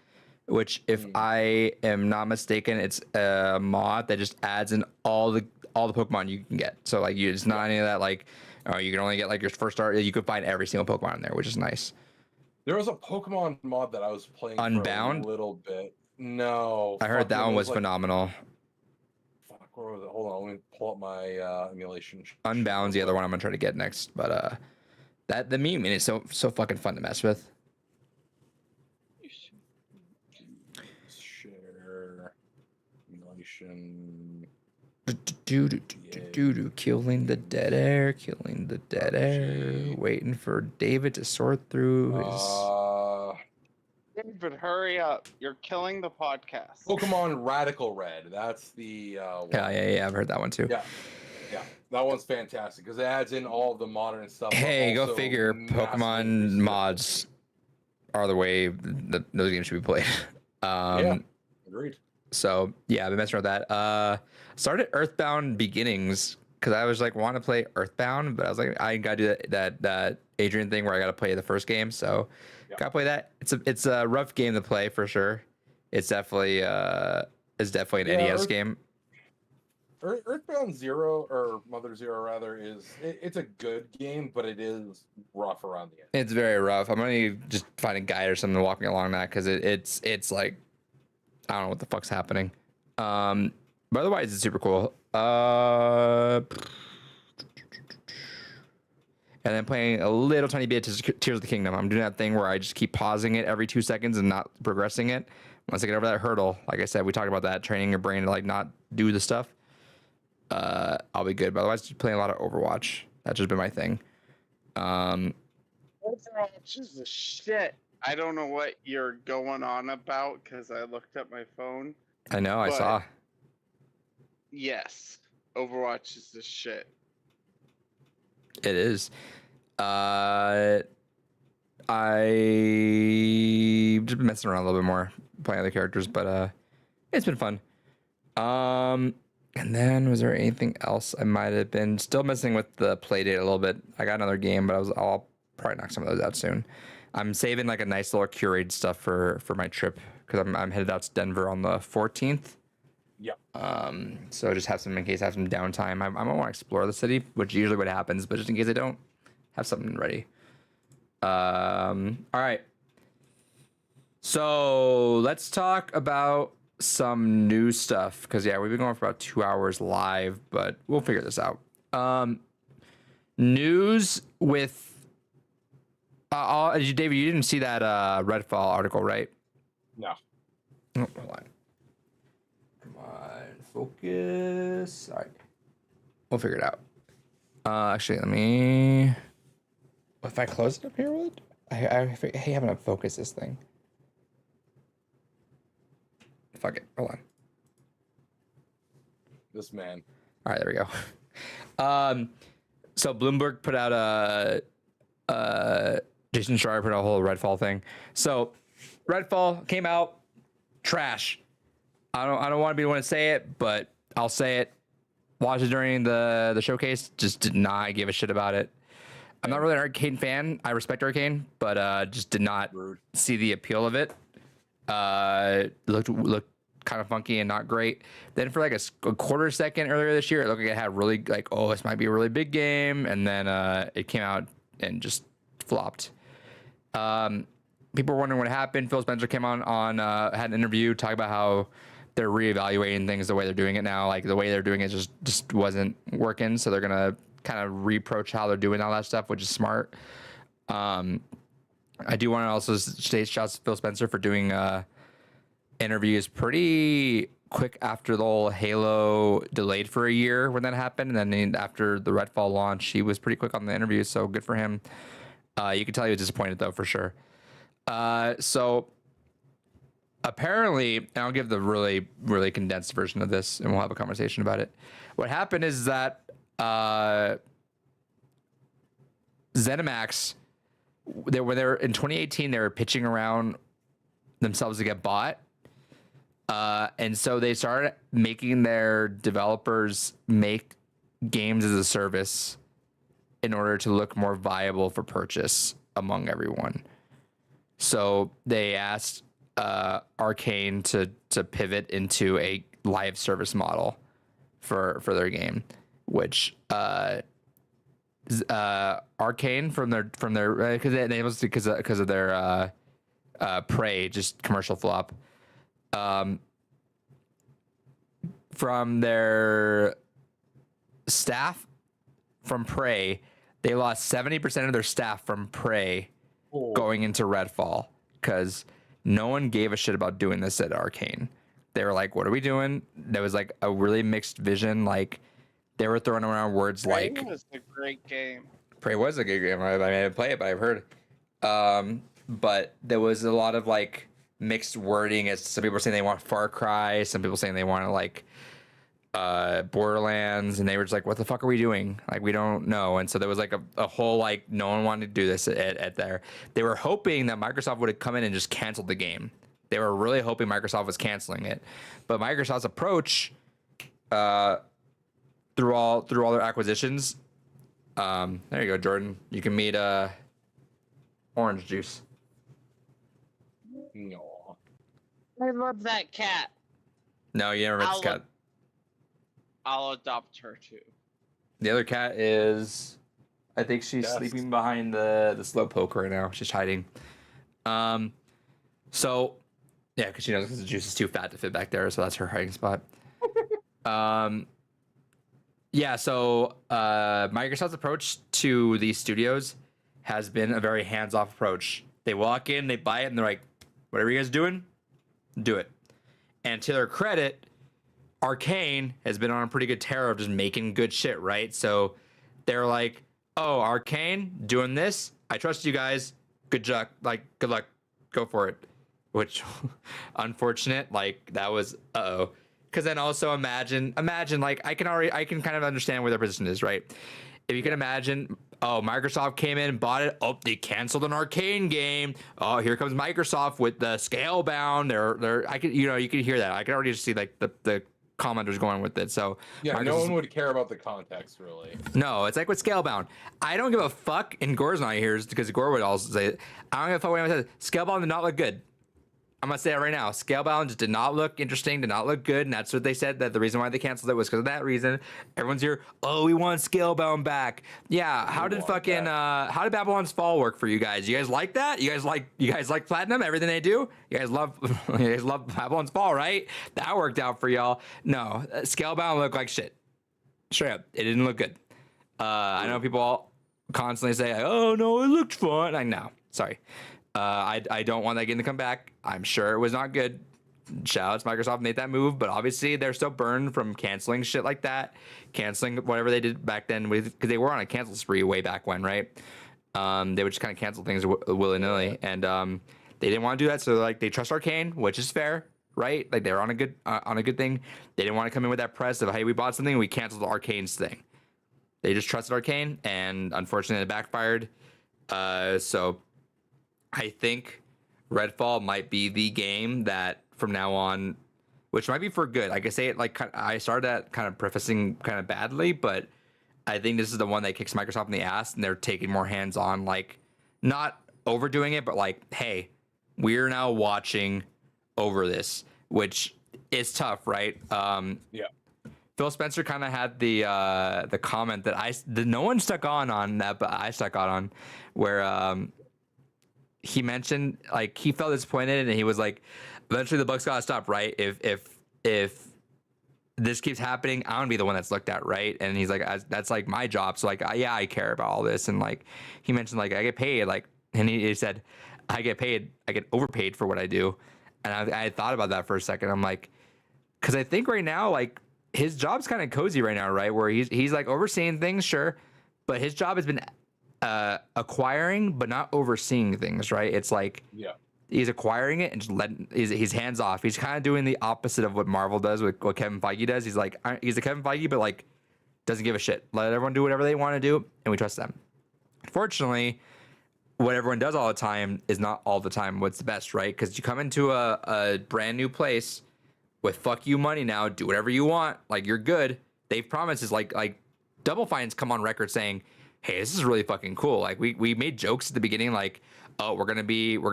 Which, if I am not mistaken, it's a mod that just adds in all the Pokemon you can get. So like, it's not any of that like, oh, you can only get like your first start. You could find every single Pokemon in there, which is nice. There was a Pokemon mod that I was playing Unbound? for a little bit. No. I heard fuck, that it one was like- phenomenal. Fuck, where was it? Hold on, let me pull up my emulation. Unbound's the other one I'm gonna try to get next, but the Mew Mini is so fucking fun to mess with. Share Destruction. Killing the dead air, killing the dead air, RPG. waiting for David to sort through his. David, hurry up! You're killing the podcast. Pokemon Radical Red. That's the one. Yeah, I've heard that one too. Yeah, that one's fantastic because it adds in all of the modern stuff. but Hey, go also figure. massively Pokemon restricted. mods are the way that those games should be played. Yeah, agreed. So yeah, I've been messing with that. Started Earthbound Beginnings because I was like, want to play Earthbound, but I was like, I gotta do that Adrian thing where I gotta play the first game. So gotta play that. It's a rough game to play for sure. It's definitely an NES game. Earthbound Zero or Mother Zero rather it's a good game, but it is rough around the edge. It's very rough. I'm gonna just find a guide or something walking along that because it's like I don't know what the fuck's happening. But otherwise it's super cool. And then playing a little tiny bit of Tears of the Kingdom. I'm doing that thing where I just keep pausing it every 2 seconds and not progressing it. Once I get over that hurdle, like I said, we talked about that, training your brain to like not do the stuff. I'll be good. But otherwise, just playing a lot of Overwatch. That's just been my thing. Overwatch is the shit. I don't know what you're going on about because I looked at my phone. I know, I But- saw. Yes, Overwatch is the shit. It is. I just been messing around a little bit more, playing other characters, but it's been fun. And then was there anything else I might have been still messing with the Playdate a little bit? I got another game, but I'll probably knock some of those out soon. I'm saving like a nice little curated stuff for my trip because I'm headed out to Denver on the 14th. Yep. So just have some in case I have some downtime. I want to explore the city, which is usually what happens, but just in case I don't, have something ready. All right. So let's talk about some new stuff because we've been going for about 2 hours live, but we'll figure this out. News with David, you didn't see that Redfall article, right? No. Oh, hold on. Come on, focus. All right, we'll figure it out. Actually, let me. If I close it up here, would I haven't focused this thing. Fuck it. Hold on. This man. All right, there we go. So Bloomberg put out Jason Schreier put out a whole Redfall thing. So Redfall came out trash. I don't want to be the one to say it, but I'll say it. Watched it during the showcase. Just did not give a shit about it. I'm not really an Arcane fan. I respect Arcane, but just did not Rude. see the appeal of it. Looked kind of funky and not great. Then for like a quarter second earlier this year, it looked like it had really like, oh, this might be a really big game, and then it came out and just flopped. People were wondering what happened. Phil Spencer came on had an interview talking about how they're reevaluating things the way they're doing it now. Like the way they're doing it just wasn't working, so they're gonna kind of reapproach how they're doing all that stuff, which is smart. I do want to also state shouts to Phil Spencer for doing interviews pretty quick after the whole Halo delayed for a year when that happened, and then after the Redfall launch, he was pretty quick on the interviews, so good for him. You can tell he was disappointed though, for sure. So apparently, and I'll give the really, really condensed version of this, and we'll have a conversation about it. What happened is that ZeniMax, when they were in 2018, they were pitching around themselves to get bought. And so they started making their developers make games as a service in order to look more viable for purchase among everyone. So they asked Arcane to pivot into a live service model for their game, which Arcane from their because of their Prey just commercial flop. From their staff from Prey, they lost 70% of their staff from Prey going into Redfall because no one gave a shit about doing this at Arcane. They were like, "What are we doing?" There was like a really mixed vision. Like they were throwing around words like It was a great game. "Prey" was a good game. I didn't play it, but I've heard. But there was a lot of like mixed wording. As some people were saying they want Far Cry, some people saying they want to like Borderlands, and they were just like, "What the fuck are we doing? Like, we don't know." And so there was like a whole like no one wanted to do this at there. They were hoping that Microsoft would have come in and just canceled the game. They were really hoping Microsoft was canceling it, but Microsoft's approach through all their acquisitions. There you go, Jordan. You can meet Orange Juice. No. I love that cat. No, you never met this cat. I'll adopt her too. The other cat is, I think she's sleeping behind the slow poke right now. She's hiding. So, yeah, because she knows the juice is too fat to fit back there, so that's her hiding spot. Yeah, so Microsoft's approach to these studios has been a very hands-off approach. They walk in, they buy it, and they're like, "Whatever you guys doing, do it." And to their credit, Arcane has been on a pretty good tear of just making good shit, right? So they're like, "Oh, Arcane doing this? I trust you guys. Good luck. Like, good luck. Go for it." Which, unfortunate. Like that was Because then also imagine like I can kind of understand where their position is, right? If you can imagine, Microsoft came in and bought it. Oh, they canceled an Arcane game. Oh, here comes Microsoft with the Scalebound. You can hear that. I can already just see like the commenters going with it. So yeah, no one would care about the context really. No, it's like with Scalebound. I don't give a fuck, and Gore's not here because Gore would also say it. I don't give a fuck what anyone says. Scalebound did not look good. I'm gonna say it right now. Scalebound just did not look interesting, did not look good, and that's what they said. That the reason why they canceled it was because of that reason. Everyone's here. Oh, we want Scalebound back. Yeah. How did Babylon's Fall work for you guys? You guys like that? You guys like Platinum? Everything they do? You guys love Babylon's Fall, right? That worked out for y'all. No, Scalebound looked like shit. Straight up, it didn't look good. I know people all constantly say, "Oh no, it looked fun." Like, no, sorry. I don't want that game to come back. I'm sure it was not good. Shout out to Microsoft made that move, but obviously they're still burned from canceling shit like that, canceling whatever they did back then because they were on a cancel spree way back when, right? They would just kind of cancel things willy nilly, and they didn't want to do that. So like they trust Arcane, which is fair, right? Like they're on a good thing. They didn't want to come in with that press of, "Hey, we bought something, we canceled the Arcane's thing." They just trusted Arcane, and unfortunately it backfired. So I think Redfall might be the game that from now on, which might be for good. Like I say it like I started that kind of prefacing kind of badly, but I think this is the one that kicks Microsoft in the ass, and they're taking more hands on, like not overdoing it, but like, "Hey, we're now watching over this," which is tough, right? Yeah. Phil Spencer kind of had the comment that no one stuck on that, but I stuck on where he mentioned like he felt disappointed, and he was like, eventually the Bucks gotta stop, right? If this keeps happening, I want to be the one that's looked at, right? And he's like, that's like my job. So like, I care about all this. And like he mentioned like I get paid, like, and he said I get overpaid for what I do. And I thought about that for a second. I'm like, because I think right now like his job's kind of cozy right now, right? Where he's like overseeing things, sure, but his job has been acquiring but not overseeing things, right? It's like he's acquiring it and just letting he's hands off. He's kind of doing the opposite of what Marvel does with what Kevin Feige does. He's like he's a Kevin Feige, but like doesn't give a shit. Let everyone do whatever they want to do, and we trust them. Unfortunately, what everyone does all the time is not all the time what's the best, right? Because you come into a brand new place with "fuck you" money now, do whatever you want, like you're good. They've promised is like Double Fine's come on record saying, "Hey, this is really fucking cool." Like we made jokes at the beginning, like, "Oh, we're gonna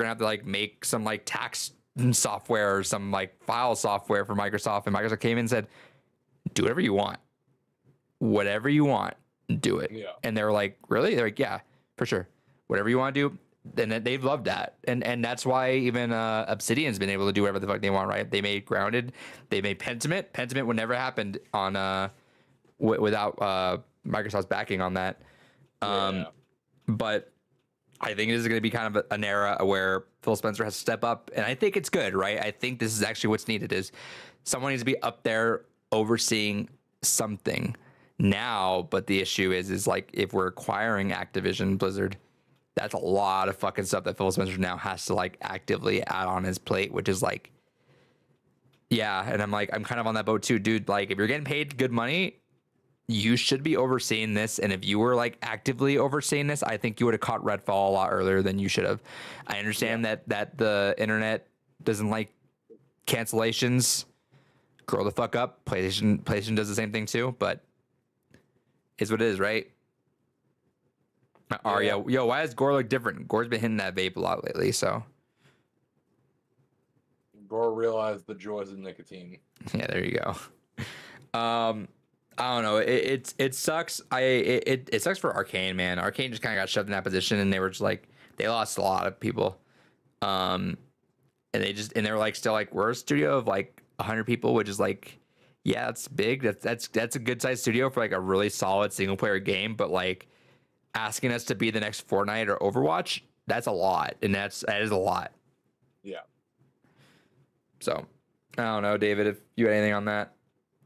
have to like make some like tax software or some like file software for Microsoft," and Microsoft came in and said, "Do whatever you want, do it." Yeah. And they were like, "Really?" They're like, "Yeah, for sure, whatever you want to do." And they've loved that, and that's why even Obsidian's been able to do whatever the fuck they want, right? They made Grounded, they made Pentiment. Pentiment would never happened on without Microsoft's backing on that. But I think this is going to be kind of an era where Phil Spencer has to step up, and I think it's good, right? I think this is actually what's needed is someone needs to be up there overseeing something now. But the issue is like if we're acquiring Activision Blizzard, that's a lot of fucking stuff that Phil Spencer now has to like actively add on his plate, which is like, yeah. And I'm kind of on that boat too, dude. Like if you're getting paid good money, you should be overseeing this. And if you were like actively overseeing this, I think you would have caught Redfall a lot earlier than you should have. I understand that the internet doesn't like cancellations. Grow the fuck up. PlayStation does the same thing too, but it's what it is, right? Yo, why does Gore look different? Gore's been hitting that vape a lot lately, so. Gore realized the joys of nicotine. Yeah, there you go. I don't know. It sucks. It sucks for Arcane, man. Arcane just kind of got shoved in that position, and they were just like they lost a lot of people. And they were like still like we're a studio of like 100 people, which is like, yeah, that's big. That's a good sized studio for like a really solid single player game. But like asking us to be the next Fortnite or Overwatch, that's a lot, and that is a lot. Yeah. So I don't know, David, if you had anything on that.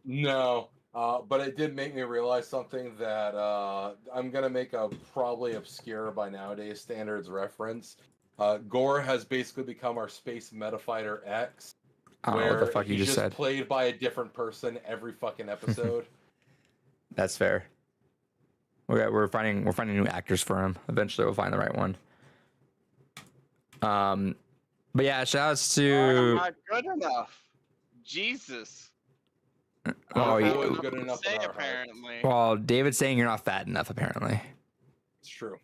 No. But it did make me realize something that I'm going to make a probably obscure by nowadays standards reference. Gore has basically become our Space Metafighter X. I don't know what the fuck you just said. Played by a different person every fucking episode. That's fair. We're finding new actors for him. Eventually we'll find the right one. But yeah, shout outs to... I'm not good enough. Jesus. Oh, yeah. Good Good enough say, in our apparently. Well, David's saying you're not fat enough, apparently. It's true.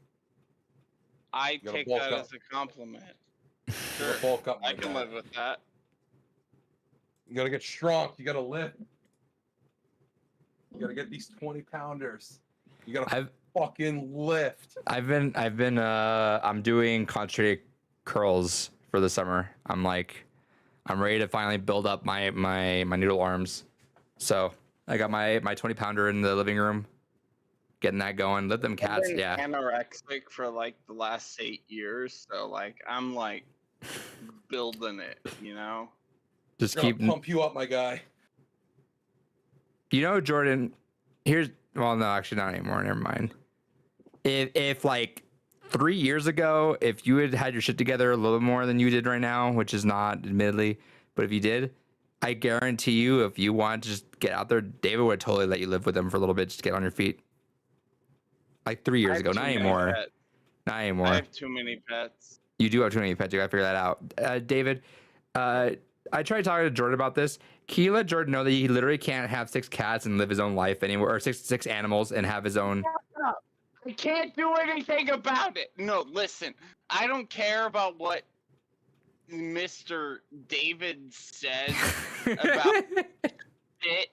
I gotta take bulk that up. as a compliment. You Sure. gotta bulk up, I my can guy. live with that. You gotta get strong. You gotta lift. You gotta get these 20-pounders. You gotta fucking lift. I'm doing concentrated curls for the summer. I'm ready to finally build up my noodle arms. So I got my 20 pounder in the living room, getting that going. Let them cats, I've been yeah. anorexic for like the last 8 years, so like I'm like building it, you know. Just Gonna keep, pump you up, my guy. Jordan. Well, no, actually not anymore. Never mind. If like 3 years ago, if you had your shit together a little more than you did right now, which is not admittedly, but if you did, I guarantee you, if you want to just get out there, David would totally let you live with him for a little bit, just get on your feet. Like 3 years ago, not anymore. Not anymore. I have too many pets. You do have too many pets. You gotta figure that out. David, I tried talking to Jordan about this. Can you let Jordan know that he literally can't have 6 cats and live his own life anywhere, or six animals and have his own? I can't do anything about it. No, listen. I don't care about what Mr. David says about it.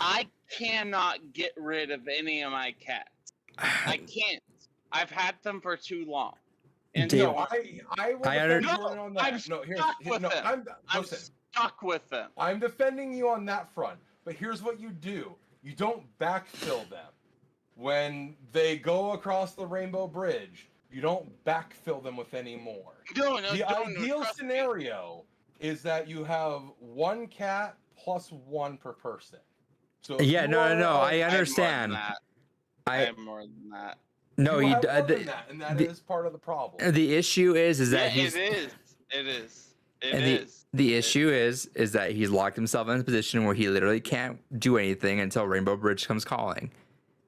I cannot get rid of any of my cats. I can't. I've had them for too long. And Dude, so I will I defend under- Jordan on that. I'm I'm stuck with them. I'm defending you on that front, but here's what you do. You don't backfill them. When they go across the Rainbow Bridge, you don't backfill them with any more. No, The ideal trust me. scenario is that you have 1 cat plus 1 per person. So if Yeah, you no, are- I I have more than understand. that. I I have more than that. no, you he have more than the, that, and that is part of the problem. the issue is Yeah, that he's it is. It is. It and is. the issue is that he's locked himself in a position where he literally can't do anything until Rainbow Bridge comes calling,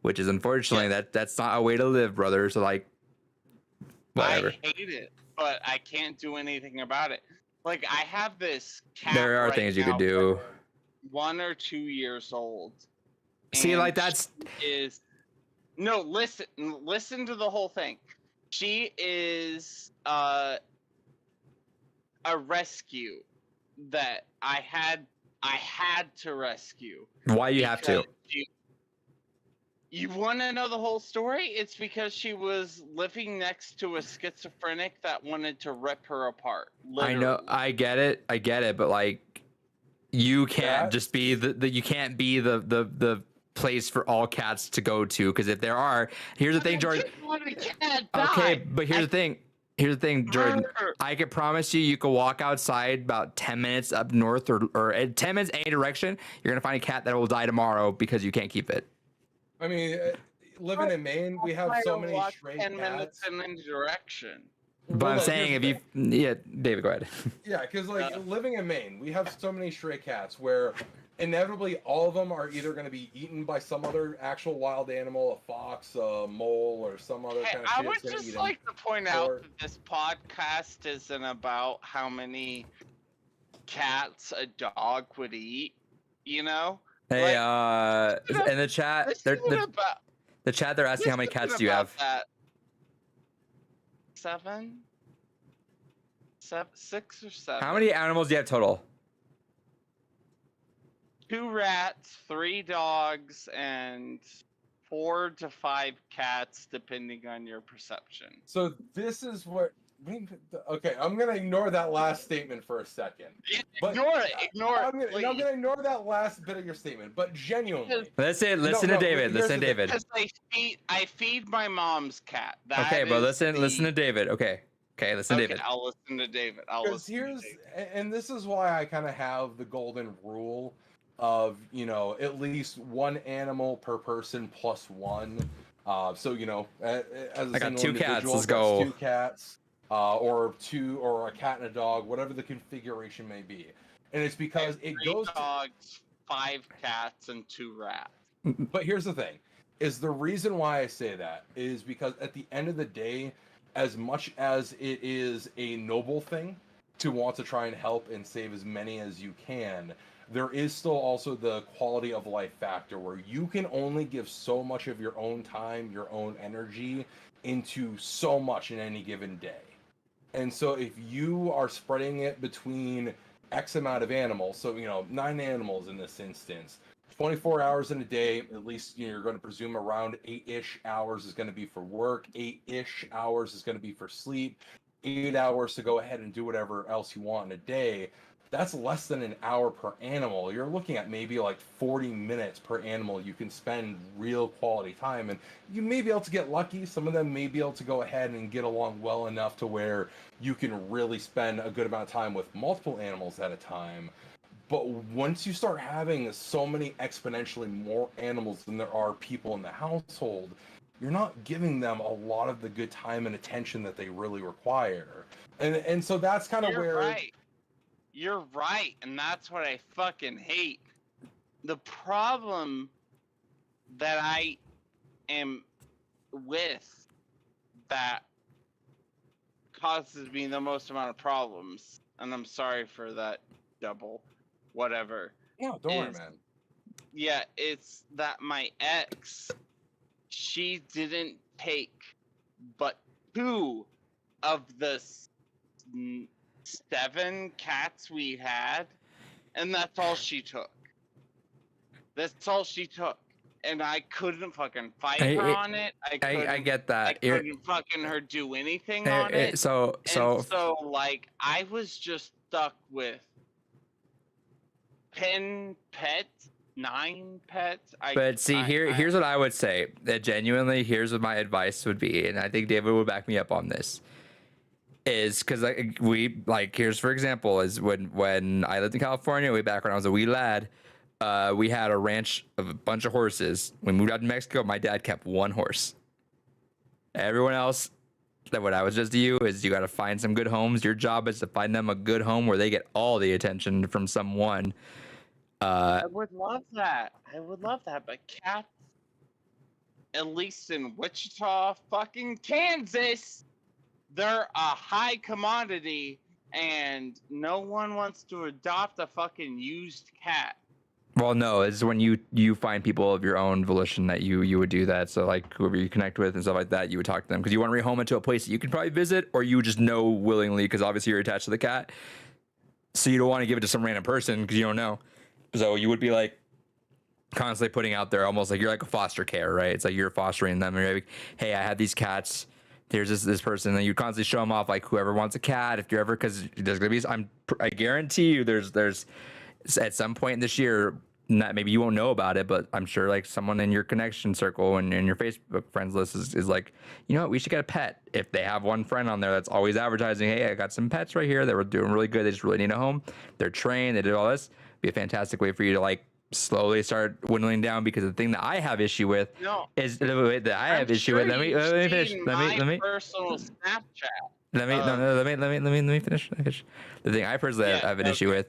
which is unfortunately that's not a way to live, brother. So like, whatever. I hate it, but I can't do anything about it. Like I have this cat. There are right things you now could do. that's 1 or 2 years old. See, and like that's she is no listen to the whole thing. She is a rescue that I had to rescue. why you have to. because you want to know the whole story? It's because she was living next to a schizophrenic that wanted to rip her apart. I know, I get it, but like, you can't That- just be the you can't be the place for all cats to go to. Because if there are, here's the thing, Jordan. Okay, but here's the thing. Here's the thing, Jordan. I can promise you, you can walk outside about 10 minutes up north or 10 minutes any direction. You're gonna find a cat that will die tomorrow because you can't keep it. I mean, living in Maine, we have so many stray 10 minutes cats. in any direction. But I'm Well, saying if here's you, the yeah, David, go ahead. Yeah, because like living in Maine, we have so many stray cats where inevitably all of them are either going to be eaten by some other actual wild animal, a fox, a mole, or some other Hey, kind of I shit. would that's gonna eat just 'em. like to point out Or- that this podcast isn't about how many cats a dog would eat. You know, Hey, This isn't in the chat, this they're, isn't about. the chat, they're asking how many this cats isn't do you about have? That. 7, 6 or 7. How many animals do you have total? 2 rats, 3 dogs, and 4 to 5 cats, depending on your perception. So this is what. Okay, I'm gonna ignore that last statement for a second. But Ignore it. Ignore it. I'm gonna please. ignore that last bit of your statement. But genuinely, Listen No, to no, David. here's Listen to the thing. David. Because I feed my mom's cat. That Okay, but is listen to David. Okay, listen to Okay, David. I'll listen to David. because here's and this is why I kind of have the golden rule of at least one animal per person plus one. So as a I got single 2 cats, individual, let's that's go. 2 cats, or 2 or a cat and a dog, whatever the configuration may be, and it's because it 3 goes. dogs, 5 cats, and 2 rats. But here's the thing: is the reason why I say that is because at the end of the day, as much as it is a noble thing to want to try and help and save as many as you can, there is still also the quality of life factor where you can only give so much of your own time, your own energy into so much in any given day. And so if you are spreading it between X amount of animals, so 9 animals in this instance, 24 hours in a day, at least you're going to presume around 8-ish hours is going to be for work, 8-ish hours is going to be for sleep, 8 hours to go ahead and do whatever else you want in a day. That's less than an hour per animal. You're looking at maybe like 40 minutes per animal you can spend real quality time, and you may be able to get lucky. Some of them may be able to go ahead and get along well enough to where you can really spend a good amount of time with multiple animals at a time. But once you start having so many exponentially more animals than there are people in the household, you're not giving them a lot of the good time and attention that they really require. And so that's kind of where Right. You're right, and that's what I fucking hate. The problem that I am with that causes me the most amount of problems, and I'm sorry for that double whatever. Yeah, don't worry, is- man. Yeah, it's that my ex, she didn't take but 2 of the 7 cats we had, and that's all she took. That's all she took, and I couldn't fucking fight her on it. I get I that. You're- couldn't fucking her do anything on it. so And so like I was just stuck with 10 pets, 9 pets. But see, here's what I would say. That genuinely, here's what my advice would be, and I think David would back me up on this. Is because here's for example, is when I lived in California way back when I was a wee lad, we had a ranch of a bunch of horses. When we moved out to Mexico, my dad kept 1 horse. Everyone else, that what I was just to you is you got to find some good homes. Your job is to find them a good home where they get all the attention from someone. I would love that. But cats, at least in Wichita, fucking Kansas, they're a high commodity, and no one wants to adopt a fucking used cat. Well, no, it's when you find people of your own volition that you would do that. So like whoever you connect with and stuff like that, you would talk to them because you want to rehome it to a place that you can probably visit, or you just know willingly because obviously you're attached to the cat. So you don't want to give it to some random person because you don't know. So you would be like constantly putting out there, almost like you're like a foster care, right? It's like you're fostering them. And you're like, hey, I have these cats. There's this person, and you constantly show them off. Like whoever wants a cat, if you're ever, because there's gonna be, I guarantee you, there's at some point this year, not maybe you won't know about it, but I'm sure like someone in your connection circle and in your Facebook friends list is like, you know what, we should get a pet. If they have one friend on there that's always advertising, hey, I got some pets right here that were doing really good, they just really need a home, they're trained, they did all this, be a fantastic way for you to like slowly start dwindling down. Because the thing that I have issue with is that I have I'm issue sure with. Let me finish. seen Let my me personal Snapchat. let me let me finish. The thing I personally have an issue with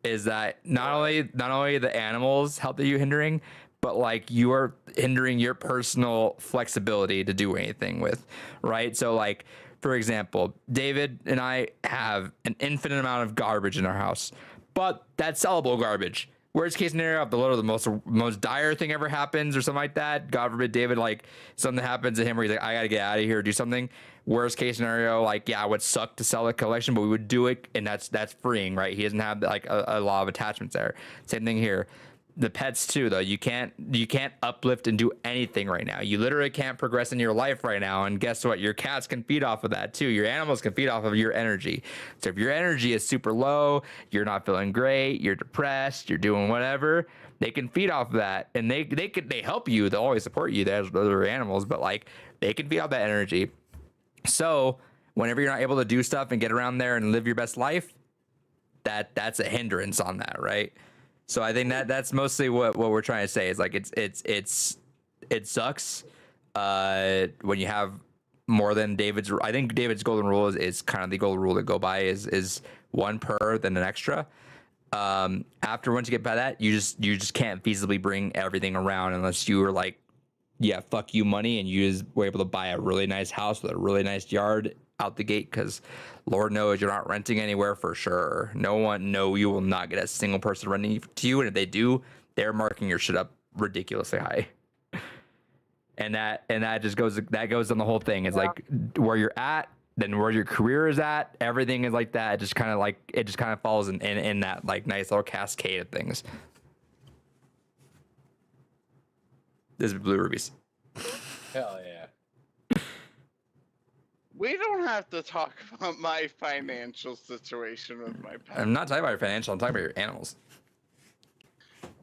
is that not only the animals help that you hindering, but like you are hindering your personal flexibility to do anything with, right? So like, for example, David and I have an infinite amount of garbage in our house, but that's sellable garbage. Worst case scenario, if the most dire thing ever happens or something like that, God forbid, David, like something happens to him where he's like, I gotta get out of here or do something. Worst case scenario, like, yeah, it would suck to sell a collection, but we would do it, and that's freeing, right? He doesn't have like a law of attachments there. Same thing here. The pets too, though. You can't uplift and do anything right now. You literally can't progress in your life right now. And guess what? Your cats can feed off of that too. Your animals can feed off of your energy. So if your energy is super low, you're not feeling great, you're depressed, you're doing whatever, they can feed off of that, and they help you. They'll always support you. There's other animals, but like they can feed off that energy. So whenever you're not able to do stuff and get around there and live your best life, that's a hindrance on that, right? So I think that's mostly what we're trying to say is like it sucks when you have more than David's. I think David's golden rule is kind of the golden rule to go by is one per then an extra. After once you get by that, you just can't feasibly bring everything around unless you were like, yeah, fuck you money, and you just were able to buy a really nice house with a really nice yard out the gate, because Lord knows you're not renting anywhere for sure. No, you will not get a single person renting to you, and if they do, they're marking your shit up ridiculously high. And that just goes on the whole thing. It's like where you're at, then where your career is at, everything is like that. It just kind of falls in that like nice little cascade of things. This is Blue Rubies. Hell yeah. We don't have to talk about my financial situation with my pet. I'm not talking about your financial. I'm talking about your animals.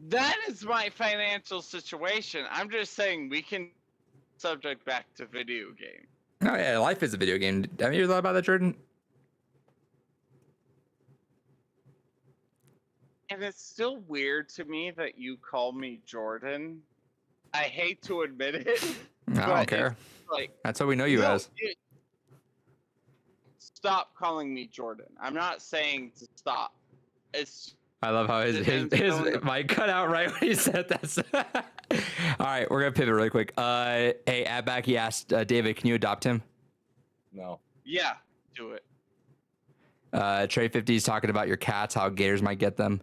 That is my financial situation. I'm just saying we can subject back to video game. Oh yeah, life is a video game. Have you thought about that, Jordan? And it's still weird to me that you call me Jordan. I hate to admit it. I don't care. Like, that's what we know you as. Stop calling me Jordan. I'm not saying to stop. I love how his mic cut out right when he said that. All right, we're gonna pivot really quick. Hey, Adback, he asked David, can you adopt him? No. Yeah, do it. Trey 50 is talking about your cats, how gators might get them.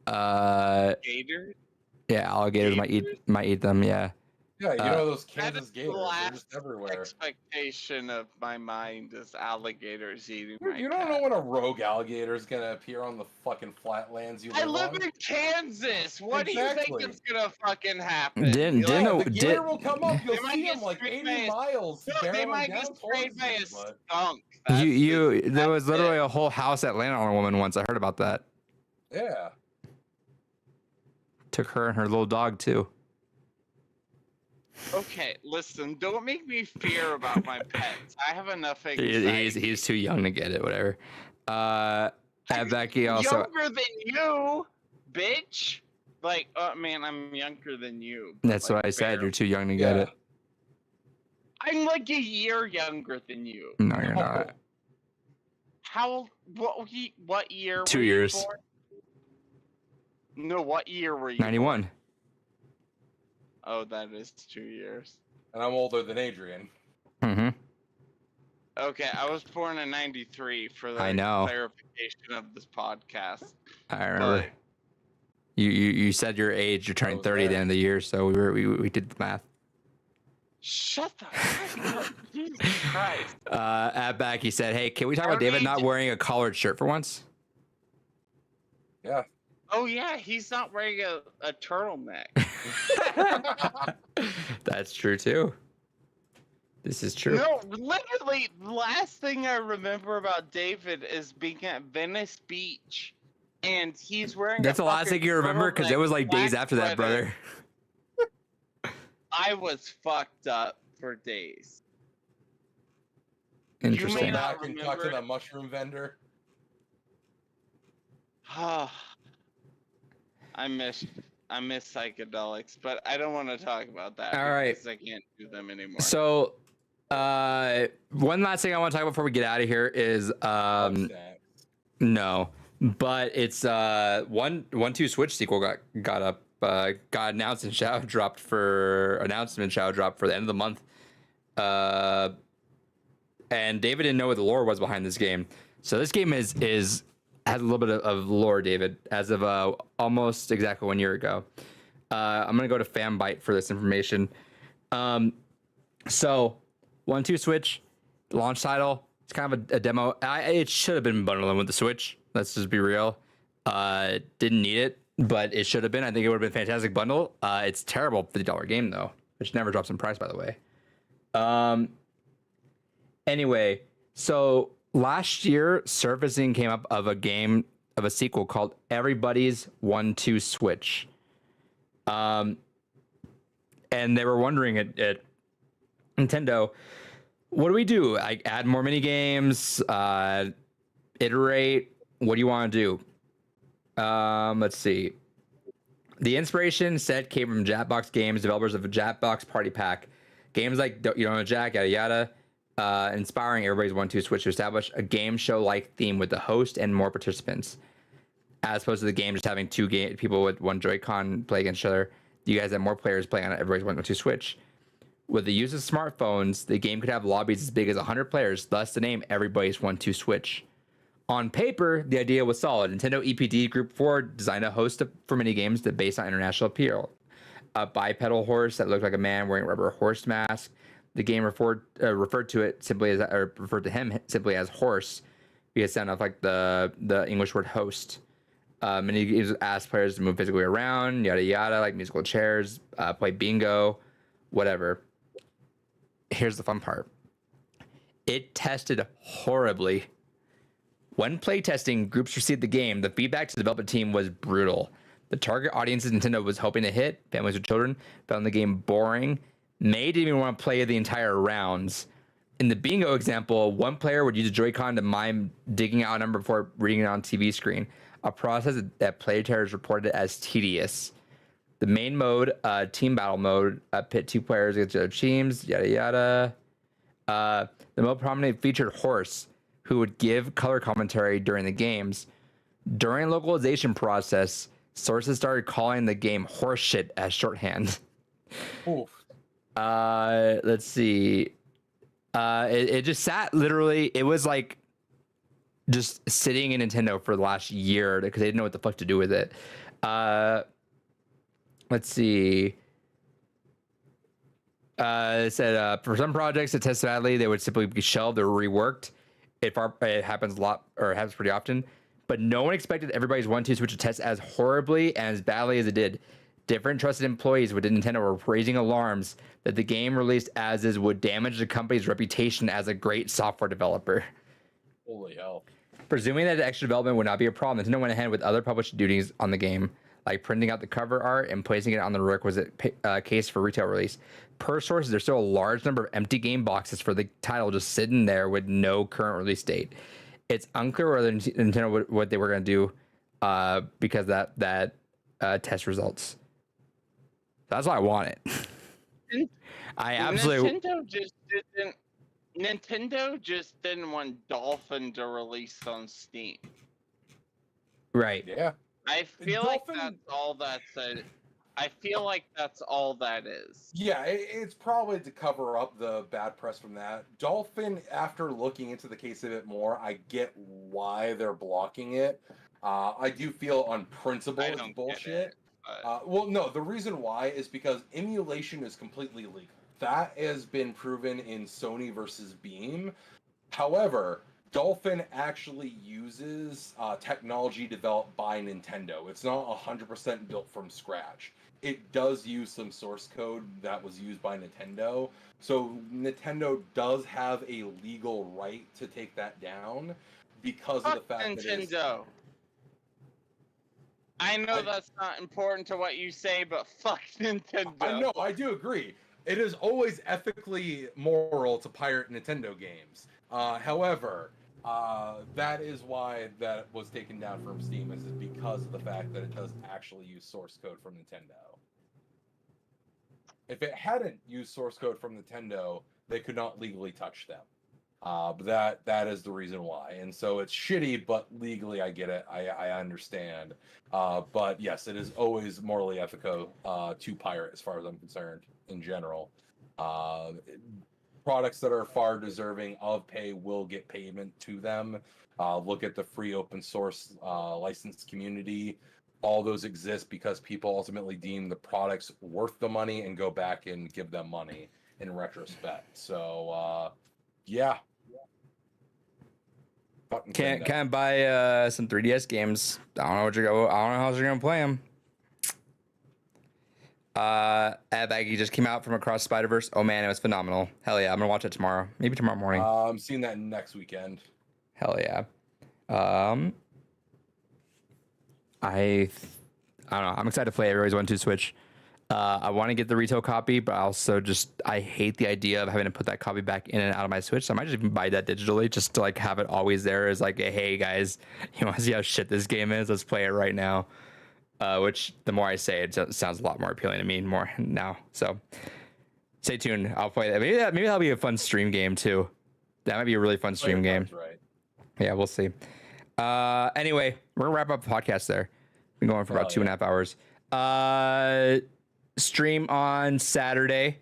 Gators? Yeah, alligators might eat them. Yeah. Yeah, you know those That Kansas is the gators, they're last just everywhere. expectation of my mind is alligators eating Dude, my you don't cat. know when a rogue alligator is gonna appear on the fucking flatlands you live I live on? in Kansas. What do you Exactly. think is gonna fucking happen? The gator will come up. You'll They might see get him like sprayed 80 by a- miles. No, they barreling might down get sprayed by a towards you, but- skunk. There was that's literally it. a whole house that landed on a woman once. I heard about that. Yeah. Took her and her little dog too. Okay, listen, don't make me fear about my pets. I have enough anxiety. He's too young to get it. Whatever. Becky also. Younger than you, bitch. Like, man, I'm younger than you. but, That's like, what I said. barely. You're too young to get Yeah. it. I'm like a year younger than you. No, you're not. How old? What year? 2 were you years. born? No, what year were you? 91. born? Oh, that is 2 years. And I'm older than Adrian. Mm-hmm. Okay, I was born in '93 for the I know. clarification of this podcast. I remember. But You said your age. You're turning was 30 at the there. end of the year, so we did the math. shut the fuck up. Jesus Christ. At back, he said, "Hey, can we talk about Our David age- not wearing a collared shirt for once?" Yeah. Oh yeah, he's not wearing a turtleneck. That's true too. This is true. No, literally, the last thing I remember about David is being at Venice Beach and he's wearing. That's the last thing you remember because it was like days after that, brother. I was fucked up for days. Interesting. may not Back and talk to remember- the mushroom vendor. I miss psychedelics, but I don't want to talk about that. All right. Because I can't do them anymore. So, one last thing I want to talk about before we get out of here is no, but it's 1-2 Switch sequel got announced and shadow dropped for the end of the month. And David didn't know what the lore was behind this game. So this game has a little bit of lore, David, as of almost exactly 1 year ago. I'm gonna go to Fanbyte for this information. So 1-2 Switch launch title. It's kind of a demo. It should have been bundling with the Switch. Let's just be real. Didn't need it, but it should have been. I think it would have been a fantastic bundle. It's terrible $50 game though, which never drops in price, by the way. Anyway, so last year, surfacing came up of a sequel called Everybody's 1-2 Switch. And they were wondering at Nintendo, what do we do? I add more mini games, iterate. What do you want to do? Let's see. The inspiration set came from Jackbox Games, developers of Jackbox Party Pack. Games like You Don't Know Jack, yada yada. Inspiring Everybody's 1-2 Switch to establish a game show-like theme with the host and more participants, as opposed to the game just having people with one Joy-Con play against each other. You guys have more players playing on Everybody's 1-2 Switch. With the use of smartphones, the game could have lobbies as big as 100 players, thus the name Everybody's 1-2 Switch. On paper, the idea was solid. Nintendo EPD Group 4 designed a host for minigames that based on international appeal. A bipedal horse that looked like a man wearing a rubber horse mask. The game referred to him simply as horse because it sounded like the English word host. Many games asked players to move physically around, yada yada, like musical chairs, play bingo, whatever. Here's the fun part. It tested horribly. When playtesting groups received the game, the feedback to the development team was brutal. The target audiences Nintendo was hoping to hit, families with children, found the game boring. May didn't even want to play the entire rounds. In the bingo example, one player would use a Joy-Con to mime digging out a number before reading it on TV screen, a process that players reported as tedious. The main mode, team battle mode, pit two players against other teams, yada yada. The mode prominently featured Horse, who would give color commentary during the games. During localization process, sources started calling the game horseshit as shorthand. Oof. Let's see. It just sat literally. It was like just sitting in Nintendo for the last year because they didn't know what the fuck to do with it. Let's see. It said for some projects that test badly, they would simply be shelved or reworked. It happens a lot, or it happens pretty often. But no one expected Everybody's 1-2 Switch to test as horribly and as badly as it did. Different trusted employees within Nintendo were raising alarms that the game released as is would damage the company's reputation as a great software developer. Holy hell. Presuming that extra development would not be a problem, Nintendo went ahead with other published duties on the game, like printing out the cover art and placing it on the requisite case for retail release. Per sources, there's still a large number of empty game boxes for the title just sitting there with no current release date. It's unclear whether Nintendo what they were going to do because that test results. That's why I want it. I absolutely. Nintendo just didn't want Dolphin to release on Steam. Right. Yeah. I feel like Dolphin- that's all that said. I feel like that's all that is. Yeah, it's probably to cover up the bad press from that. Dolphin, after looking into the case a bit more, I get why they're blocking it. I do feel on principle I it's don't bullshit. get it, but- Well, no, the reason why is because emulation is completely legal. That has been proven in Sony versus Beam. However, Dolphin actually uses technology developed by Nintendo. It's not 100% built from scratch. It does use some source code that was used by Nintendo. So Nintendo does have a legal right to take that down because of the Fuck fact that it's... Nintendo. I know that's not important to what you say, but fuck Nintendo. I know, I do agree. It is always ethically moral to pirate Nintendo games. However, that is why that was taken down from Steam, is because of the fact that it does actually use source code from Nintendo. If it hadn't used source code from Nintendo, they could not legally touch them. But that is the reason why. And so it's shitty, but legally I get it. I understand. But yes, it is always morally ethical to pirate, as far as I'm concerned, in general. Products that are far deserving of pay will get payment to them. Look at the free open source license community. All those exist because people ultimately deem the products worth the money and go back and give them money in retrospect. So, yeah. Can't buy some 3DS games. I don't know how you're gonna play them. Baggy just came out from Across Spider-Verse. Oh man, it was phenomenal. Hell yeah, I'm gonna watch it tomorrow. Maybe tomorrow morning. I'm seeing that next weekend. Hell yeah. I don't know. I'm excited to play Everybody's 1-2 Switch. I want to get the retail copy, but also I hate the idea of having to put that copy back in and out of my Switch. So I might just even buy that digitally just to like have it always there as like, hey guys, you want to see how shit this game is? Let's play it right now. Which the more I say it, sounds a lot more appealing to me more now. So stay tuned. I'll play that. Maybe that'll be a fun stream game too. That might be a really fun stream game. Right. Yeah, we'll see. Anyway, we're gonna wrap up the podcast there. Been going for about 2.5 hours. Stream on Saturday,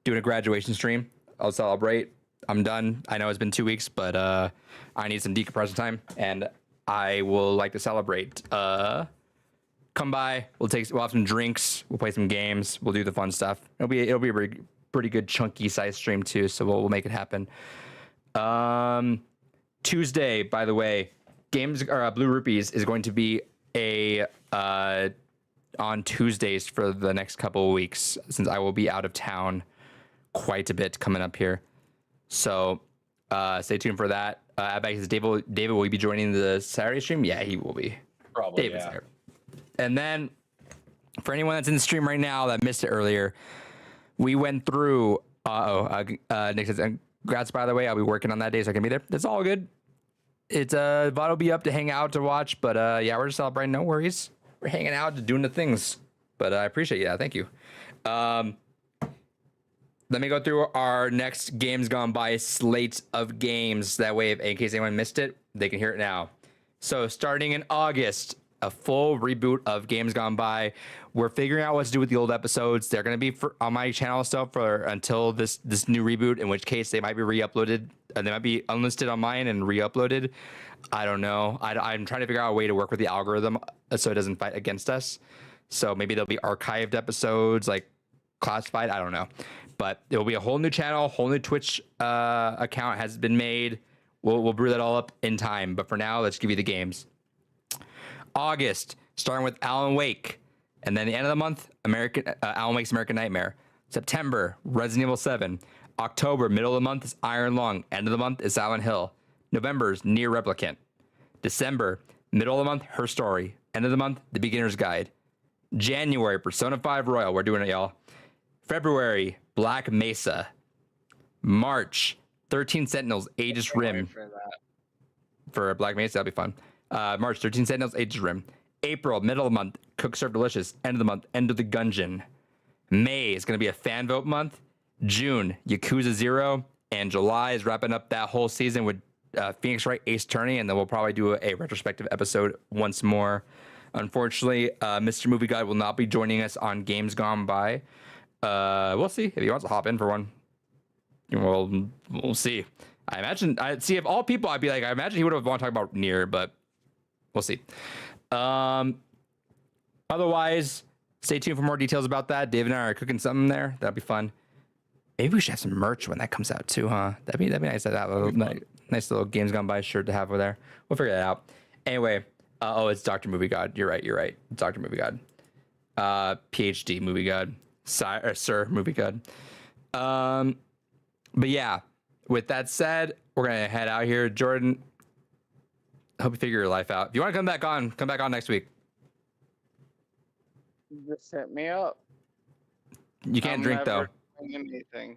doing a graduation stream. I'll celebrate. I'm done. I know it's been 2 weeks, but I need some decompression time, and I will like to celebrate. Come by. We'll have some drinks. We'll play some games. We'll do the fun stuff. It'll be a pretty good chunky size stream too. So we'll make it happen. Tuesday, by the way, Blue Rupees is going to be on Tuesdays for the next couple of weeks, since I will be out of town quite a bit coming up here. So stay tuned for that. David will be joining the Saturday stream. Yeah, he will be. Probably. David's there. And then for anyone that's in the stream right now that missed it earlier, we went through. Nick says, congrats, by the way. I'll be working on that day, so I can be there. That's all good. It's VOD will be up to hang out to watch, but yeah, we're just celebrating. No worries. We're hanging out, doing the things. But I appreciate that. Thank you. Let me go through our next Games Gone By slate of games. That way, in case anyone missed it, they can hear it now. So starting in August, a full reboot of Games Gone By. We're figuring out what to do with the old episodes. They're going to be on my channel still until this new reboot, in which case they might be re-uploaded. They might be unlisted on mine and re-uploaded. I don't know. I'm trying to figure out a way to work with the algorithm so it doesn't fight against us. So maybe there'll be archived episodes, like classified. I don't know. But it'll be a whole new channel, whole new Twitch account has been made. We'll brew that all up in time. But for now, let's give you the games. August, starting with Alan Wake. And then the end of the month, Alan Wake's American Nightmare. September, Resident Evil 7. October, middle of the month is Iron Lung. End of the month is Silent Hill. November is Nier Replicant. December, middle of the month, Her Story. End of the month, The Beginner's Guide. January, Persona 5 Royal. We're doing it, y'all. February, Black Mesa. March, 13 Sentinels, Aegis Rim. For Black Mesa, that'll be fun. March, 13 Sentinels, Aegis Rim. April, middle of the month, Cook Serve Delicious. End of the month, End of the Gungeon. May is going to be a fan vote month. June, Yakuza 0. And July is wrapping up that whole season with Phoenix Wright Ace Attorney. And then we'll probably do a retrospective episode once more. Unfortunately, Mr. Movie Guide will not be joining us on Games Gone By. We'll see if he wants to hop in for one. We'll see. I'd see if all people, I imagine he would have want to talk about Nier, but we'll see. Otherwise, stay tuned for more details about that. Dave and I are cooking something there. That'd be fun. Maybe we should have some merch when that comes out too, huh? That'd be nice to have a nice little Games Gone By shirt to have over there. We'll figure that out. Anyway, it's Dr. Movie God. You're right. Dr. Movie God. PhD Movie God. Sir Movie God. But yeah, with that said, we're gonna head out here. Jordan, hope you figure your life out. If you want to come back on next week. Just hit me up. You can't I'm drink though. never doing anything.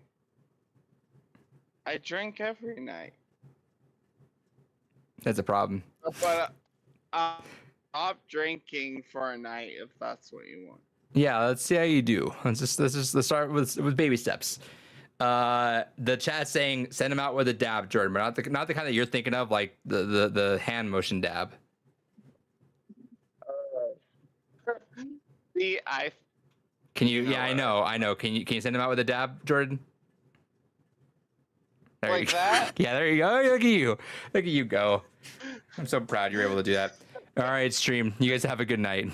I drink every night, That's a problem. but stop drinking for a night if that's what you want. Yeah, let's see how you do. Let's start with baby steps. The chat saying send him out with a dab, Jordan, but not the kind that you're thinking of, like the hand motion dab. See, I Can you? You know Yeah, what? I know. Can you send him out with a dab, Jordan? There you like go. that. Yeah, there you go. Look at you. Look at you go. I'm so proud you're able to do that. All right, stream. You guys have a good night.